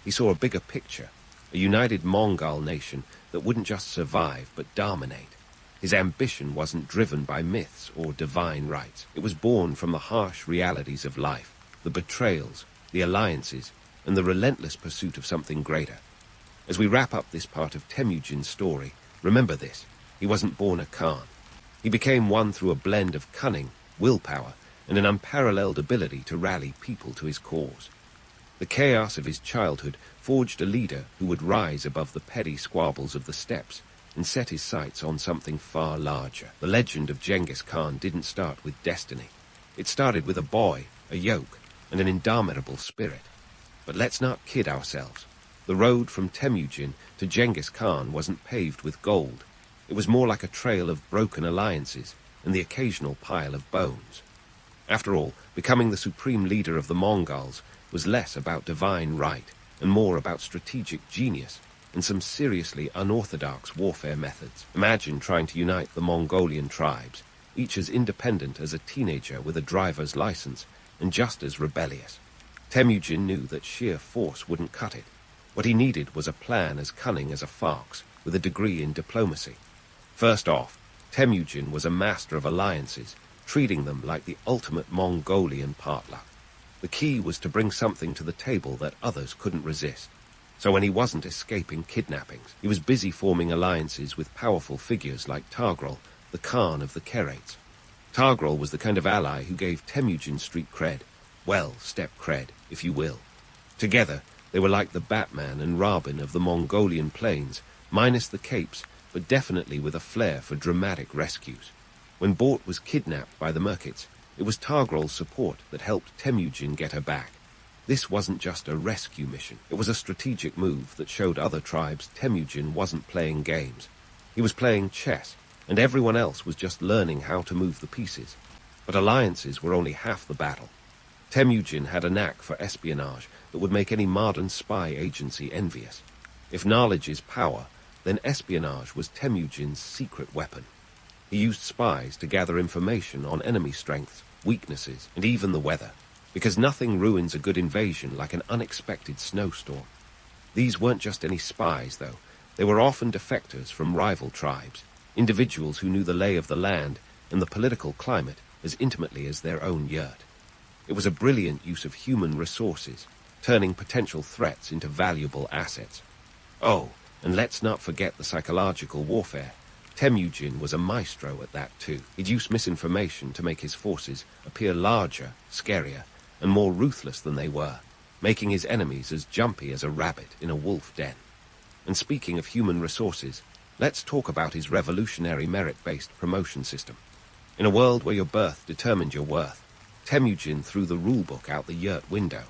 Speaker 1: He saw a bigger picture, a united Mongol nation that wouldn't just survive but dominate. His ambition wasn't driven by myths or divine rights. It was born from the harsh realities of life, the betrayals, the alliances, and the relentless pursuit of something greater. As we wrap up this part of Temujin's story, remember this. He wasn't born a Khan. He became one through a blend of cunning, willpower, and an unparalleled ability to rally people to his cause. The chaos of his childhood forged a leader who would rise above the petty squabbles of the steppes and set his sights on something far larger. The legend of Genghis Khan didn't start with destiny. It started with a boy, a yoke, and an indomitable spirit. But let's not kid ourselves. The road from Temujin to Genghis Khan wasn't paved with gold. It was more like a trail of broken alliances and the occasional pile of bones. After all, becoming the supreme leader of the Mongols was less about divine right and more about strategic genius and some seriously unorthodox warfare methods. Imagine trying to unite the Mongolian tribes, each as independent as a teenager with a driver's license and just as rebellious. Temujin knew that sheer force wouldn't cut it. What he needed was a plan as cunning as a fox, with a degree in diplomacy. First off, Temujin was a master of alliances, treating them like the ultimate Mongolian potluck. The key was to bring something to the table that others couldn't resist. So when he wasn't escaping kidnappings, he was busy forming alliances with powerful figures like Targrol, the Khan of the Kerates. Targrol was the kind of ally who gave Temujin street cred, well, step cred, if you will. Together, they were like the Batman and Robin of the Mongolian plains, minus the capes, but definitely with a flair for dramatic rescues. When Bort was kidnapped by the Merkits, it was Targrol's support that helped Temujin get her back. This wasn't just a rescue mission. It was a strategic move that showed other tribes Temujin wasn't playing games. He was playing chess, and everyone else was just learning how to move the pieces. But alliances were only half the battle. Temujin had a knack for espionage that would make any modern spy agency envious. If knowledge is power, then espionage was Temujin's secret weapon. He used spies to gather information on enemy strengths, weaknesses, and even the weather, because nothing ruins a good invasion like an unexpected snowstorm. These weren't just any spies, though. They were often defectors from rival tribes, individuals who knew the lay of the land and the political climate as intimately as their own yurt. It was a brilliant use of human resources, turning potential threats into valuable assets. Oh, and let's not forget the psychological warfare. Temujin was a maestro at that too. He'd use misinformation to make his forces appear larger, scarier, and more ruthless than they were, making his enemies as jumpy as a rabbit in a wolf den. And speaking of human resources, let's talk about his revolutionary merit-based promotion system. In a world where your birth determined your worth, Temujin threw the rulebook out the yurt window.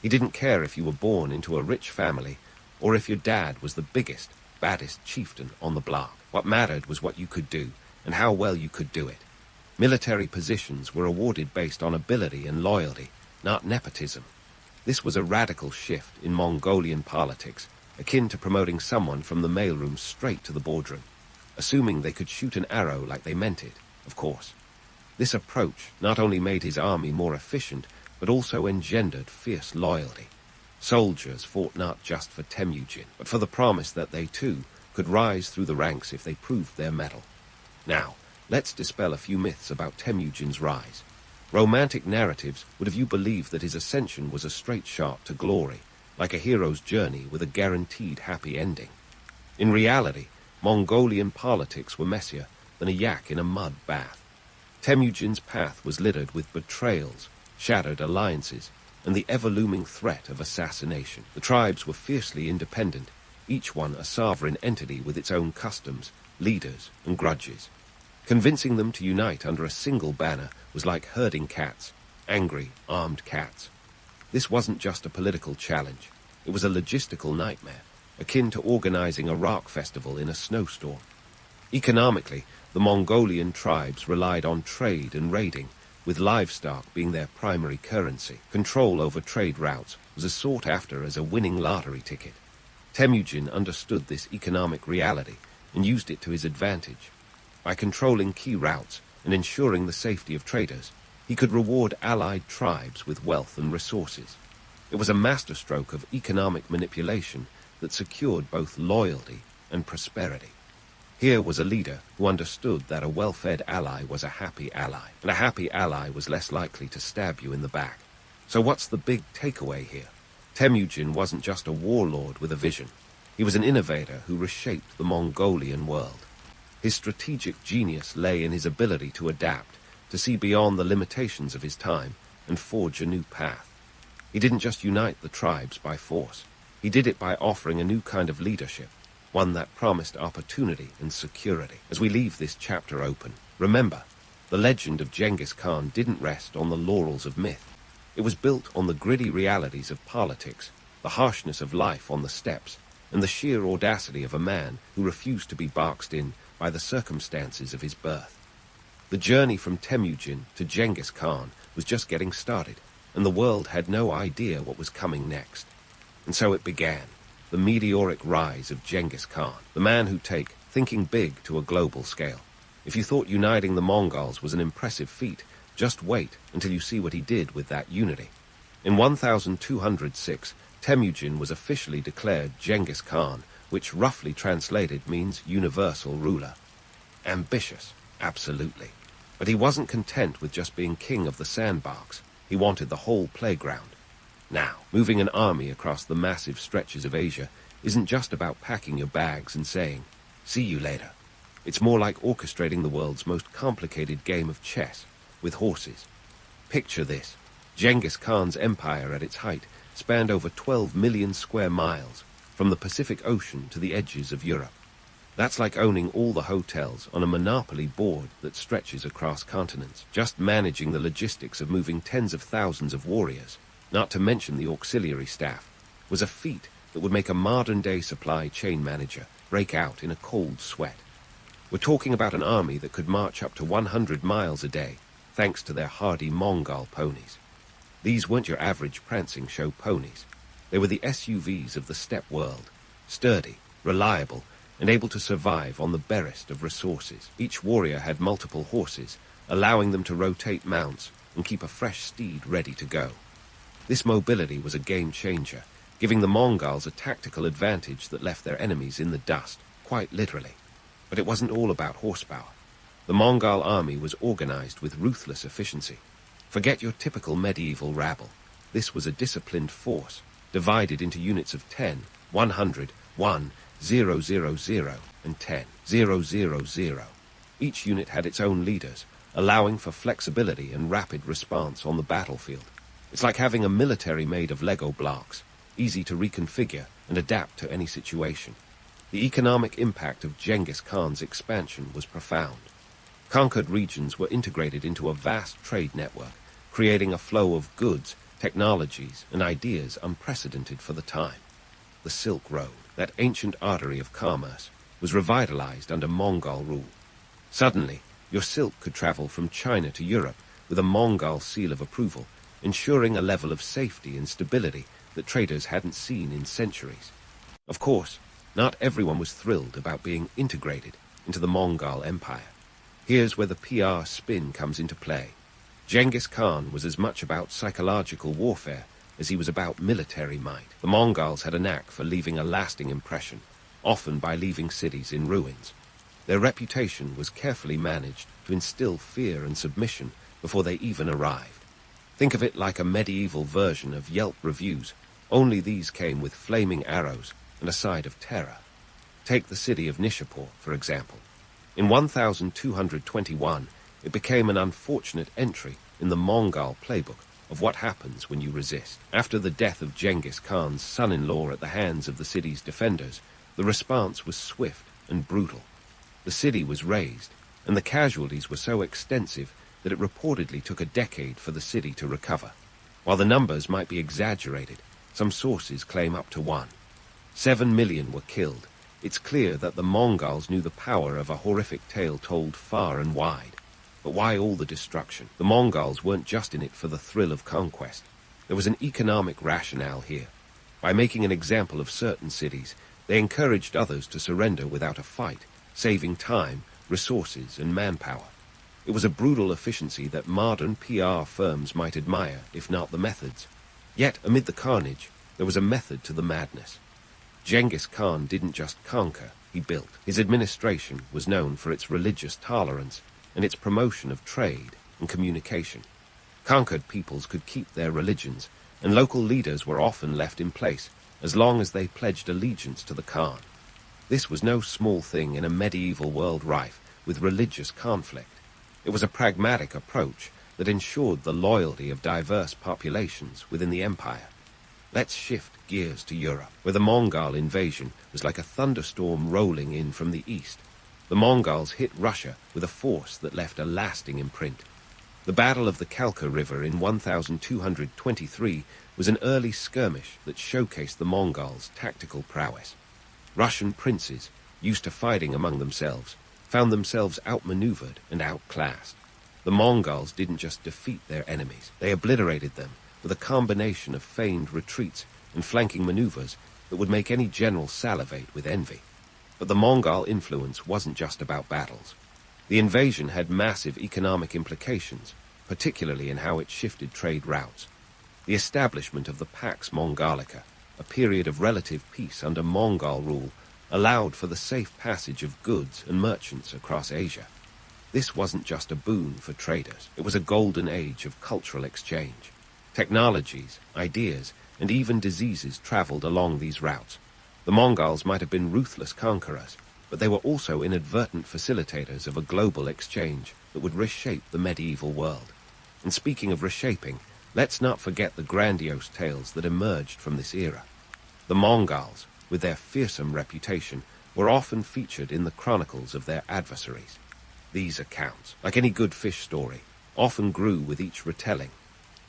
Speaker 1: He didn't care if you were born into a rich family or if your dad was the biggest, baddest chieftain on the block. What mattered was what you could do and how well you could do it. Military positions were awarded based on ability and loyalty, not nepotism. This was a radical shift in Mongolian politics, akin to promoting someone from the mailroom straight to the boardroom, assuming they could shoot an arrow like they meant it, of course. This approach not only made his army more efficient, but also engendered fierce loyalty. Soldiers fought not just for Temujin, but for the promise that they, too, could rise through the ranks if they proved their mettle. Now, let's dispel a few myths about Temujin's rise. Romantic narratives would have you believe that his ascension was a straight shot to glory, like a hero's journey with a guaranteed happy ending. In reality, Mongolian politics were messier than a yak in a mud bath. Temujin's path was littered with betrayals, shattered alliances, and the ever-looming threat of assassination. The tribes were fiercely independent, each one a sovereign entity with its own customs, leaders, and grudges. Convincing them to unite under a single banner was like herding cats, angry, armed cats. This wasn't just a political challenge. It was a logistical nightmare, akin to organizing a rock festival in a snowstorm. Economically, the Mongolian tribes relied on trade and raiding, with livestock being their primary currency. Control over trade routes was as sought after as a winning lottery ticket. Temujin understood this economic reality and used it to his advantage. By controlling key routes and ensuring the safety of traders, he could reward allied tribes with wealth and resources. It was a masterstroke of economic manipulation that secured both loyalty and prosperity. Here was a leader who understood that a well-fed ally was a happy ally, and a happy ally was less likely to stab you in the back. So what's the big takeaway here? Temujin wasn't just a warlord with a vision. He was an innovator who reshaped the Mongolian world. His strategic genius lay in his ability to adapt, to see beyond the limitations of his time, and forge a new path. He didn't just unite the tribes by force. He did it by offering a new kind of leadership, one that promised opportunity and security. As we leave this chapter open, remember, the legend of Genghis Khan didn't rest on the laurels of myth. It was built on the gritty realities of politics, the harshness of life on the steppes, and the sheer audacity of a man who refused to be boxed in by the circumstances of his birth. The journey from Temujin to Genghis Khan was just getting started, and the world had no idea what was coming next. And so it began, the meteoric rise of Genghis Khan, the man who'd take thinking big to a global scale. If you thought uniting the Mongols was an impressive feat, just wait until you see what he did with that unity. In 1206, Temujin was officially declared Genghis Khan, which roughly translated means universal ruler. Ambitious, absolutely. But he wasn't content with just being king of the sandbox. He wanted the whole playground. Now, moving an army across the massive stretches of Asia isn't just about packing your bags and saying, "See you later." It's more like orchestrating the world's most complicated game of chess, with horses. Picture this. Genghis Khan's empire at its height spanned over 12 million square miles, from the Pacific Ocean to the edges of Europe. That's like owning all the hotels on a monopoly board that stretches across continents. Just managing the logistics of moving tens of thousands of warriors, not to mention the auxiliary staff, was a feat that would make a modern-day supply chain manager break out in a cold sweat. We're talking about an army that could march up to 100 miles a day, thanks to their hardy Mongol ponies. These weren't your average prancing show ponies. They were the SUVs of the steppe world, sturdy, reliable, and able to survive on the barest of resources. Each warrior had multiple horses, allowing them to rotate mounts and keep a fresh steed ready to go. This mobility was a game-changer, giving the Mongols a tactical advantage that left their enemies in the dust, quite literally. But it wasn't all about horsepower. The Mongol army was organized with ruthless efficiency. Forget your typical medieval rabble. This was a disciplined force, divided into units of 10, 100, 1, 000, and 10, 000. Each unit had its own leaders, allowing for flexibility and rapid response on the battlefield. It's like having a military made of Lego blocks, easy to reconfigure and adapt to any situation. The economic impact of Genghis Khan's expansion was profound. Conquered regions were integrated into a vast trade network, creating a flow of goods, technologies, and ideas unprecedented for the time. The Silk Road, that ancient artery of commerce, was revitalized under Mongol rule. Suddenly, your silk could travel from China to Europe with a Mongol seal of approval, ensuring a level of safety and stability that traders hadn't seen in centuries. Of course, not everyone was thrilled about being integrated into the Mongol Empire. Here's where the PR spin comes into play. Genghis Khan was as much about psychological warfare as he was about military might. The Mongols had a knack for leaving a lasting impression, often by leaving cities in ruins. Their reputation was carefully managed to instill fear and submission before they even arrived. Think of it like a medieval version of Yelp reviews, only these came with flaming arrows and a side of terror. Take the city of Nishapur, for example. In 1221, it became an unfortunate entry in the Mongol playbook of what happens when you resist. After the death of Genghis Khan's son-in-law at the hands of the city's defenders, the response was swift and brutal. The city was razed, and the casualties were so extensive that it reportedly took a decade for the city to recover. While the numbers might be exaggerated, some sources claim up to 7 million were killed. It's clear that the Mongols knew the power of a horrific tale told far and wide. But why all the destruction? The Mongols weren't just in it for the thrill of conquest. There was an economic rationale here. By making an example of certain cities, they encouraged others to surrender without a fight, saving time, resources, and manpower. It was a brutal efficiency that modern PR firms might admire, if not the methods. Yet, amid the carnage, there was a method to the madness. Genghis Khan didn't just conquer, he built. His administration was known for its religious tolerance and its promotion of trade and communication. Conquered peoples could keep their religions, and local leaders were often left in place as long as they pledged allegiance to the Khan. This was no small thing in a medieval world rife with religious conflict. It was a pragmatic approach that ensured the loyalty of diverse populations within the empire. Let's shift gears to Europe, where the Mongol invasion was like a thunderstorm rolling in from the east. The Mongols hit Russia with a force that left a lasting imprint. The Battle of the Kalka River in 1223 was an early skirmish that showcased the Mongols' tactical prowess. Russian princes, used to fighting among themselves, found themselves outmaneuvered and outclassed. The Mongols didn't just defeat their enemies, they obliterated them with a combination of feigned retreats and flanking maneuvers that would make any general salivate with envy. But the Mongol influence wasn't just about battles. The invasion had massive economic implications, particularly in how it shifted trade routes. The establishment of the Pax Mongolica, a period of relative peace under Mongol rule, allowed for the safe passage of goods and merchants across Asia. This wasn't just a boon for traders, it was a golden age of cultural exchange. Technologies, ideas, and even diseases traveled along these routes. The Mongols might have been ruthless conquerors, but they were also inadvertent facilitators of a global exchange that would reshape the medieval world. And speaking of reshaping, let's not forget the grandiose tales that emerged from this era. The Mongols, with their fearsome reputation, were often featured in the chronicles of their adversaries. These accounts, like any good fish story, often grew with each retelling.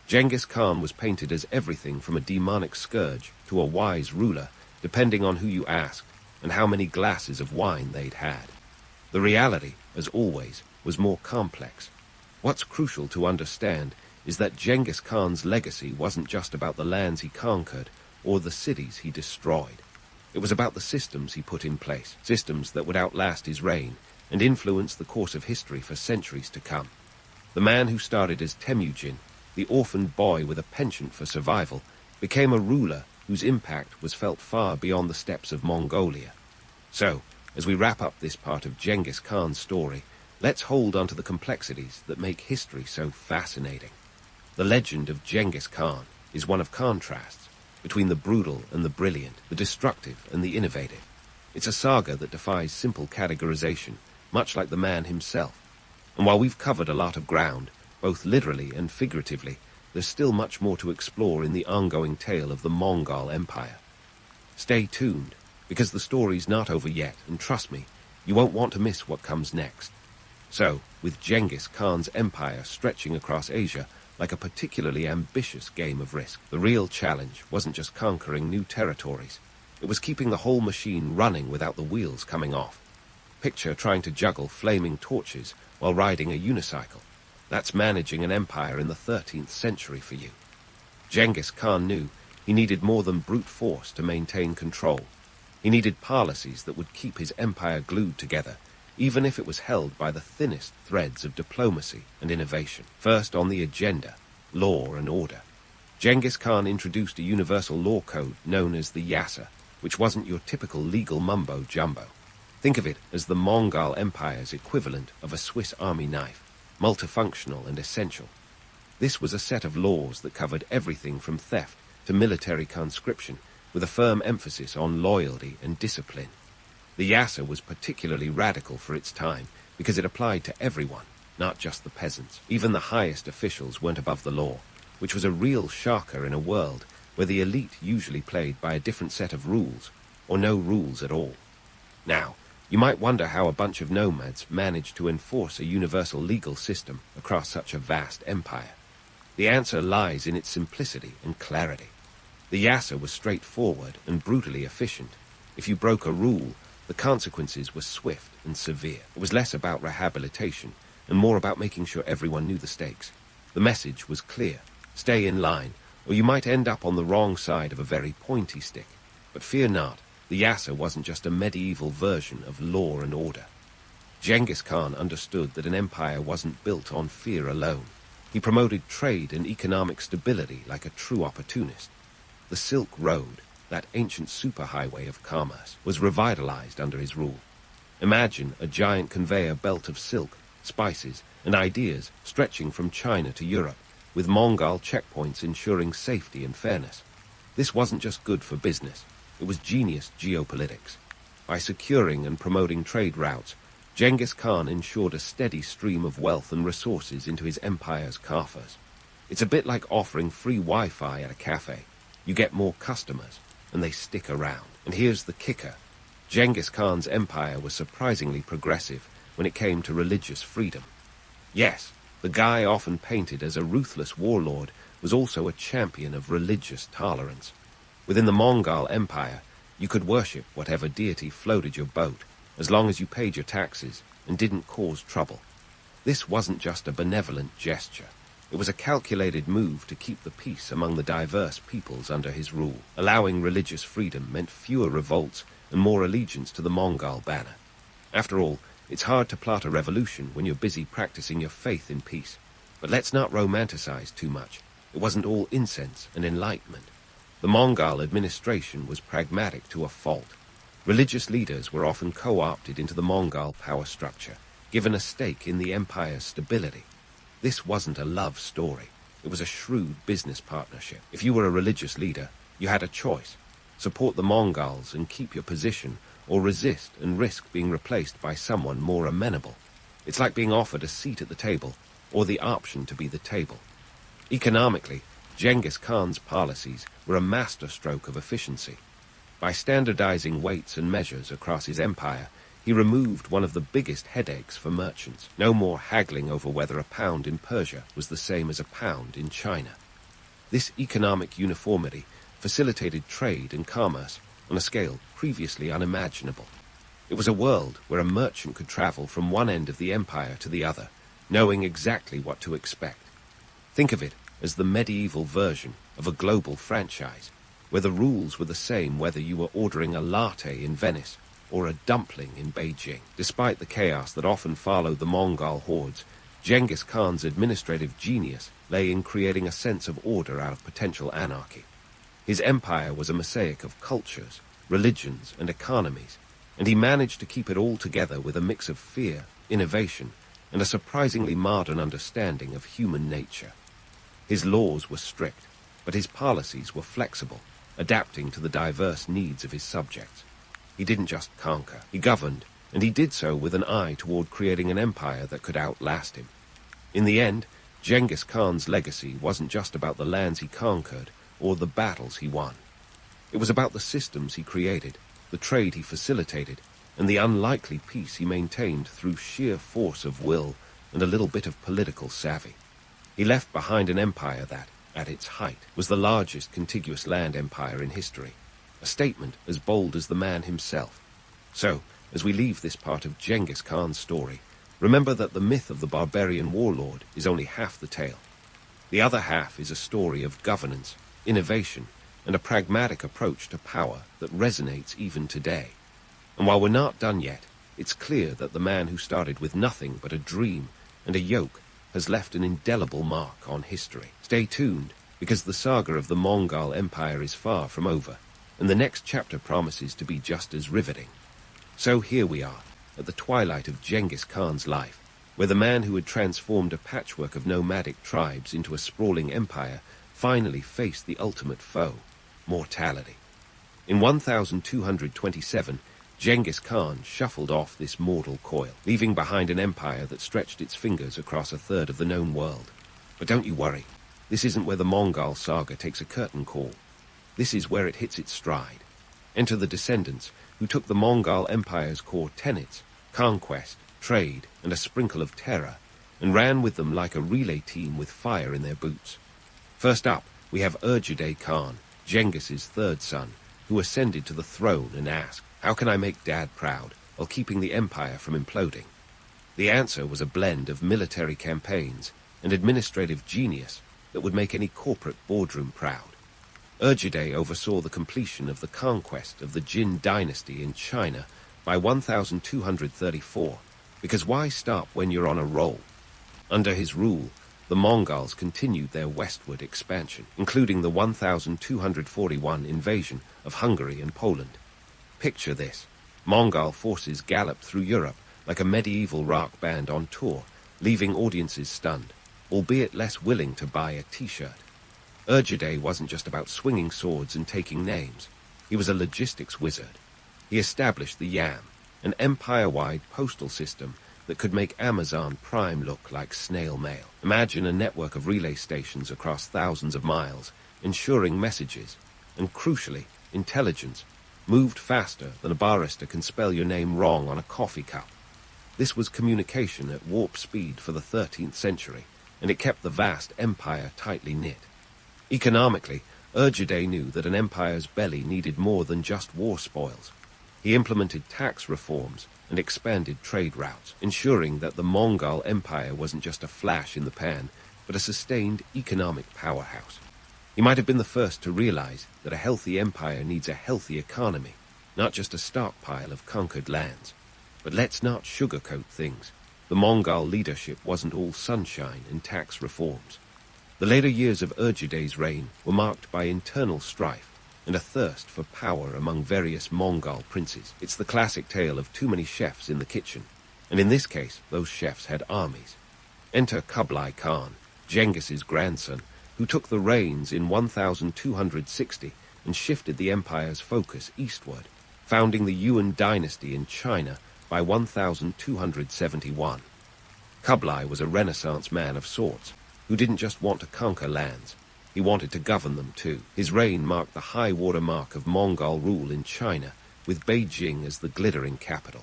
Speaker 1: Genghis Khan was painted as everything from a demonic scourge to a wise ruler, depending on who you asked and how many glasses of wine they'd had. The reality, as always, was more complex. What's crucial to understand is that Genghis Khan's legacy wasn't just about the lands he conquered or the cities he destroyed. It was about the systems he put in place, systems that would outlast his reign and influence the course of history for centuries to come. The man who started as Temujin, the orphaned boy with a penchant for survival, became a ruler whose impact was felt far beyond the steppes of Mongolia. So, as we wrap up this part of Genghis Khan's story, let's hold on to the complexities that make history so fascinating. The legend of Genghis Khan is one of contrasts between the brutal and the brilliant, the destructive and the innovative. It's a saga that defies simple categorization, much like the man himself. And while we've covered a lot of ground, both literally and figuratively, there's still much more to explore in the ongoing tale of the Mongol Empire. Stay tuned, because the story's not over yet, and trust me, you won't want to miss what comes next. So, with Genghis Khan's empire stretching across Asia like a particularly ambitious game of Risk, the real challenge wasn't just conquering new territories. It was keeping the whole machine running without the wheels coming off. Picture trying to juggle flaming torches while riding a unicycle. That's managing an empire in the 13th century for you. Genghis Khan knew he needed more than brute force to maintain control. He needed policies that would keep his empire glued together, even if it was held by the thinnest threads of diplomacy and innovation. First on the agenda, law and order. Genghis Khan introduced a universal law code known as the Yasa, which wasn't your typical legal mumbo-jumbo. Think of it as the Mongol Empire's equivalent of a Swiss Army knife, multifunctional and essential. This was a set of laws that covered everything from theft to military conscription, with a firm emphasis on loyalty and discipline. The Yasa was particularly radical for its time because it applied to everyone, not just the peasants. Even the highest officials weren't above the law, which was a real shocker in a world where the elite usually played by a different set of rules, or no rules at all. Now, you might wonder how a bunch of nomads managed to enforce a universal legal system across such a vast empire. The answer lies in its simplicity and clarity. The Yasa was straightforward and brutally efficient. If you broke a rule, the consequences were swift and severe. It was less about rehabilitation and more about making sure everyone knew the stakes. The message was clear: stay in line, or you might end up on the wrong side of a very pointy stick. But fear not, the Yasa wasn't just a medieval version of law and order. Genghis Khan understood that an empire wasn't built on fear alone. He promoted trade and economic stability like a true opportunist. The Silk Road, that ancient superhighway of commerce, was revitalized under his rule. Imagine a giant conveyor belt of silk, spices, and ideas stretching from China to Europe, with Mongol checkpoints ensuring safety and fairness. This wasn't just good for business, it was genius geopolitics. By securing and promoting trade routes, Genghis Khan ensured a steady stream of wealth and resources into his empire's coffers. It's a bit like offering free Wi-Fi at a cafe. You get more customers, and they stick around. And here's the kicker. Genghis Khan's empire was surprisingly progressive when it came to religious freedom. Yes, the guy often painted as a ruthless warlord was also a champion of religious tolerance. Within the Mongol Empire, you could worship whatever deity floated your boat, as long as you paid your taxes and didn't cause trouble. This wasn't just a benevolent gesture. It was a calculated move to keep the peace among the diverse peoples under his rule. Allowing religious freedom meant fewer revolts and more allegiance to the Mongol banner. After all, It's hard to plot a revolution when you're busy practicing your faith in peace. But let's not romanticize too much. It wasn't all incense and enlightenment. The Mongol administration was pragmatic to a fault. Religious leaders were often co-opted into the Mongol power structure, given a stake in the empire's stability. This wasn't a love story. It was a shrewd business partnership. If you were a religious leader, you had a choice. Support the Mongols and keep your position, or resist and risk being replaced by someone more amenable. It's like being offered a seat at the table, or the option to be the table. Economically, Genghis Khan's policies were a masterstroke of efficiency. By standardizing weights and measures across his empire, he removed one of the biggest headaches for merchants. No more haggling over whether a pound in Persia was the same as a pound in China. This economic uniformity facilitated trade and commerce on a scale previously unimaginable. It was a world where a merchant could travel from one end of the empire to the other, knowing exactly what to expect. Think of it as the medieval version of a global franchise, where the rules were the same whether you were ordering a latte in Venice or a dumpling in Beijing. Despite the chaos that often followed the Mongol hordes, Genghis Khan's administrative genius lay in creating a sense of order out of potential anarchy. His empire was a mosaic of cultures, religions, and economies, and he managed to keep it all together with a mix of fear, innovation, and a surprisingly modern understanding of human nature. His laws were strict, but his policies were flexible, adapting to the diverse needs of his subjects. He didn't just conquer, he governed, and he did so with an eye toward creating an empire that could outlast him. In the end, Genghis Khan's legacy wasn't just about the lands he conquered or the battles he won. It was about the systems he created, the trade he facilitated, and the unlikely peace he maintained through sheer force of will and a little bit of political savvy. He left behind an empire that, at its height, was the largest contiguous land empire in history, a statement as bold as the man himself. So, as we leave this part of Genghis Khan's story, remember that the myth of the barbarian warlord is only half the tale. The other half is a story of governance, innovation, and a pragmatic approach to power that resonates even today. And while we're not done yet, it's clear that the man who started with nothing but a dream and a yoke has left an indelible mark on history. Stay tuned, because the saga of the Mongol Empire is far from over, and the next chapter promises to be just as riveting. So here we are, at the twilight of Genghis Khan's life, where the man who had transformed a patchwork of nomadic tribes into a sprawling empire finally faced the ultimate foe, mortality. In 1227, Genghis Khan shuffled off this mortal coil, leaving behind an empire that stretched its fingers across a third of the known world. But don't you worry, this isn't where the Mongol saga takes a curtain call. This is where it hits its stride. Enter the descendants who took the Mongol Empire's core tenets, conquest, trade, and a sprinkle of terror, and ran with them like a relay team with fire in their boots. First up, we have Urjadeh Khan, Genghis's third son, who ascended to the throne and asked, "How can I make Dad proud while keeping the empire from imploding?" The answer was a blend of military campaigns and administrative genius that would make any corporate boardroom proud. Urjadeh oversaw the completion of the conquest of the Jin dynasty in China by 1234, because why stop when you're on a roll? Under his rule, the Mongols continued their westward expansion, including the 1241 invasion of Hungary and Poland. Picture this. Mongol forces galloped through Europe like a medieval rock band on tour, leaving audiences stunned, albeit less willing to buy a t-shirt. Urjadeh wasn't just about swinging swords and taking names. He was a logistics wizard. He established the Yam, an empire-wide postal system that could make Amazon Prime look like snail mail. Imagine a network of relay stations across thousands of miles, ensuring messages, and crucially, intelligence, moved faster than a barrister can spell your name wrong on a coffee cup. This was communication at warp speed for the 13th century, and it kept the vast empire tightly knit. Economically, Urjadeh knew that an empire's belly needed more than just war spoils. He implemented tax reforms and expanded trade routes, ensuring that the Mongol Empire wasn't just a flash in the pan, but a sustained economic powerhouse. He might have been the first to realize that a healthy empire needs a healthy economy, not just a stockpile of conquered lands. But let's not sugarcoat things. The Mongol leadership wasn't all sunshine and tax reforms. The later years of Urgiday's reign were marked by internal strife and a thirst for power among various Mongol princes. It's the classic tale of too many chefs in the kitchen, and in this case, those chefs had armies. Enter Kublai Khan, Genghis's grandson, who took the reins in 1260 and shifted the empire's focus eastward, founding the Yuan dynasty in China by 1271. Kublai was a Renaissance man of sorts, who didn't just want to conquer lands, he wanted to govern them too. His reign marked the high water mark of Mongol rule in China, with Beijing as the glittering capital.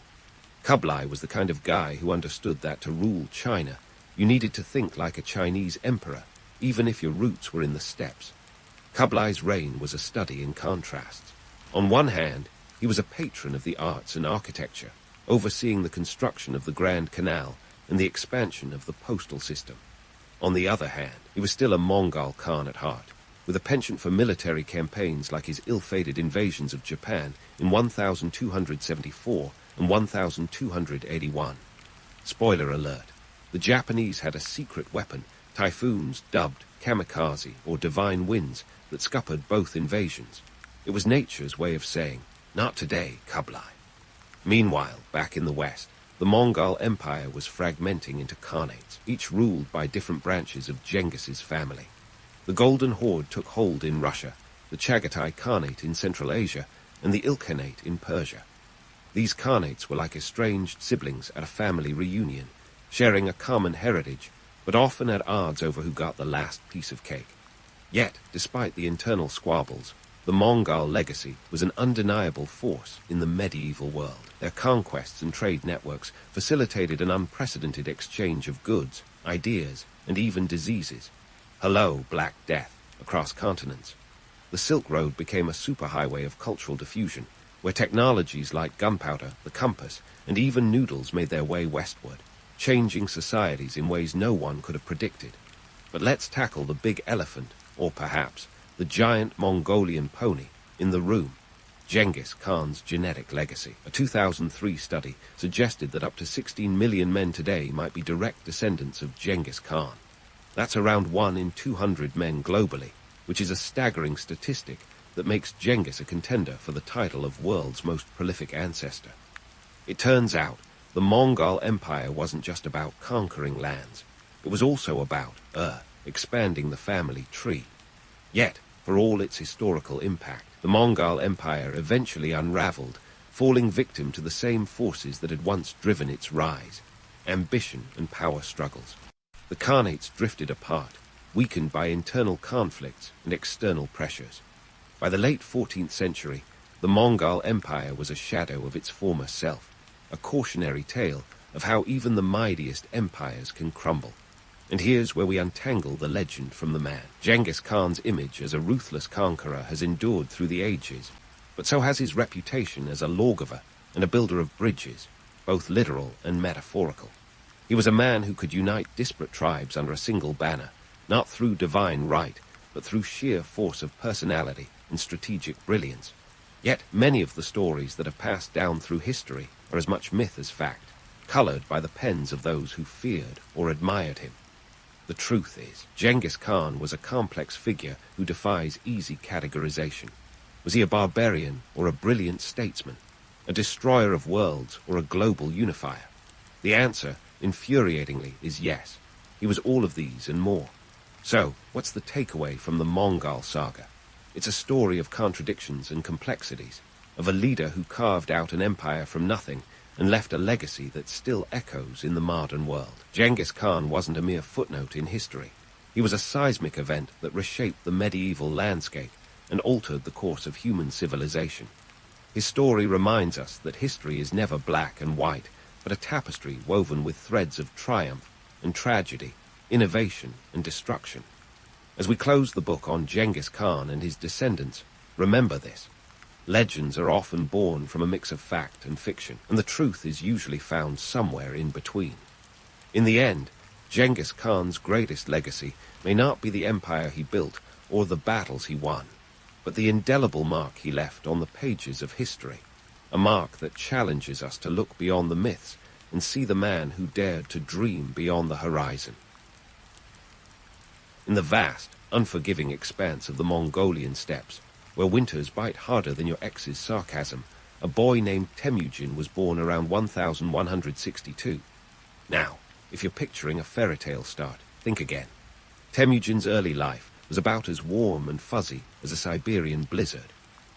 Speaker 1: Kublai was the kind of guy who understood that to rule China, you needed to think like a Chinese emperor, even if your roots were in the steppes. Kublai's reign was a study in contrasts. On one hand, he was a patron of the arts and architecture, overseeing the construction of the Grand Canal and the expansion of the postal system. On the other hand, he was still a Mongol Khan at heart, with a penchant for military campaigns like his ill-fated invasions of Japan in 1274 and 1281. Spoiler alert, the Japanese had a secret weapon, typhoons dubbed kamikaze or divine winds, that scuppered both invasions. It was nature's way of saying, "Not today, Kublai." Meanwhile, back in the west, the Mongol Empire was fragmenting into khanates, each ruled by different branches of Genghis's family. The Golden Horde took hold in Russia, the Chagatai Khanate in Central Asia, and the Ilkhanate in Persia. These khanates were like estranged siblings at a family reunion, sharing a common heritage, but often at odds over who got the last piece of cake. Yet, despite the internal squabbles, the Mongol legacy was an undeniable force in the medieval world. Their conquests and trade networks facilitated an unprecedented exchange of goods, ideas, and even diseases. Hello, Black Death, across continents. The Silk Road became a superhighway of cultural diffusion, where technologies like gunpowder, the compass, and even noodles made their way westward, changing societies in ways no one could have predicted. But let's tackle the big elephant, or perhaps the giant Mongolian pony, in the room: Genghis Khan's genetic legacy. A 2003 study suggested that up to 16 million men today might be direct descendants of Genghis Khan. That's around 1 in 200 men globally, which is a staggering statistic that makes Genghis a contender for the title of world's most prolific ancestor. It turns out the Mongol Empire wasn't just about conquering lands. It was also about, expanding the family tree. Yet, for all its historical impact, the Mongol Empire eventually unraveled, falling victim to the same forces that had once driven its rise: ambition and power struggles. The Khanates drifted apart, weakened by internal conflicts and external pressures. By the late 14th century, the Mongol Empire was a shadow of its former self, a cautionary tale of how even the mightiest empires can crumble. And here's where we untangle the legend from the man. Genghis Khan's image as a ruthless conqueror has endured through the ages, but so has his reputation as a lawgiver and a builder of bridges, both literal and metaphorical. He was a man who could unite disparate tribes under a single banner, not through divine right, but through sheer force of personality and strategic brilliance. Yet many of the stories that have passed down through history are as much myth as fact, colored by the pens of those who feared or admired him. The truth is, Genghis Khan was a complex figure who defies easy categorization. Was he a barbarian or a brilliant statesman? A destroyer of worlds or a global unifier? The answer, infuriatingly, is yes. He was all of these and more. So, what's the takeaway from the Mongol saga? It's a story of contradictions and complexities, of a leader who carved out an empire from nothing and left a legacy that still echoes in the modern world. Genghis Khan wasn't a mere footnote in history. He was a seismic event that reshaped the medieval landscape and altered the course of human civilization. His story reminds us that history is never black and white, but a tapestry woven with threads of triumph and tragedy, innovation and destruction. As we close the book on Genghis Khan and his descendants, remember this: legends are often born from a mix of fact and fiction, and the truth is usually found somewhere in between. In the end, Genghis Khan's greatest legacy may not be the empire he built or the battles he won, but the indelible mark he left on the pages of history, a mark that challenges us to look beyond the myths and see the man who dared to dream beyond the horizon. In the vast, unforgiving expanse of the Mongolian steppes, where winters bite harder than your ex's sarcasm, a boy named Temujin was born around 1162. Now, if you're picturing a fairy tale start, think again. Temujin's early life was about as warm and fuzzy as a Siberian blizzard.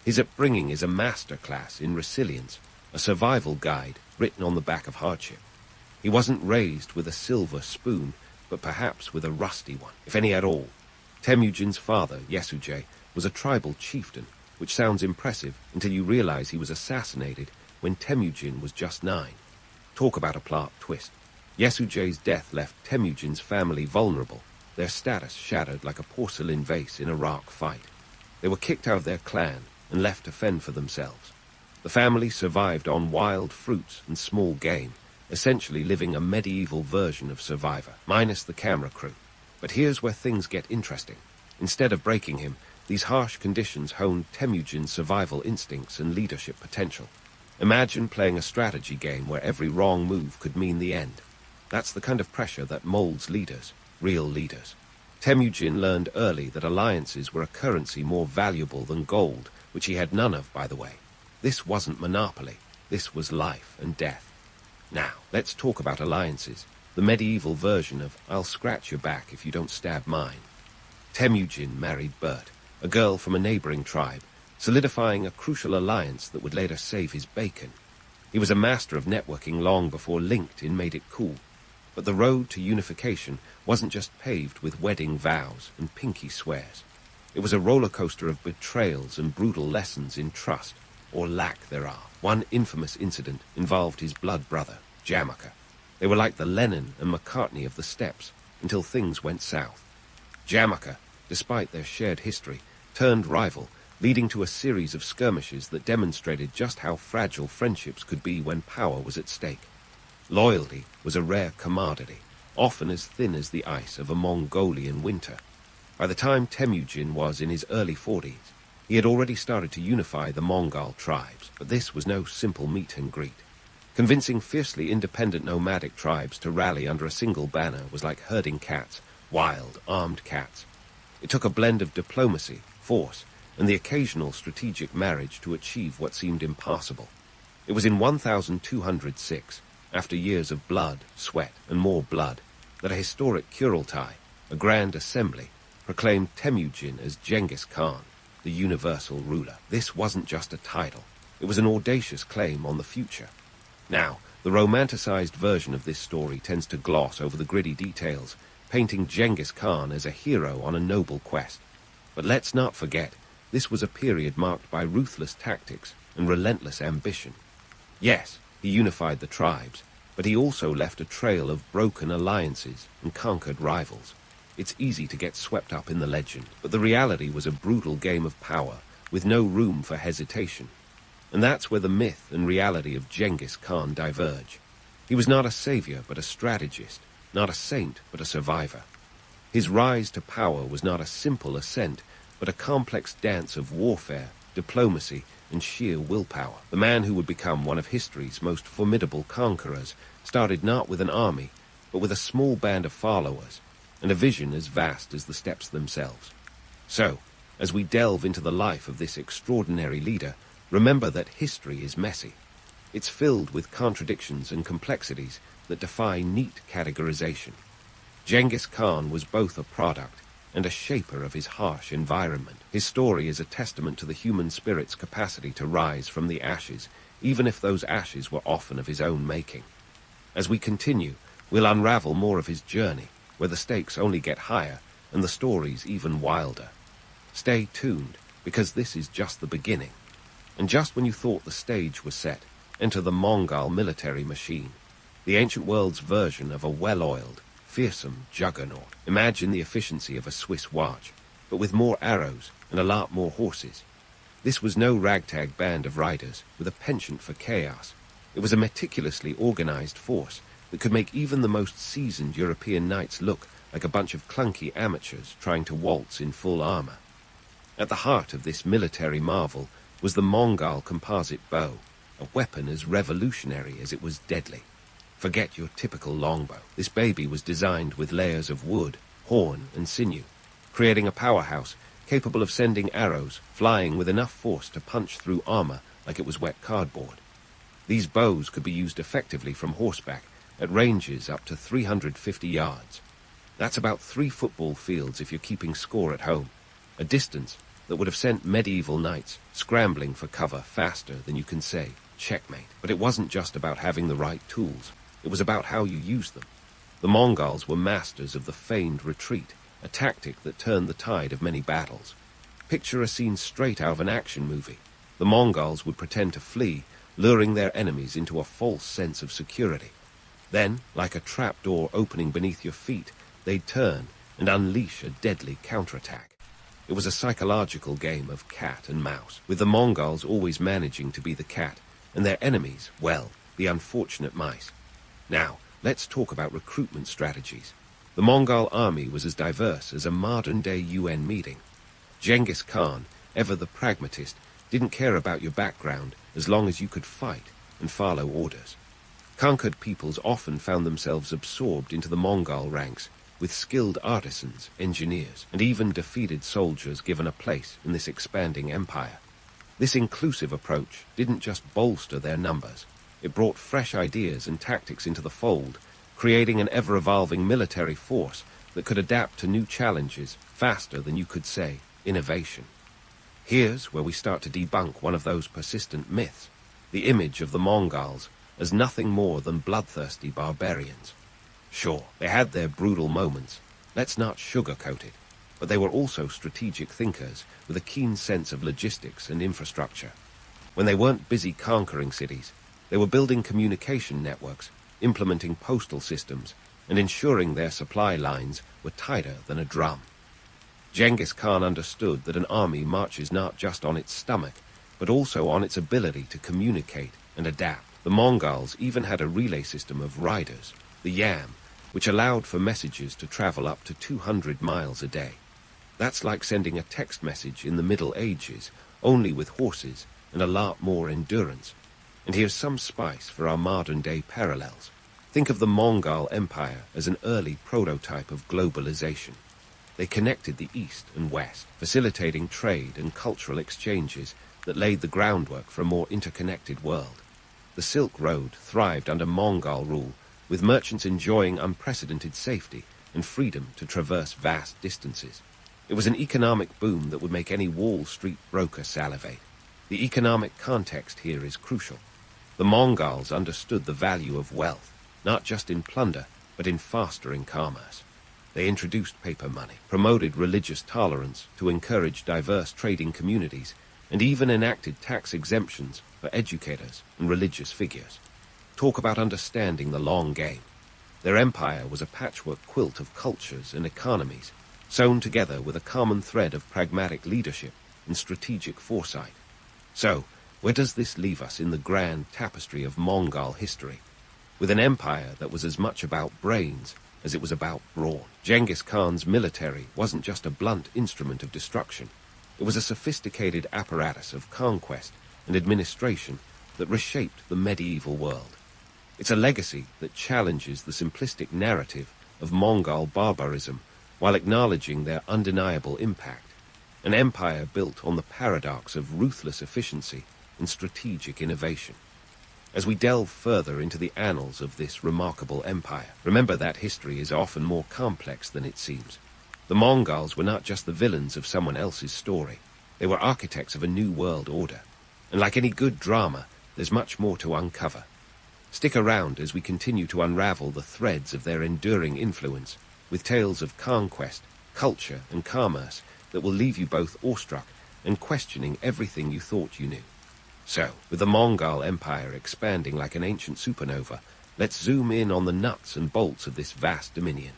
Speaker 1: His upbringing is a masterclass in resilience, a survival guide written on the back of hardship. He wasn't raised with a silver spoon, but perhaps with a rusty one, if any at all. Temujin's father, Yesujay, was a tribal chieftain, which sounds impressive until you realize he was assassinated when Temujin was just 9. Talk about a plot twist. Yesujay's death left Temujin's family vulnerable, their status shattered like a porcelain vase in a rock fight. They were kicked out of their clan and left to fend for themselves. The family survived on wild fruits and small game, essentially living a medieval version of Survivor, minus the camera crew. But here's where things get interesting. Instead of breaking him, these harsh conditions honed Temujin's survival instincts and leadership potential. Imagine playing a strategy game where every wrong move could mean the end. That's the kind of pressure that molds leaders, real leaders. Temujin learned early that alliances were a currency more valuable than gold, which he had none of, by the way. This wasn't monopoly. This was life and death. Now, let's talk about alliances, the medieval version of I'll scratch your back if you don't stab mine. Temujin married Bert, a girl from a neighboring tribe, solidifying a crucial alliance that would later save his bacon. He was a master of networking long before LinkedIn made it cool. But the road to unification wasn't just paved with wedding vows and pinky swears. It was a roller coaster of betrayals and brutal lessons in trust, or lack thereof. One infamous incident involved his blood brother, Jamaka. They were like the Lennon and McCartney of the steppes, until things went south. Jamaka, despite their shared history, turned rival, leading to a series of skirmishes that demonstrated just how fragile friendships could be when power was at stake. Loyalty was a rare commodity, often as thin as the ice of a Mongolian winter. By the time Temujin was in his early 40s, he had already started to unify the Mongol tribes, but this was no simple meet and greet. Convincing fiercely independent nomadic tribes to rally under a single banner was like herding cats, wild, armed cats. It took a blend of diplomacy, force, and the occasional strategic marriage to achieve what seemed impossible. It was in 1206, after years of blood, sweat, and more blood, that a historic Kurultai, a grand assembly, proclaimed Temujin as Genghis Khan, the universal ruler. This wasn't just a title. It was an audacious claim on the future. Now, the romanticized version of this story tends to gloss over the gritty details, painting Genghis Khan as a hero on a noble quest. But let's not forget, this was a period marked by ruthless tactics and relentless ambition. Yes, he unified the tribes, but he also left a trail of broken alliances and conquered rivals. It's easy to get swept up in the legend, but the reality was a brutal game of power, with no room for hesitation. And that's where the myth and reality of Genghis Khan diverge. He was not a savior, but a strategist, not a saint, but a survivor. His rise to power was not a simple ascent, but a complex dance of warfare, diplomacy, and sheer willpower. The man who would become one of history's most formidable conquerors started not with an army, but with a small band of followers, and a vision as vast as the steppes themselves. So, as we delve into the life of this extraordinary leader, remember that history is messy. It's filled with contradictions and complexities that defy neat categorization. Genghis Khan was both a product and a shaper of his harsh environment. His story is a testament to the human spirit's capacity to rise from the ashes, even if those ashes were often of his own making. As we continue, we'll unravel more of his journey, where the stakes only get higher and the stories even wilder. Stay tuned, because this is just the beginning. And just when you thought the stage was set, enter the Mongol military machine, the ancient world's version of a well-oiled, fearsome juggernaut. Imagine the efficiency of a Swiss watch, but with more arrows and a lot more horses. This was no ragtag band of riders with a penchant for chaos. It was a meticulously organized force that could make even the most seasoned European knights look like a bunch of clunky amateurs trying to waltz in full armor. At the heart of this military marvel was the Mongol composite bow, a weapon as revolutionary as it was deadly. Forget your typical longbow. This baby was designed with layers of wood, horn, and sinew, creating a powerhouse capable of sending arrows flying with enough force to punch through armor like it was wet cardboard. These bows could be used effectively from horseback at ranges up to 350 yards. That's about 3 football fields if you're keeping score at home, a distance that would have sent medieval knights scrambling for cover faster than you can say, checkmate. But it wasn't just about having the right tools. It was about how you used them. The Mongols were masters of the feigned retreat, a tactic that turned the tide of many battles. Picture a scene straight out of an action movie. The Mongols would pretend to flee, luring their enemies into a false sense of security. Then, like a trapdoor opening beneath your feet, they'd turn and unleash a deadly counterattack. It was a psychological game of cat and mouse, with the Mongols always managing to be the cat, and their enemies, well, the unfortunate mice. Now, let's talk about recruitment strategies. The Mongol army was as diverse as a modern-day UN meeting. Genghis Khan, ever the pragmatist, didn't care about your background as long as you could fight and follow orders. Conquered peoples often found themselves absorbed into the Mongol ranks, with skilled artisans, engineers, and even defeated soldiers given a place in this expanding empire. This inclusive approach didn't just bolster their numbers. It brought fresh ideas and tactics into the fold, creating an ever-evolving military force that could adapt to new challenges faster than you could say innovation. Here's where we start to debunk one of those persistent myths, the image of the Mongols as nothing more than bloodthirsty barbarians. Sure, they had their brutal moments, let's not sugarcoat it, but they were also strategic thinkers with a keen sense of logistics and infrastructure. When they weren't busy conquering cities, they were building communication networks, implementing postal systems, and ensuring their supply lines were tighter than a drum. Genghis Khan understood that an army marches not just on its stomach, but also on its ability to communicate and adapt. The Mongols even had a relay system of riders, the yam, which allowed for messages to travel up to 200 miles a day. That's like sending a text message in the Middle Ages, only with horses and a lot more endurance. And here's some spice for our modern-day parallels. Think of the Mongol Empire as an early prototype of globalization. They connected the East and West, facilitating trade and cultural exchanges that laid the groundwork for a more interconnected world. The Silk Road thrived under Mongol rule, with merchants enjoying unprecedented safety and freedom to traverse vast distances. It was an economic boom that would make any Wall Street broker salivate. The economic context here is crucial. The Mongols understood the value of wealth, not just in plunder, but in fostering commerce. They introduced paper money, promoted religious tolerance to encourage diverse trading communities, and even enacted tax exemptions for educators and religious figures. Talk about understanding the long game. Their empire was a patchwork quilt of cultures and economies, sewn together with a common thread of pragmatic leadership and strategic foresight. So, where does this leave us in the grand tapestry of Mongol history? With an empire that was as much about brains as it was about brawn. Genghis Khan's military wasn't just a blunt instrument of destruction. It was a sophisticated apparatus of conquest and administration that reshaped the medieval world. It's a legacy that challenges the simplistic narrative of Mongol barbarism while acknowledging their undeniable impact. An empire built on the paradox of ruthless efficiency and strategic innovation. As we delve further into the annals of this remarkable empire, remember that history is often more complex than it seems. The Mongols were not just the villains of someone else's story. They were architects of a new world order. And like any good drama, there's much more to uncover. Stick around as we continue to unravel the threads of their enduring influence, with tales of conquest, culture, and commerce that will leave you both awestruck and questioning everything you thought you knew. So, with the Mongol Empire expanding like an ancient supernova, let's zoom in on the nuts and bolts of this vast dominion.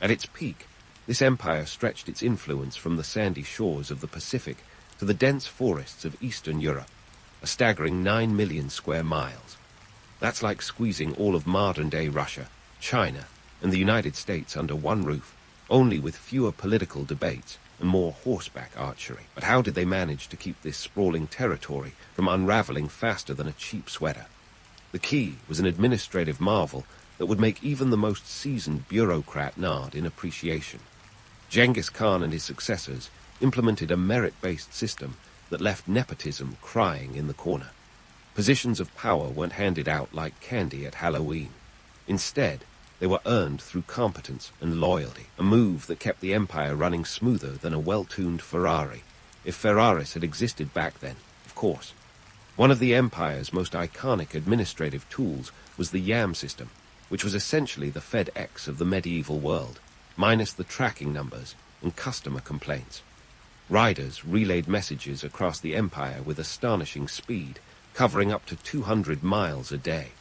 Speaker 1: At its peak, this empire stretched its influence from the sandy shores of the Pacific to the dense forests of Eastern Europe, a staggering 9 million square miles. That's like squeezing all of modern-day Russia, China, and the United States under one roof, only with fewer political debates and more horseback archery. But how did they manage to keep this sprawling territory from unraveling faster than a cheap sweater? The key was an administrative marvel that would make even the most seasoned bureaucrat nod in appreciation. Genghis Khan and his successors implemented a merit-based system that left nepotism crying in the corner. Positions of power weren't handed out like candy at Halloween. Instead, they were earned through competence and loyalty, a move that kept the empire running smoother than a well-tuned Ferrari, if Ferraris had existed back then, of course. One of the empire's most iconic administrative tools was the YAM system, which was essentially the FedEx of the medieval world, minus the tracking numbers and customer complaints. Riders relayed messages across the empire with astonishing speed, covering up to 200 miles a day.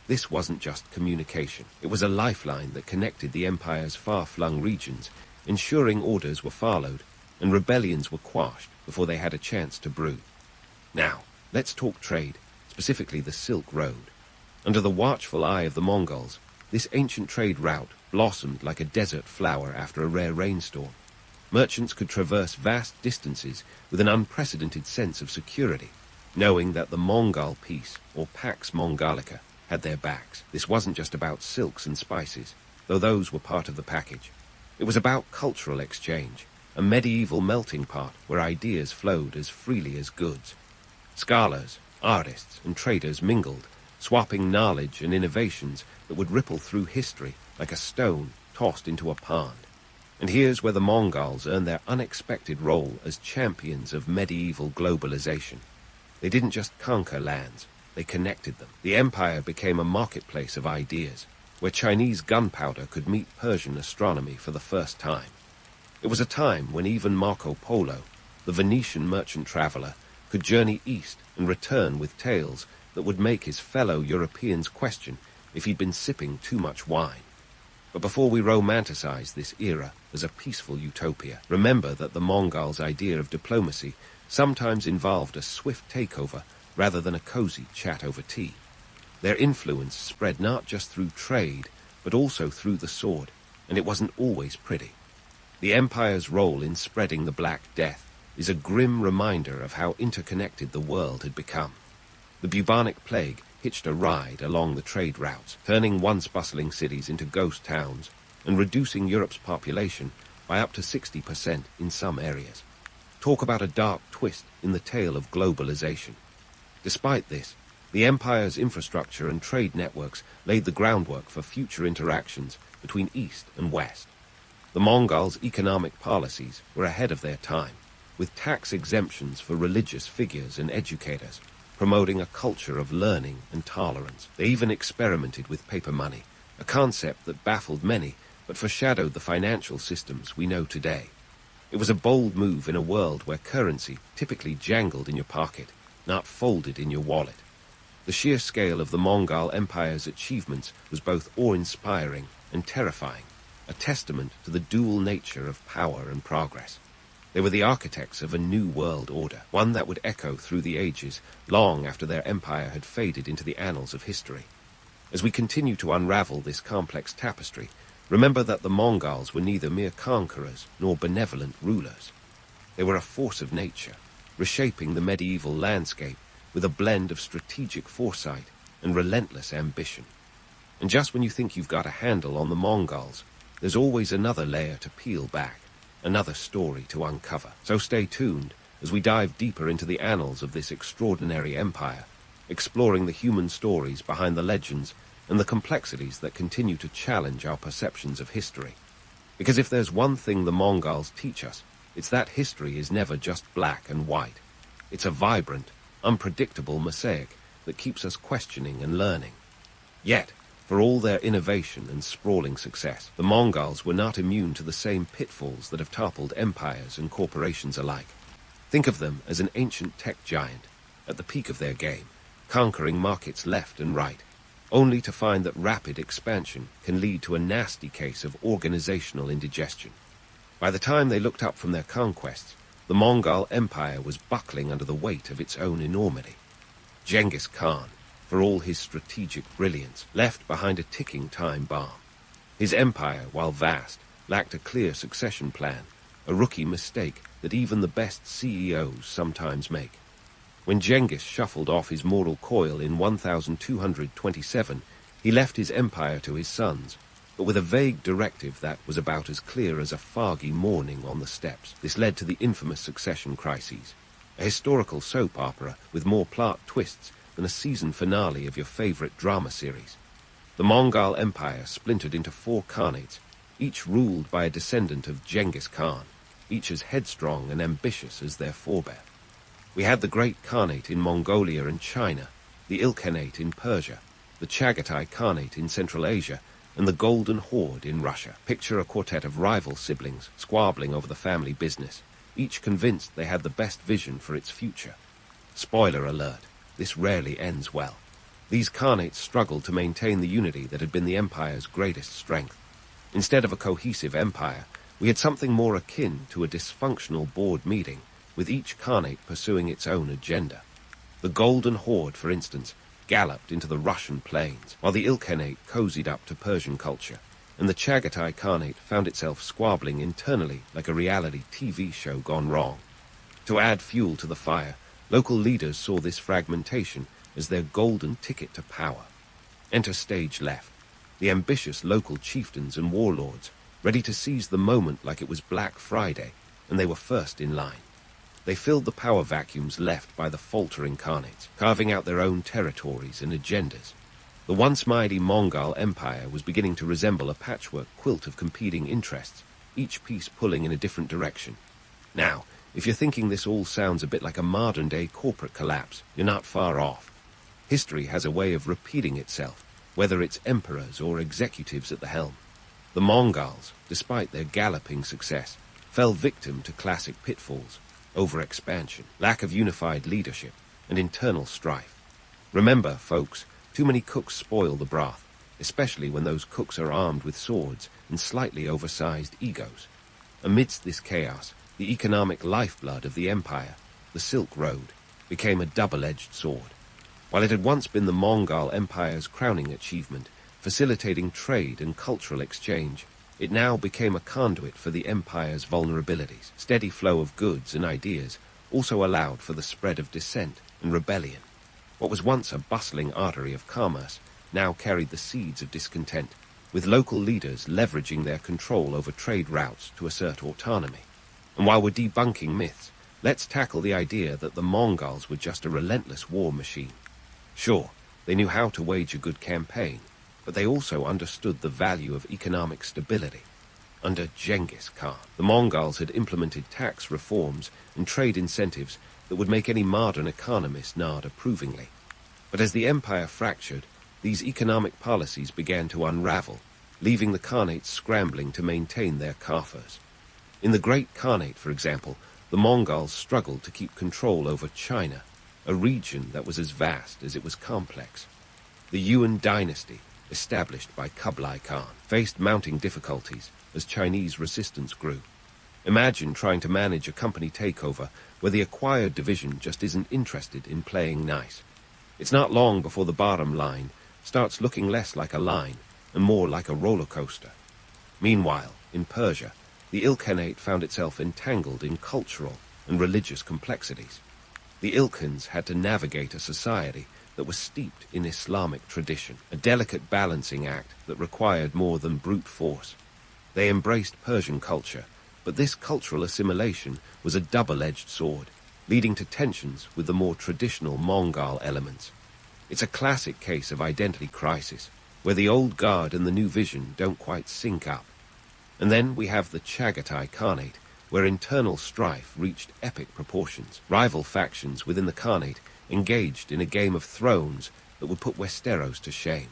Speaker 1: This wasn't just communication. It was a lifeline that connected the empire's far-flung regions, ensuring orders were followed and rebellions were quashed before they had a chance to brew. Now, let's talk trade, specifically the Silk Road. Under the watchful eye of the Mongols, this ancient trade route blossomed like a desert flower after a rare rainstorm. Merchants could traverse vast distances with an unprecedented sense of security, knowing that the Mongol peace, or Pax Mongolica, had their backs. This wasn't just about silks and spices, though those were part of the package. It was about cultural exchange, a medieval melting pot where ideas flowed as freely as goods. Scholars, artists, and traders mingled, swapping knowledge and innovations that would ripple through history like a stone tossed into a pond. And here's where the Mongols earned their unexpected role as champions of medieval globalization. They didn't just conquer lands, they connected them. The empire became a marketplace of ideas, where Chinese gunpowder could meet Persian astronomy for the first time. It was a time when even Marco Polo, the Venetian merchant traveler, could journey east and return with tales that would make his fellow Europeans question if he'd been sipping too much wine. But before we romanticize this era as a peaceful utopia, remember that the Mongols' idea of diplomacy sometimes involved a swift takeover rather than a cozy chat over tea. Their influence spread not just through trade, but also through the sword, and it wasn't always pretty. The empire's role in spreading the Black Death is a grim reminder of how interconnected the world had become. The bubonic plague hitched a ride along the trade routes, turning once bustling cities into ghost towns and reducing Europe's population by up to 60% in some areas. Talk about a dark twist in the tale of globalization. Despite this, the empire's infrastructure and trade networks laid the groundwork for future interactions between East and West. The Mongols' economic policies were ahead of their time, with tax exemptions for religious figures and educators, promoting a culture of learning and tolerance. They even experimented with paper money, a concept that baffled many but foreshadowed the financial systems we know today. It was a bold move in a world where currency typically jangled in your pocket, not folded in your wallet. The sheer scale of the Mongol Empire's achievements was both awe-inspiring and terrifying, a testament to the dual nature of power and progress. They were the architects of a new world order, one that would echo through the ages, long after their empire had faded into the annals of history. As we continue to unravel this complex tapestry, remember that the Mongols were neither mere conquerors nor benevolent rulers. They were a force of nature, reshaping the medieval landscape with a blend of strategic foresight and relentless ambition. And just when you think you've got a handle on the Mongols, there's always another layer to peel back, another story to uncover. So stay tuned as we dive deeper into the annals of this extraordinary empire, exploring the human stories behind the legends and the complexities that continue to challenge our perceptions of history. Because if there's one thing the Mongols teach us, it's that history is never just black and white. It's a vibrant, unpredictable mosaic that keeps us questioning and learning. Yet, for all their innovation and sprawling success, the Mongols were not immune to the same pitfalls that have toppled empires and corporations alike. Think of them as an ancient tech giant, at the peak of their game, conquering markets left and right, only to find that rapid expansion can lead to a nasty case of organizational indigestion. By the time they looked up from their conquests, the Mongol Empire was buckling under the weight of its own enormity. Genghis Khan, for all his strategic brilliance, left behind a ticking time bomb. His empire, while vast, lacked a clear succession plan, a rookie mistake that even the best CEOs sometimes make. When Genghis shuffled off his mortal coil in 1227, he left his empire to his sons, but with a vague directive that was about as clear as a foggy morning on the steppes. This led to the infamous succession crises, a historical soap opera with more plot twists than a season finale of your favorite drama series. The Mongol Empire splintered into 4 khanates, each ruled by a descendant of Genghis Khan, each as headstrong and ambitious as their forebear. We had the Great Khanate in Mongolia and China, the Ilkhanate in Persia, the Chagatai Khanate in Central Asia, and the Golden Horde in Russia. Picture a quartet of rival siblings squabbling over the family business, each convinced they had the best vision for its future. Spoiler alert, this rarely ends well. These khanates struggled to maintain the unity that had been the empire's greatest strength. Instead of a cohesive empire, we had something more akin to a dysfunctional board meeting, with each khanate pursuing its own agenda. The Golden Horde, for instance, galloped into the Russian plains, while the Ilkhanate cozied up to Persian culture, and the Chagatai Khanate found itself squabbling internally like a reality TV show gone wrong. To add fuel to the fire, local leaders saw this fragmentation as their golden ticket to power. Enter stage left, the ambitious local chieftains and warlords, ready to seize the moment like it was Black Friday, and they were first in line. They filled the power vacuums left by the faltering khanates, carving out their own territories and agendas. The once mighty Mongol Empire was beginning to resemble a patchwork quilt of competing interests, each piece pulling in a different direction. Now, if you're thinking this all sounds a bit like a modern-day corporate collapse, you're not far off. History has a way of repeating itself, whether it's emperors or executives at the helm. The Mongols, despite their galloping success, fell victim to classic pitfalls: overexpansion, lack of unified leadership, and internal strife. Remember, folks, too many cooks spoil the broth, especially when those cooks are armed with swords and slightly oversized egos. Amidst this chaos, the economic lifeblood of the empire, the Silk Road, became a double-edged sword. While it had once been the Mongol Empire's crowning achievement, facilitating trade and cultural exchange, it now became a conduit for the empire's vulnerabilities. Steady flow of goods and ideas also allowed for the spread of dissent and rebellion. What was once a bustling artery of commerce now carried the seeds of discontent, with local leaders leveraging their control over trade routes to assert autonomy. And while we're debunking myths, let's tackle the idea that the Mongols were just a relentless war machine. Sure, they knew how to wage a good campaign, but they also understood the value of economic stability. Under Genghis Khan, the Mongols had implemented tax reforms and trade incentives that would make any modern economist nod approvingly. But as the empire fractured, these economic policies began to unravel, leaving the Khanates scrambling to maintain their coffers. In the Great Khanate, for example, the Mongols struggled to keep control over China, a region that was as vast as it was complex. The Yuan dynasty, established by Kublai Khan, faced mounting difficulties as Chinese resistance grew. Imagine trying to manage a company takeover where the acquired division just isn't interested in playing nice. It's not long before the bottom line starts looking less like a line and more like a roller coaster. Meanwhile, in Persia, the Ilkhanate found itself entangled in cultural and religious complexities. The Ilkhans had to navigate a society that was steeped in Islamic tradition, a delicate balancing act that required more than brute force. They embraced Persian culture, but this cultural assimilation was a double-edged sword, leading to tensions with the more traditional Mongol elements. It's a classic case of identity crisis, where the old guard and the new vision don't quite sync up. And then we have the Chagatai Khanate, where internal strife reached epic proportions. Rival factions within the Khanate engaged in a game of thrones that would put Westeros to shame.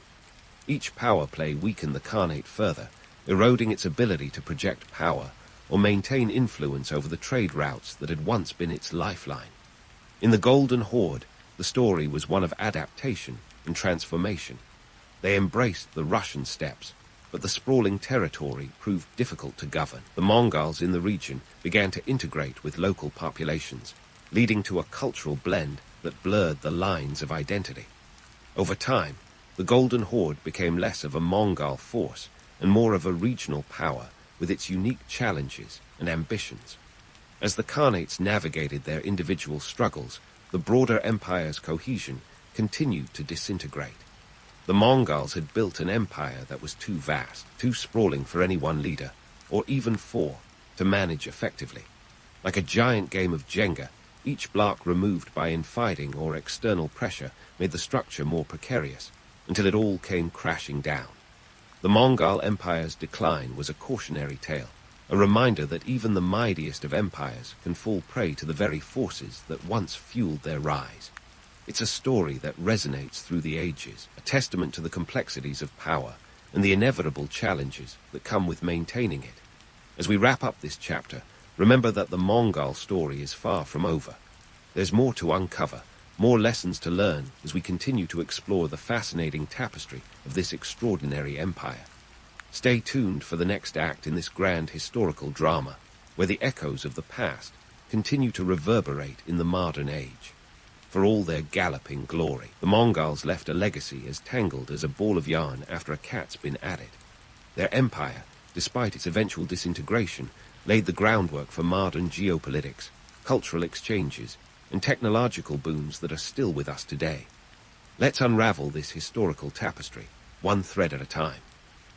Speaker 1: Each power play weakened the Khanate further, eroding its ability to project power or maintain influence over the trade routes that had once been its lifeline. In the Golden Horde, the story was one of adaptation and transformation. They embraced the Russian steppes, but the sprawling territory proved difficult to govern. The Mongols in the region began to integrate with local populations, leading to a cultural blend that blurred the lines of identity. Over time, the Golden Horde became less of a Mongol force and more of a regional power with its unique challenges and ambitions. As the Khanates navigated their individual struggles, the broader empire's cohesion continued to disintegrate. The Mongols had built an empire that was too vast, too sprawling for any one leader, or even four, to manage effectively. Like a giant game of Jenga, each block removed by infighting or external pressure made the structure more precarious, until it all came crashing down. The Mongol Empire's decline was a cautionary tale, a reminder that even the mightiest of empires can fall prey to the very forces that once fueled their rise. It's a story that resonates through the ages, a testament to the complexities of power and the inevitable challenges that come with maintaining it. As we wrap up this chapter, remember that the Mongol story is far from over. There's more to uncover, more lessons to learn as we continue to explore the fascinating tapestry of this extraordinary empire. Stay tuned for the next act in this grand historical drama, where the echoes of the past continue to reverberate in the modern age. For all their galloping glory, the Mongols left a legacy as tangled as a ball of yarn after a cat's been at it. Their empire, despite its eventual disintegration, laid the groundwork for modern geopolitics, cultural exchanges, and technological booms that are still with us today. Let's unravel this historical tapestry, one thread at a time.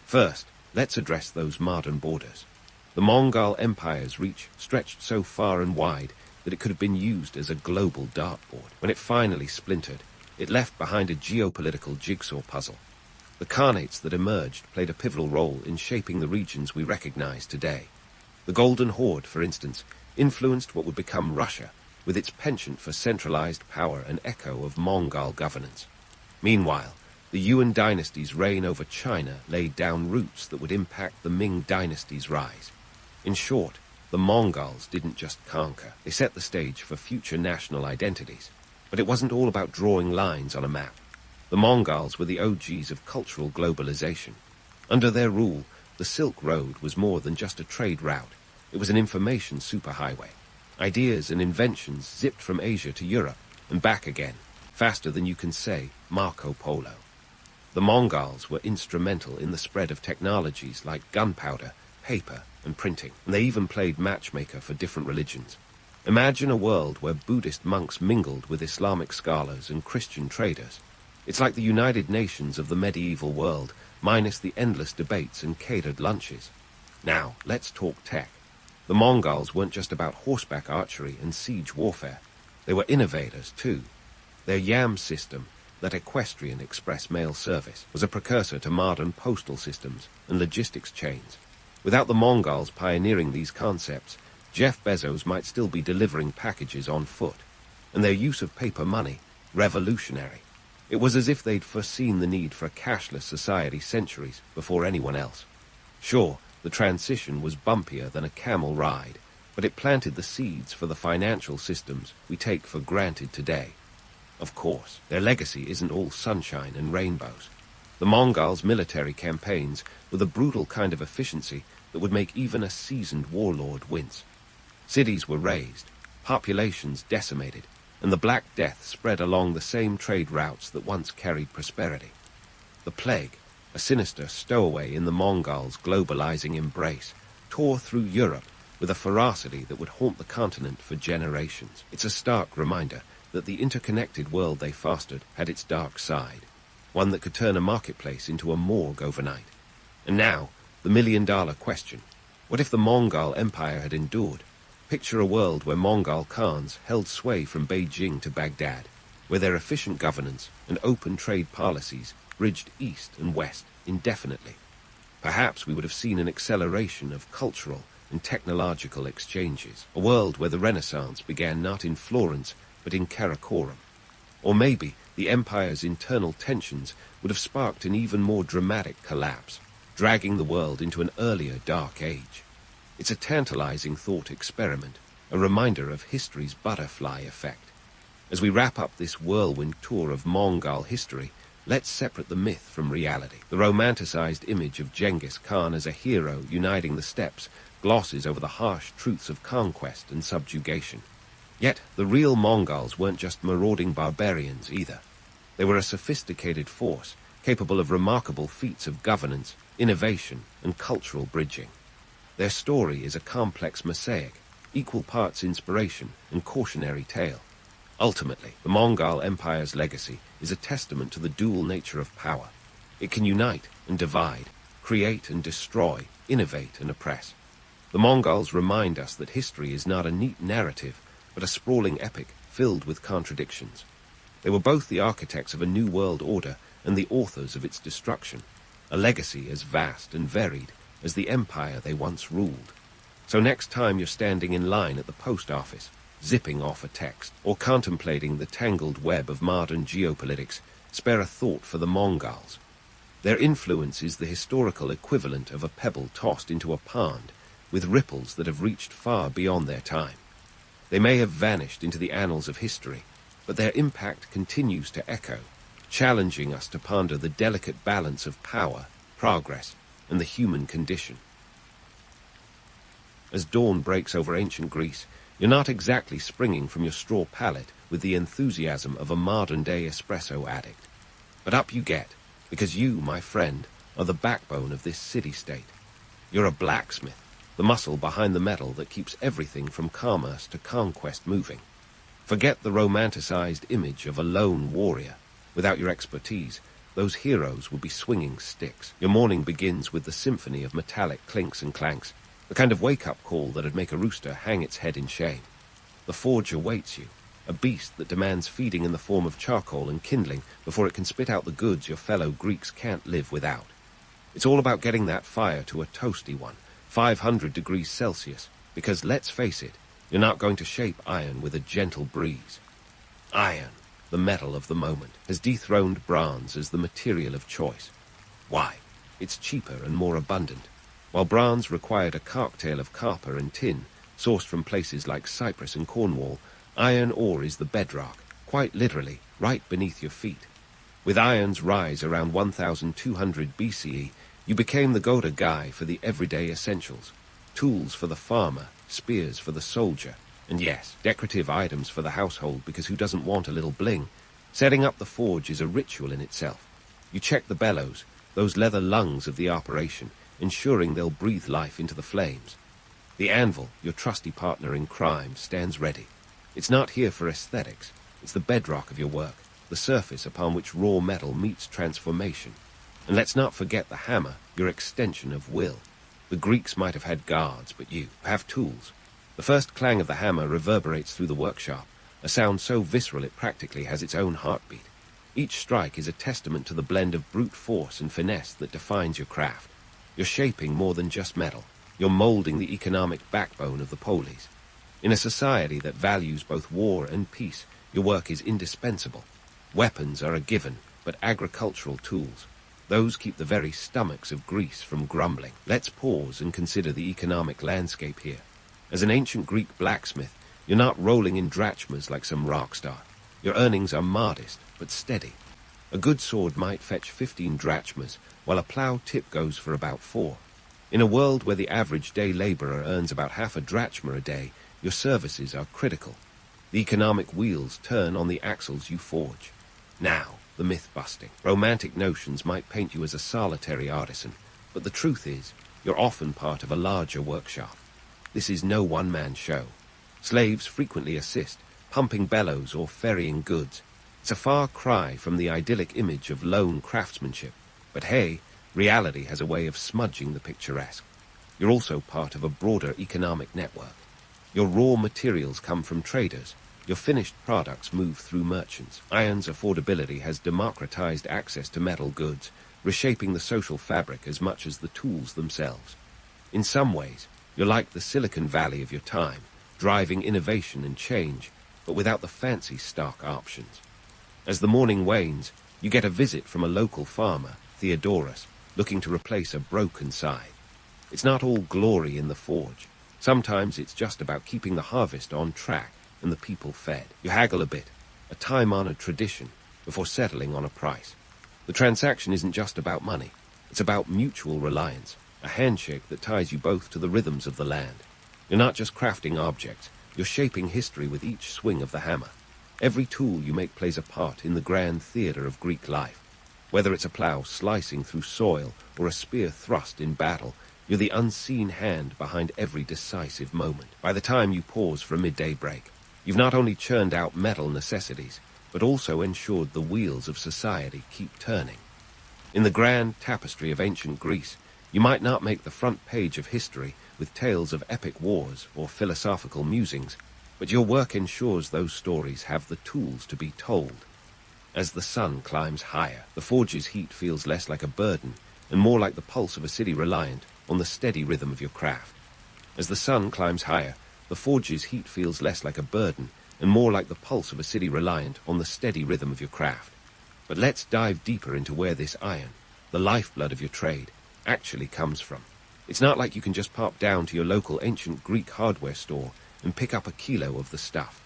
Speaker 1: First, let's address those modern borders. The Mongol Empire's reach stretched so far and wide that it could have been used as a global dartboard. When it finally splintered, it left behind a geopolitical jigsaw puzzle. The Khanates that emerged played a pivotal role in shaping the regions we recognize today. The Golden Horde, for instance, influenced what would become Russia, with its penchant for centralized power and echo of Mongol governance. Meanwhile, the Yuan dynasty's reign over China laid down roots that would impact the Ming dynasty's rise. In short, the Mongols didn't just conquer, they set the stage for future national identities. But it wasn't all about drawing lines on a map. The Mongols were the OGs of cultural globalization. Under their rule, the Silk Road was more than just a trade route. It was an information superhighway. Ideas and inventions zipped from Asia to Europe and back again, faster than you can say Marco Polo. The Mongols were instrumental in the spread of technologies like gunpowder, paper, and printing, and they even played matchmaker for different religions. Imagine a world where Buddhist monks mingled with Islamic scholars and Christian traders. It's like the United Nations of the medieval world, minus the endless debates and catered lunches. Now, let's talk tech. The Mongols weren't just about horseback archery and siege warfare. They were innovators, too. Their YAM system, that equestrian express mail service, was a precursor to modern postal systems and logistics chains. Without the Mongols pioneering these concepts, Jeff Bezos might still be delivering packages on foot. And their use of paper money, revolutionary. It was as if they'd foreseen the need for a cashless society centuries before anyone else. Sure, the transition was bumpier than a camel ride, but it planted the seeds for the financial systems we take for granted today. Of course, their legacy isn't all sunshine and rainbows. The Mongols' military campaigns were the brutal kind of efficiency that would make even a seasoned warlord wince. Cities were razed, populations decimated, and the Black Death spread along the same trade routes that once carried prosperity. The plague, a sinister stowaway in the Mongols' globalizing embrace, tore through Europe with a ferocity that would haunt the continent for generations. It's a stark reminder that the interconnected world they fostered had its dark side, one that could turn a marketplace into a morgue overnight. And now, the million-dollar question. What if the Mongol Empire had endured? Picture a world where Mongol Khans held sway from Beijing to Baghdad, where their efficient governance and open trade policies bridged east and west indefinitely. Perhaps we would have seen an acceleration of cultural and technological exchanges, a world where the Renaissance began not in Florence, but in Karakoram. Or maybe the empire's internal tensions would have sparked an even more dramatic collapse, dragging the world into an earlier dark age. It's a tantalizing thought experiment, a reminder of history's butterfly effect. As we wrap up this whirlwind tour of Mongol history, let's separate the myth from reality. The romanticized image of Genghis Khan as a hero uniting the steppes glosses over the harsh truths of conquest and subjugation. Yet, the real Mongols weren't just marauding barbarians either. They were a sophisticated force, capable of remarkable feats of governance, innovation, and cultural bridging. Their story is a complex mosaic, equal parts inspiration and cautionary tale. Ultimately, the Mongol Empire's legacy is a testament to the dual nature of power. It can unite and divide, create and destroy, innovate and oppress. The Mongols remind us that history is not a neat narrative, but a sprawling epic filled with contradictions. They were both the architects of a new world order and the authors of its destruction, a legacy as vast and varied as the empire they once ruled. So next time you're standing in line at the post office, zipping off a text, or contemplating the tangled web of modern geopolitics, spare a thought for the Mongols. Their influence is the historical equivalent of a pebble tossed into a pond, with ripples that have reached far beyond their time. They may have vanished into the annals of history, but their impact continues to echo, challenging us to ponder the delicate balance of power, progress, and the human condition. As dawn breaks over ancient Greece, you're not exactly springing from your straw pallet with the enthusiasm of a modern-day espresso addict. But up you get, because you, my friend, are the backbone of this city-state. You're a blacksmith, the muscle behind the metal that keeps everything from commerce to conquest moving. Forget the romanticized image of a lone warrior. Without your expertise, those heroes would be swinging sticks. Your morning begins with the symphony of metallic clinks and clanks, the kind of wake-up call that'd make a rooster hang its head in shame. The forge awaits you, a beast that demands feeding in the form of charcoal and kindling before it can spit out the goods your fellow Greeks can't live without. It's all about getting that fire to a toasty one, 500 degrees Celsius, because let's face it, you're not going to shape iron with a gentle breeze. Iron, the metal of the moment, has dethroned bronze as the material of choice. Why? It's cheaper and more abundant. While bronze required a cocktail of copper and tin, sourced from places like Cyprus and Cornwall, iron ore is the bedrock, quite literally, right beneath your feet. With iron's rise around 1200 BCE, you became the go-to guy for the everyday essentials. Tools for the farmer, spears for the soldier, and yes, decorative items for the household, because who doesn't want a little bling? Setting up the forge is a ritual in itself. You check the bellows, those leather lungs of the operation, ensuring they'll breathe life into the flames. The anvil, your trusty partner in crime, stands ready. It's not here for aesthetics. It's the bedrock of your work, the surface upon which raw metal meets transformation. And let's not forget the hammer, your extension of will. The Greeks might have had guards, but you have tools. The first clang of the hammer reverberates through the workshop, a sound so visceral it practically has its own heartbeat. Each strike is a testament to the blend of brute force and finesse that defines your craft. You're shaping more than just metal. You're molding the economic backbone of the polis. In a society that values both war and peace, your work is indispensable. Weapons are a given, but agricultural tools, those keep the very stomachs of Greece from grumbling. Let's pause and consider the economic landscape here. As an ancient Greek blacksmith, you're not rolling in drachmas like some rock star. Your earnings are modest, but steady. A good sword might fetch 15 drachmas, while a plough tip goes for about 4. In a world where the average day laborer earns about half a drachma a day, your services are critical. The economic wheels turn on the axles you forge. Now, the myth-busting. Romantic notions might paint you as a solitary artisan, but the truth is, you're often part of a larger workshop. This is no one-man show. Slaves frequently assist, pumping bellows or ferrying goods. It's a far cry from the idyllic image of lone craftsmanship. But hey, reality has a way of smudging the picturesque. You're also part of a broader economic network. Your raw materials come from traders. Your finished products move through merchants. Iron's affordability has democratized access to metal goods, reshaping the social fabric as much as the tools themselves. In some ways, you're like the Silicon Valley of your time, driving innovation and change, but without the fancy stock options. As the morning wanes, you get a visit from a local farmer, Theodorus, looking to replace a broken scythe. It's not all glory in the forge. Sometimes it's just about keeping the harvest on track and the people fed. You haggle a bit, a time-honored tradition, before settling on a price. The transaction isn't just about money. It's about mutual reliance, a handshake that ties you both to the rhythms of the land. You're not just crafting objects, you're shaping history with each swing of the hammer. Every tool you make plays a part in the grand theater of Greek life. Whether it's a plough slicing through soil or a spear thrust in battle, You're the unseen hand behind every decisive moment. By the time you pause for a midday break, you've not only churned out metal necessities, but also ensured the wheels of society keep turning. In the grand tapestry of ancient Greece, you might not make the front page of history with tales of epic wars or philosophical musings, but your work ensures those stories have the tools to be told. As the sun climbs higher, the forge's heat feels less like a burden and more like the pulse of a city reliant on the steady rhythm of your craft. As the sun climbs higher, the forge's heat feels less like a burden and more like the pulse of a city reliant on the steady rhythm of your craft. But let's dive deeper into where this iron, the lifeblood of your trade, actually comes from. It's not like you can just pop down to your local ancient Greek hardware store and pick up a kilo of the stuff.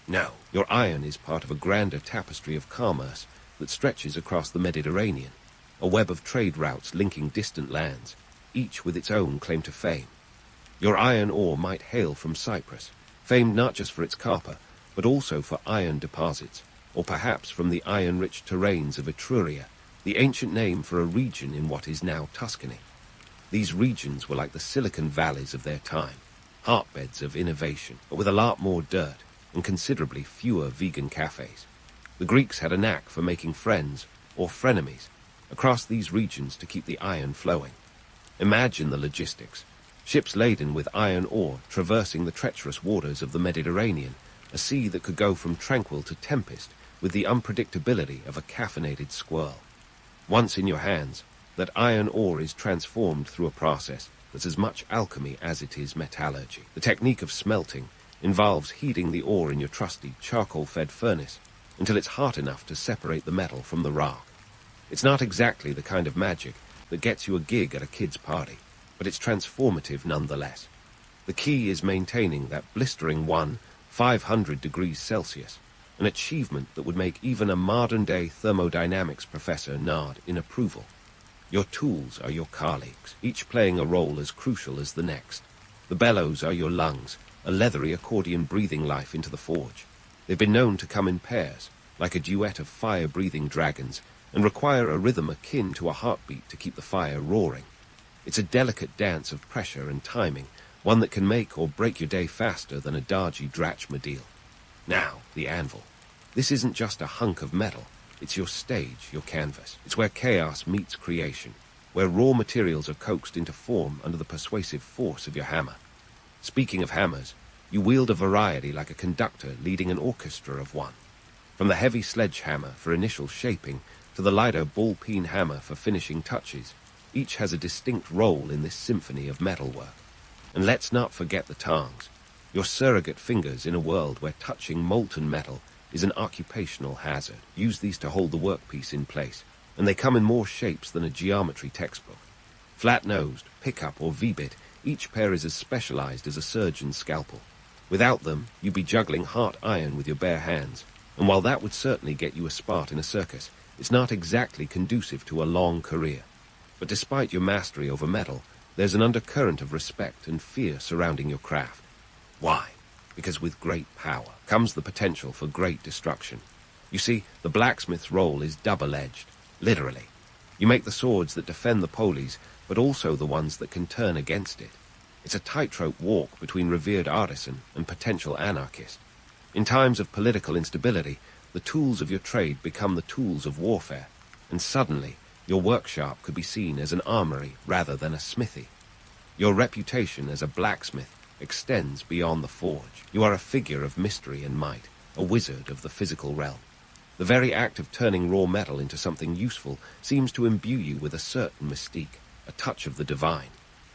Speaker 1: No, your iron is part of a grander tapestry of commerce that stretches across the Mediterranean, a web of trade routes linking distant lands, each with its own claim to fame. Your iron ore might hail from Cyprus, famed not just for its copper, but also for iron deposits, or perhaps from the iron-rich terrains of Etruria, the ancient name for a region in what is now Tuscany. These regions were like the Silicon Valleys of their time, hotbeds of innovation, but with a lot more dirt and considerably fewer vegan cafes. The Greeks had a knack for making friends, or frenemies, across these regions to keep the iron flowing. Imagine the logistics. Ships laden with iron ore traversing the treacherous waters of the Mediterranean, a sea that could go from tranquil to tempest with the unpredictability of a caffeinated squirrel. Once in your hands, that iron ore is transformed through a process that's as much alchemy as it is metallurgy. The technique of smelting involves heating the ore in your trusty charcoal-fed furnace until it's hot enough to separate the metal from the rock. It's not exactly the kind of magic that gets you a gig at a kid's party, but it's transformative nonetheless. The key is maintaining that blistering 500 degrees Celsius, an achievement that would make even a modern-day thermodynamics professor nod in approval. Your tools are your colleagues, each playing a role as crucial as the next. The bellows are your lungs, a leathery accordion breathing life into the forge. They've been known to come in pairs, like a duet of fire-breathing dragons, and require a rhythm akin to a heartbeat to keep the fire roaring. It's a delicate dance of pressure and timing, one that can make or break your day faster than a dodgy Dratchmobile. Now, the anvil. This isn't just a hunk of metal. It's your stage, your canvas. It's where chaos meets creation, where raw materials are coaxed into form under the persuasive force of your hammer. Speaking of hammers, you wield a variety like a conductor leading an orchestra of one. From the heavy sledgehammer for initial shaping to the lighter ball-peen hammer for finishing touches, each has a distinct role in this symphony of metalwork. And let's not forget the tongs, your surrogate fingers in a world where touching molten metal is an occupational hazard. Use these to hold the workpiece in place, and they come in more shapes than a geometry textbook. Flat-nosed, pickup, or V-bit, each pair is as specialized as a surgeon's scalpel. Without them, you'd be juggling hot iron with your bare hands, and while that would certainly get you a spot in a circus, it's not exactly conducive to a long career. But despite your mastery over metal, there's an undercurrent of respect and fear surrounding your craft. Why? Because with great power comes the potential for great destruction. You see, the blacksmith's role is double-edged, literally. You make the swords that defend the police, but also the ones that can turn against it. It's a tightrope walk between revered artisan and potential anarchist. In times of political instability, the tools of your trade become the tools of warfare, and suddenly your workshop could be seen as an armory rather than a smithy. Your reputation as a blacksmith extends beyond the forge. You are a figure of mystery and might, a wizard of the physical realm. The very act of turning raw metal into something useful seems to imbue you with a certain mystique, a touch of the divine.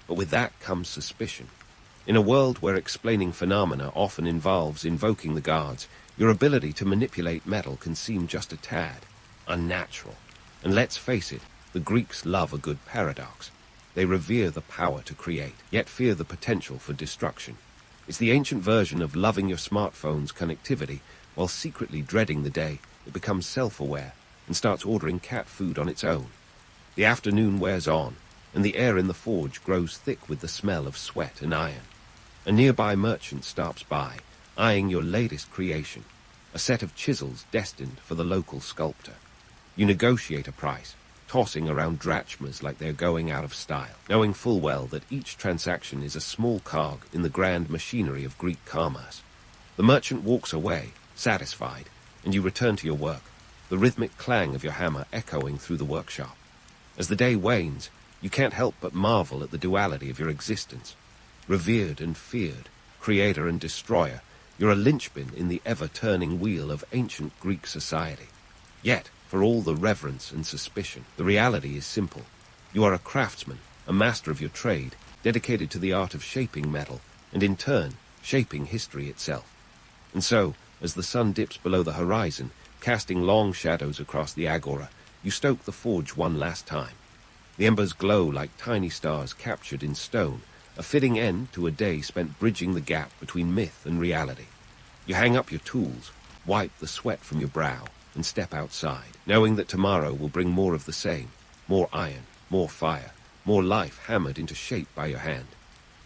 Speaker 1: But with that comes suspicion. In a world where explaining phenomena often involves invoking the gods, your ability to manipulate metal can seem just a tad unnatural. And let's face it, the Greeks love a good paradox. They revere the power to create, yet fear the potential for destruction. It's the ancient version of loving your smartphone's connectivity while secretly dreading the day it becomes self-aware and starts ordering cat food on its own. The afternoon wears on, and the air in the forge grows thick with the smell of sweat and iron. A nearby merchant stops by, eyeing your latest creation, a set of chisels destined for the local sculptor. You negotiate a price, tossing around drachmas like they're going out of style, knowing full well that each transaction is a small cog in the grand machinery of Greek commerce. The merchant walks away, satisfied, and you return to your work, the rhythmic clang of your hammer echoing through the workshop. As the day wanes, you can't help but marvel at the duality of your existence. Revered and feared, creator and destroyer, you're a linchpin in the ever-turning wheel of ancient Greek society. Yet, for all the reverence and suspicion, the reality is simple. You are a craftsman, a master of your trade, dedicated to the art of shaping metal, and in turn, shaping history itself. And so, as the sun dips below the horizon, casting long shadows across the agora, you stoke the forge one last time. The embers glow like tiny stars captured in stone, a fitting end to a day spent bridging the gap between myth and reality. You hang up your tools, wipe the sweat from your brow, and step outside, knowing that tomorrow will bring more of the same, more iron, more fire, more life hammered into shape by your hand.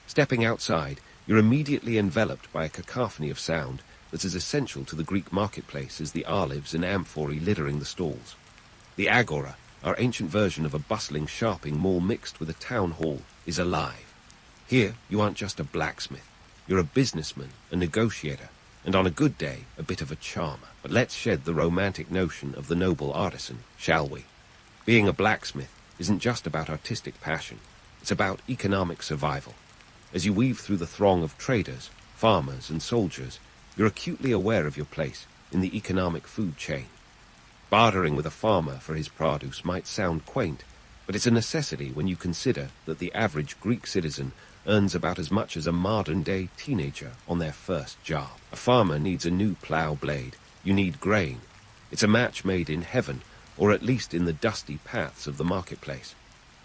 Speaker 1: Stepping outside, you're immediately enveloped by a cacophony of sound that's as essential to the Greek marketplace as the olives and amphorae littering the stalls. The agora, our ancient version of a bustling shopping mall mixed with a town hall, is alive. Here, you aren't just a blacksmith. You're a businessman, a negotiator, and on a good day, a bit of a charmer. But let's shed the romantic notion of the noble artisan, shall we? Being a blacksmith isn't just about artistic passion. It's about economic survival. As you weave through the throng of traders, farmers, and soldiers, you're acutely aware of your place in the economic food chain. Bartering with a farmer for his produce might sound quaint, but it's a necessity when you consider that the average Greek citizen earns about as much as a modern-day teenager on their first job. A farmer needs a new plow blade. You need grain. It's a match made in heaven, or at least in the dusty paths of the marketplace.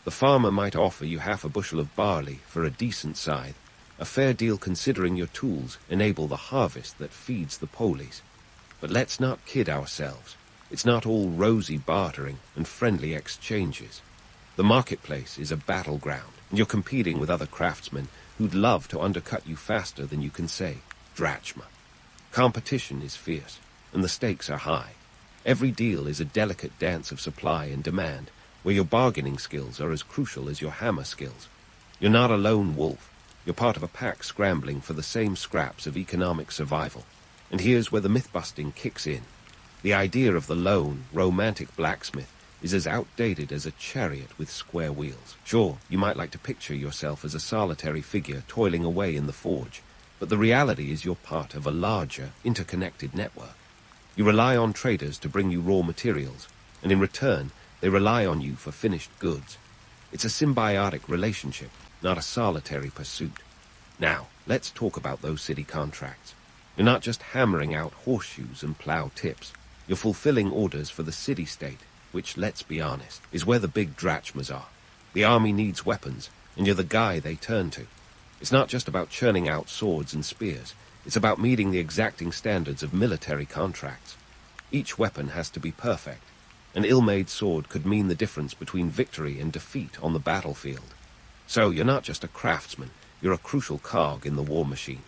Speaker 1: The farmer might offer you half a bushel of barley for a decent scythe, a fair deal considering your tools enable the harvest that feeds the polis. But let's not kid ourselves. It's not all rosy bartering and friendly exchanges. The marketplace is a battleground, and you're competing with other craftsmen who'd love to undercut you faster than you can say drachma. Competition is fierce, and the stakes are high. Every deal is a delicate dance of supply and demand, where your bargaining skills are as crucial as your hammer skills. You're not a lone wolf. You're part of a pack scrambling for the same scraps of economic survival. And here's where the myth-busting kicks in. The idea of the lone, romantic blacksmith is as outdated as a chariot with square wheels. Sure, you might like to picture yourself as a solitary figure toiling away in the forge, but the reality is you're part of a larger, interconnected network. You rely on traders to bring you raw materials, and in return, they rely on you for finished goods. It's a symbiotic relationship, not a solitary pursuit. Now, let's talk about those city contracts. You're not just hammering out horseshoes and plow tips. You're fulfilling orders for the city-state, which, let's be honest, is where the big drachmas are. The army needs weapons, and you're the guy they turn to. It's not just about churning out swords and spears. It's about meeting the exacting standards of military contracts. Each weapon has to be perfect. An ill-made sword could mean the difference between victory and defeat on the battlefield. So you're not just a craftsman, you're a crucial cog in the war machine.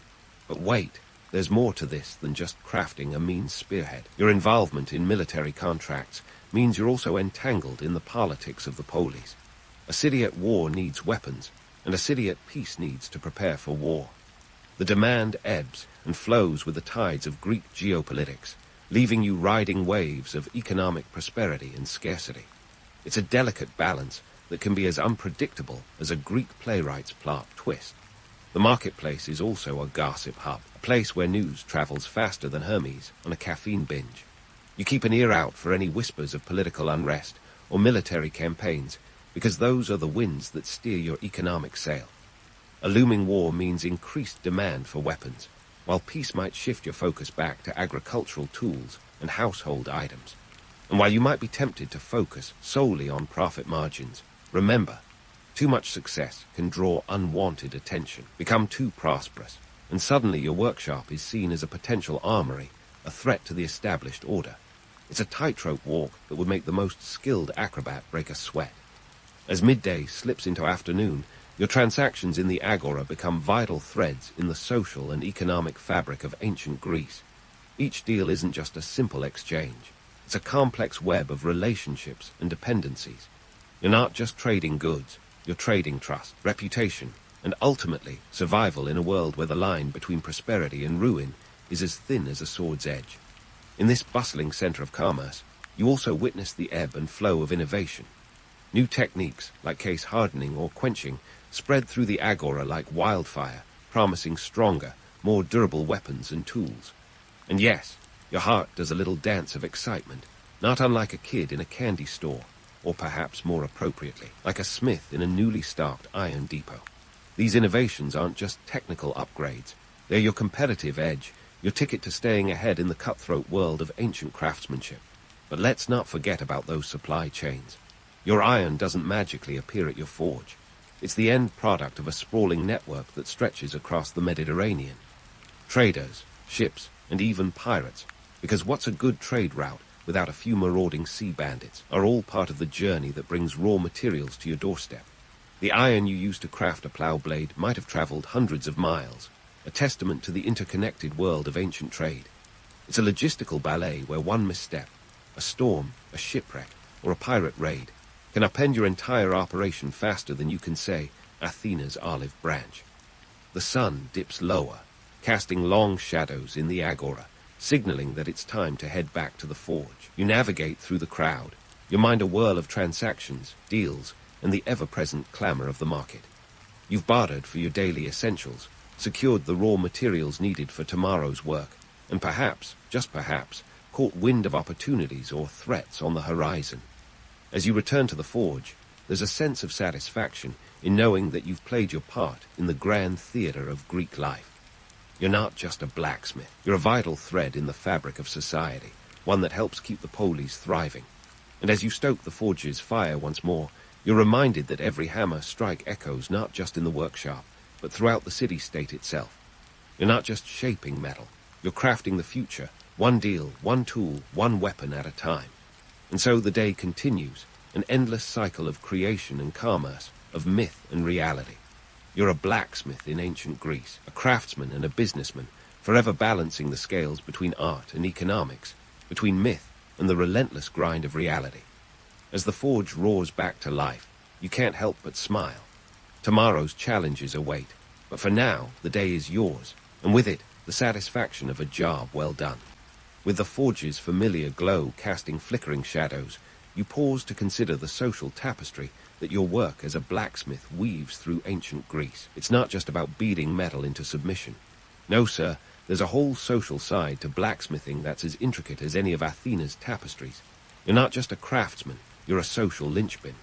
Speaker 1: But wait, there's more to this than just crafting a mean spearhead. Your involvement in military contracts means you're also entangled in the politics of the polis. A city at war needs weapons, and a city at peace needs to prepare for war. The demand ebbs and flows with the tides of Greek geopolitics, leaving you riding waves of economic prosperity and scarcity. It's a delicate balance that can be as unpredictable as a Greek playwright's plot twist. The marketplace is also a gossip hub, a place where news travels faster than Hermes on a caffeine binge. You keep an ear out for any whispers of political unrest or military campaigns, because those are the winds that steer your economic sail. A looming war means increased demand for weapons, while peace might shift your focus back to agricultural tools and household items. And while you might be tempted to focus solely on profit margins, remember, too much success can draw unwanted attention, become too prosperous, and suddenly your workshop is seen as a potential armory, a threat to the established order. It's a tightrope walk that would make the most skilled acrobat break a sweat. As midday slips into afternoon, your transactions in the agora become vital threads in the social and economic fabric of ancient Greece. Each deal isn't just a simple exchange. It's a complex web of relationships and dependencies, You're not just trading goods, you're trading trust, reputation, and ultimately survival in a world where the line between prosperity and ruin is as thin as a sword's edge. In this bustling center of commerce, you also witness the ebb and flow of innovation. New techniques, like case hardening or quenching, spread through the agora like wildfire, promising stronger, more durable weapons and tools. And yes, your heart does a little dance of excitement, not unlike a kid in a candy store, or perhaps more appropriately, like a smith in a newly staffed iron depot. These innovations aren't just technical upgrades. They're your competitive edge, your ticket to staying ahead in the cutthroat world of ancient craftsmanship. But let's not forget about those supply chains. Your iron doesn't magically appear at your forge. It's the end product of a sprawling network that stretches across the Mediterranean. Traders, ships, and even pirates, because what's a good trade route without a few marauding sea bandits, are all part of the journey that brings raw materials to your doorstep. The iron you use to craft a plow blade might have traveled hundreds of miles, a testament to the interconnected world of ancient trade. It's a logistical ballet where one misstep, a storm, a shipwreck, or a pirate raid, can upend your entire operation faster than you can say, Athena's olive branch. The sun dips lower, casting long shadows in the agora, signaling that it's time to head back to the forge. You navigate through the crowd, your mind a whirl of transactions, deals, and the ever-present clamor of the market. You've bartered for your daily essentials, secured the raw materials needed for tomorrow's work, and perhaps, just perhaps, caught wind of opportunities or threats on the horizon. As you return to the forge, there's a sense of satisfaction in knowing that you've played your part in the grand theater of Greek life. You're not just a blacksmith. You're a vital thread in the fabric of society, one that helps keep the polis thriving. And as you stoke the forge's fire once more, you're reminded that every hammer strike echoes not just in the workshop, but throughout the city-state itself. You're not just shaping metal. You're crafting the future, one deal, one tool, one weapon at a time. And so the day continues, an endless cycle of creation and commerce, of myth and reality. You're a blacksmith in ancient Greece, a craftsman and a businessman, forever balancing the scales between art and economics, between myth and the relentless grind of reality. As the forge roars back to life, you can't help but smile. Tomorrow's challenges await, but for now, the day is yours, and with it, the satisfaction of a job well done. With the forge's familiar glow casting flickering shadows, you pause to consider the social tapestry that your work as a blacksmith weaves through ancient Greece. It's not just about beating metal into submission. No, sir, there's a whole social side to blacksmithing that's as intricate as any of Athena's tapestries. You're not just a craftsman, you're a social linchpin.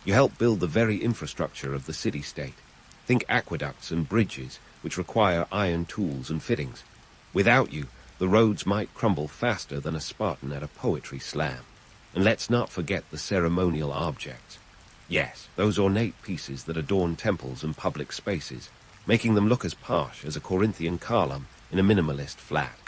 Speaker 1: You help build the very infrastructure of the city-state. Think aqueducts and bridges, which require iron tools and fittings. Without you, the roads might crumble faster than a Spartan at a poetry slam. And let's not forget the ceremonial objects. Yes, those ornate pieces that adorn temples and public spaces, making them look as posh as a Corinthian column in a minimalist flat.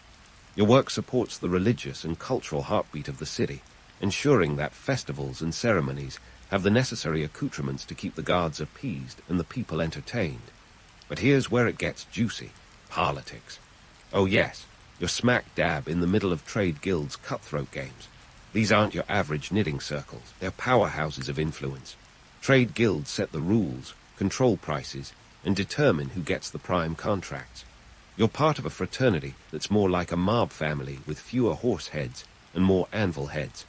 Speaker 1: Your work supports the religious and cultural heartbeat of the city, ensuring that festivals and ceremonies have the necessary accoutrements to keep the gods appeased and the people entertained. But here's where it gets juicy: politics. Oh yes, you're smack dab in the middle of trade guilds' cutthroat games. These aren't your average knitting circles, they're powerhouses of influence. Trade guilds set the rules, control prices, and determine who gets the prime contracts. You're part of a fraternity that's more like a mob family with fewer horse heads and more anvil heads.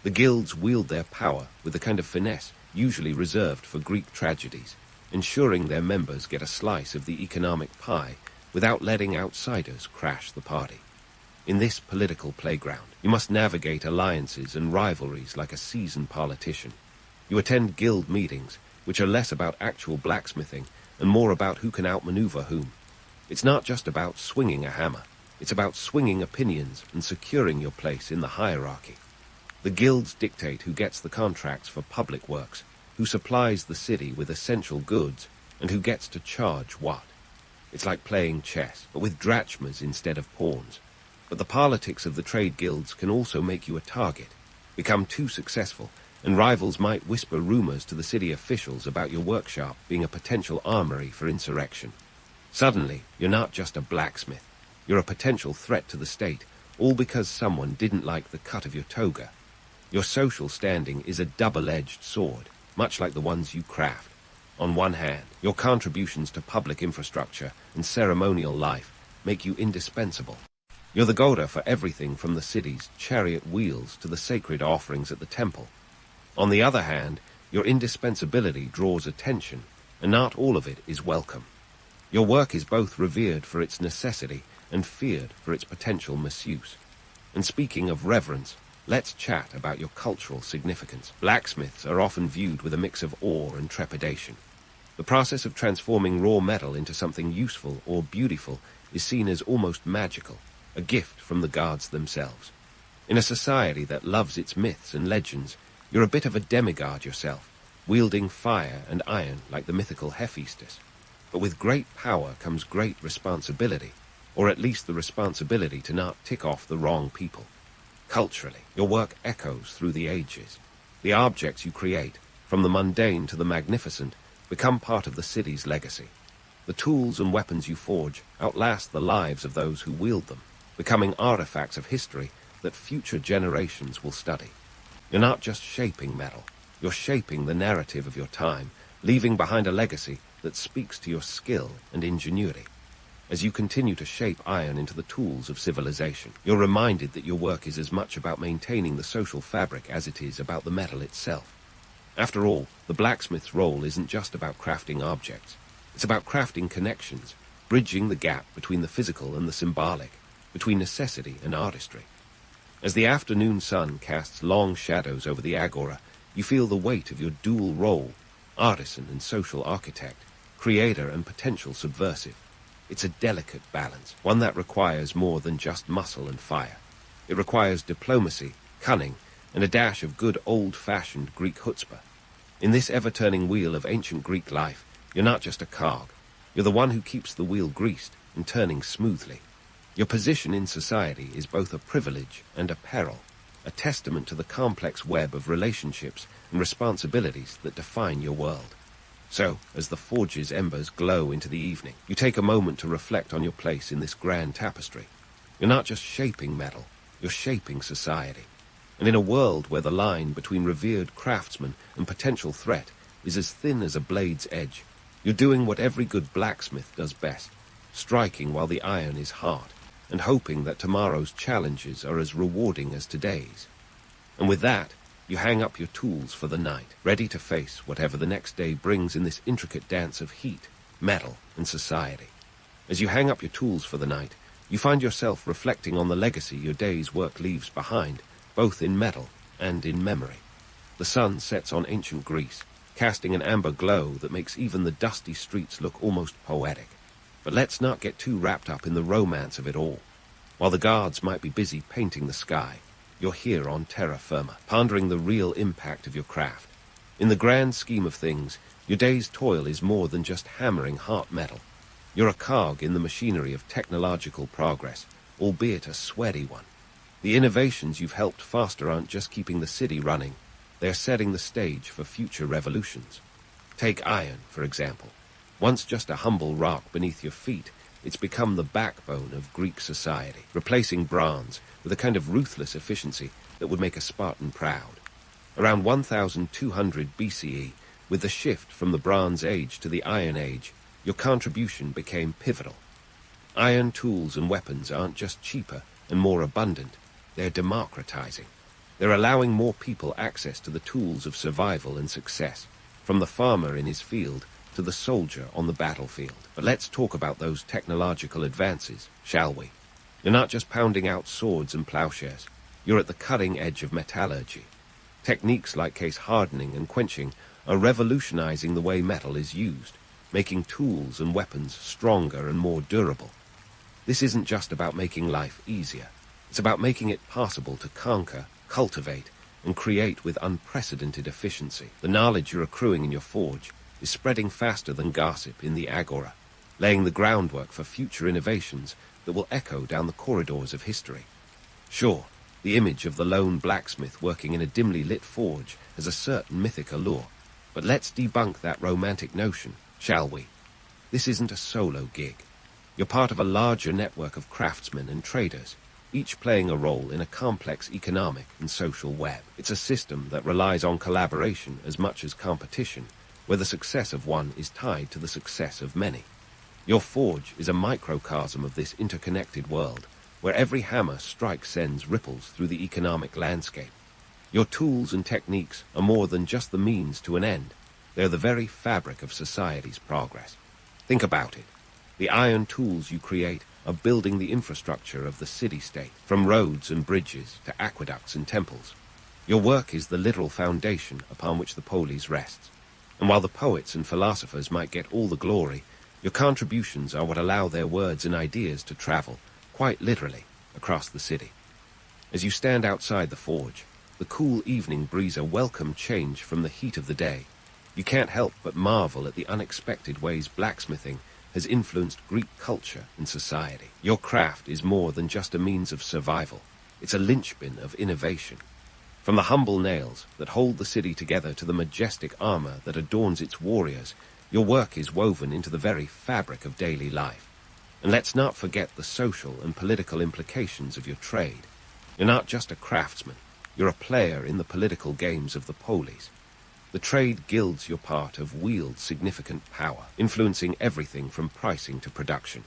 Speaker 1: The guilds wield their power with the kind of finesse usually reserved for Greek tragedies, ensuring their members get a slice of the economic pie without letting outsiders crash the party. In this political playground, you must navigate alliances and rivalries like a seasoned politician. You attend guild meetings, which are less about actual blacksmithing and more about who can outmaneuver whom. It's not just about swinging a hammer. It's about swinging opinions and securing your place in the hierarchy. The guilds dictate who gets the contracts for public works, who supplies the city with essential goods, and who gets to charge what. It's like playing chess, but with drachmas instead of pawns. But the politics of the trade guilds can also make you a target. Become too successful, and rivals might whisper rumors to the city officials about your workshop being a potential armory for insurrection. Suddenly, you're not just a blacksmith. You're a potential threat to the state, all because someone didn't like the cut of your toga. Your social standing is a double-edged sword, much like the ones you craft. On one hand, your contributions to public infrastructure and ceremonial life make you indispensable. You're the goda for everything from the city's chariot wheels to the sacred offerings at the temple. On the other hand, your indispensability draws attention, and not all of it is welcome. Your work is both revered for its necessity and feared for its potential misuse. And speaking of reverence, let's chat about your cultural significance. Blacksmiths are often viewed with a mix of awe and trepidation. The process of transforming raw metal into something useful or beautiful is seen as almost magical, a gift from the gods themselves. In a society that loves its myths and legends, you're a bit of a demigod yourself, wielding fire and iron like the mythical Hephaestus. But with great power comes great responsibility, or at least the responsibility to not tick off the wrong people. Culturally, your work echoes through the ages. The objects you create, from the mundane to the magnificent, become part of the city's legacy. The tools and weapons you forge outlast the lives of those who wield them, becoming artifacts of history that future generations will study. You're not just shaping metal, you're shaping the narrative of your time, leaving behind a legacy that speaks to your skill and ingenuity. As you continue to shape iron into the tools of civilization, you're reminded that your work is as much about maintaining the social fabric as it is about the metal itself. After all, the blacksmith's role isn't just about crafting objects. It's about crafting connections, bridging the gap between the physical and the symbolic, between necessity and artistry. As the afternoon sun casts long shadows over the agora, you feel the weight of your dual role, artisan and social architect, creator and potential subversive. It's a delicate balance, one that requires more than just muscle and fire. It requires diplomacy, cunning, and a dash of good old-fashioned Greek chutzpah. In this ever-turning wheel of ancient Greek life, you're not just a cog. You're the one who keeps the wheel greased and turning smoothly. Your position in society is both a privilege and a peril, a testament to the complex web of relationships and responsibilities that define your world. So, as the forge's embers glow into the evening, you take a moment to reflect on your place in this grand tapestry. You're not just shaping metal, you're shaping society. And in a world where the line between revered craftsman and potential threat is as thin as a blade's edge, you're doing what every good blacksmith does best, striking while the iron is hot, and hoping that tomorrow's challenges are as rewarding as today's. And with that, you hang up your tools for the night, ready to face whatever the next day brings in this intricate dance of heat, metal, and society. As you hang up your tools for the night, you find yourself reflecting on the legacy your day's work leaves behind, both in metal and in memory. The sun sets on ancient Greece, casting an amber glow that makes even the dusty streets look almost poetic. But let's not get too wrapped up in the romance of it all. While the guards might be busy painting the sky, you're here on terra firma, pondering the real impact of your craft. In the grand scheme of things, your day's toil is more than just hammering hot metal. You're a cog in the machinery of technological progress, albeit a sweaty one. The innovations you've helped foster aren't just keeping the city running, they're setting the stage for future revolutions. Take iron, for example. Once just a humble rock beneath your feet, it's become the backbone of Greek society, replacing bronze with a kind of ruthless efficiency that would make a Spartan proud. Around 1200 BCE, with the shift from the Bronze Age to the Iron Age, your contribution became pivotal. Iron tools and weapons aren't just cheaper and more abundant, they're democratizing. They're allowing more people access to the tools of survival and success, from the farmer in his field to the soldier on the battlefield. But let's talk about those technological advances, shall we? You're not just pounding out swords and plowshares. You're at the cutting edge of metallurgy. Techniques like case hardening and quenching are revolutionizing the way metal is used, making tools and weapons stronger and more durable. This isn't just about making life easier. It's about making it possible to conquer, cultivate, and create with unprecedented efficiency. The knowledge you're accruing in your forge is spreading faster than gossip in the agora, laying the groundwork for future innovations that will echo down the corridors of history. Sure, the image of the lone blacksmith working in a dimly lit forge has a certain mythic allure, but let's debunk that romantic notion, shall we? This isn't a solo gig. You're part of a larger network of craftsmen and traders. each playing a role in a complex economic and social web. It's a system that relies on collaboration as much as competition, where the success of one is tied to the success of many. Your forge is a microcosm of this interconnected world, where every hammer strike sends ripples through the economic landscape. Your tools and techniques are more than just the means to an end. They're the very fabric of society's progress. Think about it. The iron tools you create are building the infrastructure of the city-state, from roads and bridges to aqueducts and temples. Your work is the literal foundation upon which the polis rests. And while the poets and philosophers might get all the glory, your contributions are what allow their words and ideas to travel, quite literally, across the city. As you stand outside the forge, the cool evening breeze a welcome change from the heat of the day. You can't help but marvel at the unexpected ways blacksmithing has influenced Greek culture and society. Your craft is more than just a means of survival. It's a linchpin of innovation. From the humble nails that hold the city together to the majestic armor that adorns its warriors, your work is woven into the very fabric of daily life. And let's not forget the social and political implications of your trade. You're not just a craftsman. You're a player in the political games of the polis. The trade guilds your part have wield significant power, influencing everything from pricing to production.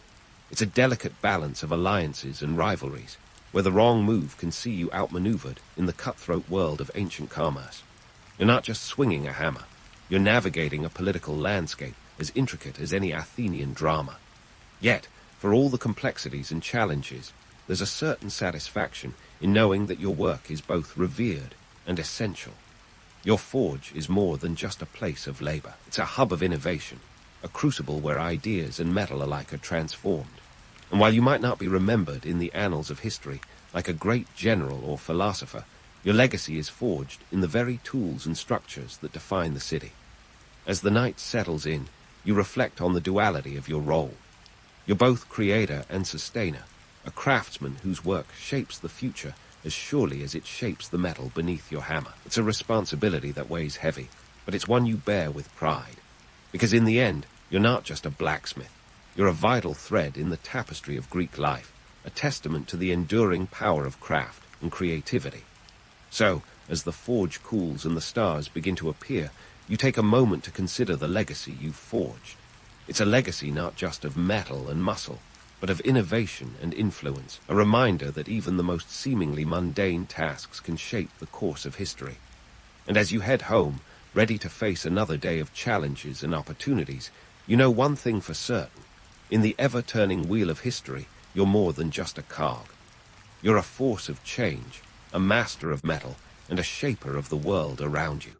Speaker 1: It's a delicate balance of alliances and rivalries, where the wrong move can see you outmaneuvered in the cutthroat world of ancient commerce. You're not just swinging a hammer. You're navigating a political landscape as intricate as any Athenian drama. Yet, for all the complexities and challenges, there's a certain satisfaction in knowing that your work is both revered and essential. Your forge is more than just a place of labor. It's a hub of innovation, a crucible where ideas and metal alike are transformed. And while you might not be remembered in the annals of history like a great general or philosopher, your legacy is forged in the very tools and structures that define the city. As the night settles in, you reflect on the duality of your role. You're both creator and sustainer, a craftsman whose work shapes the future as surely as it shapes the metal beneath your hammer. It's a responsibility that weighs heavy, but it's one you bear with pride. Because in the end, you're not just a blacksmith. You're a vital thread in the tapestry of Greek life, a testament to the enduring power of craft and creativity. So, as the forge cools and the stars begin to appear, you take a moment to consider the legacy you've forged. It's a legacy not just of metal and muscle, but of innovation and influence, a reminder that even the most seemingly mundane tasks can shape the course of history. And as you head home, ready to face another day of challenges and opportunities, you know one thing for certain. In the ever-turning wheel of history, you're more than just a cog. You're a force of change, a master of metal, and a shaper of the world around you.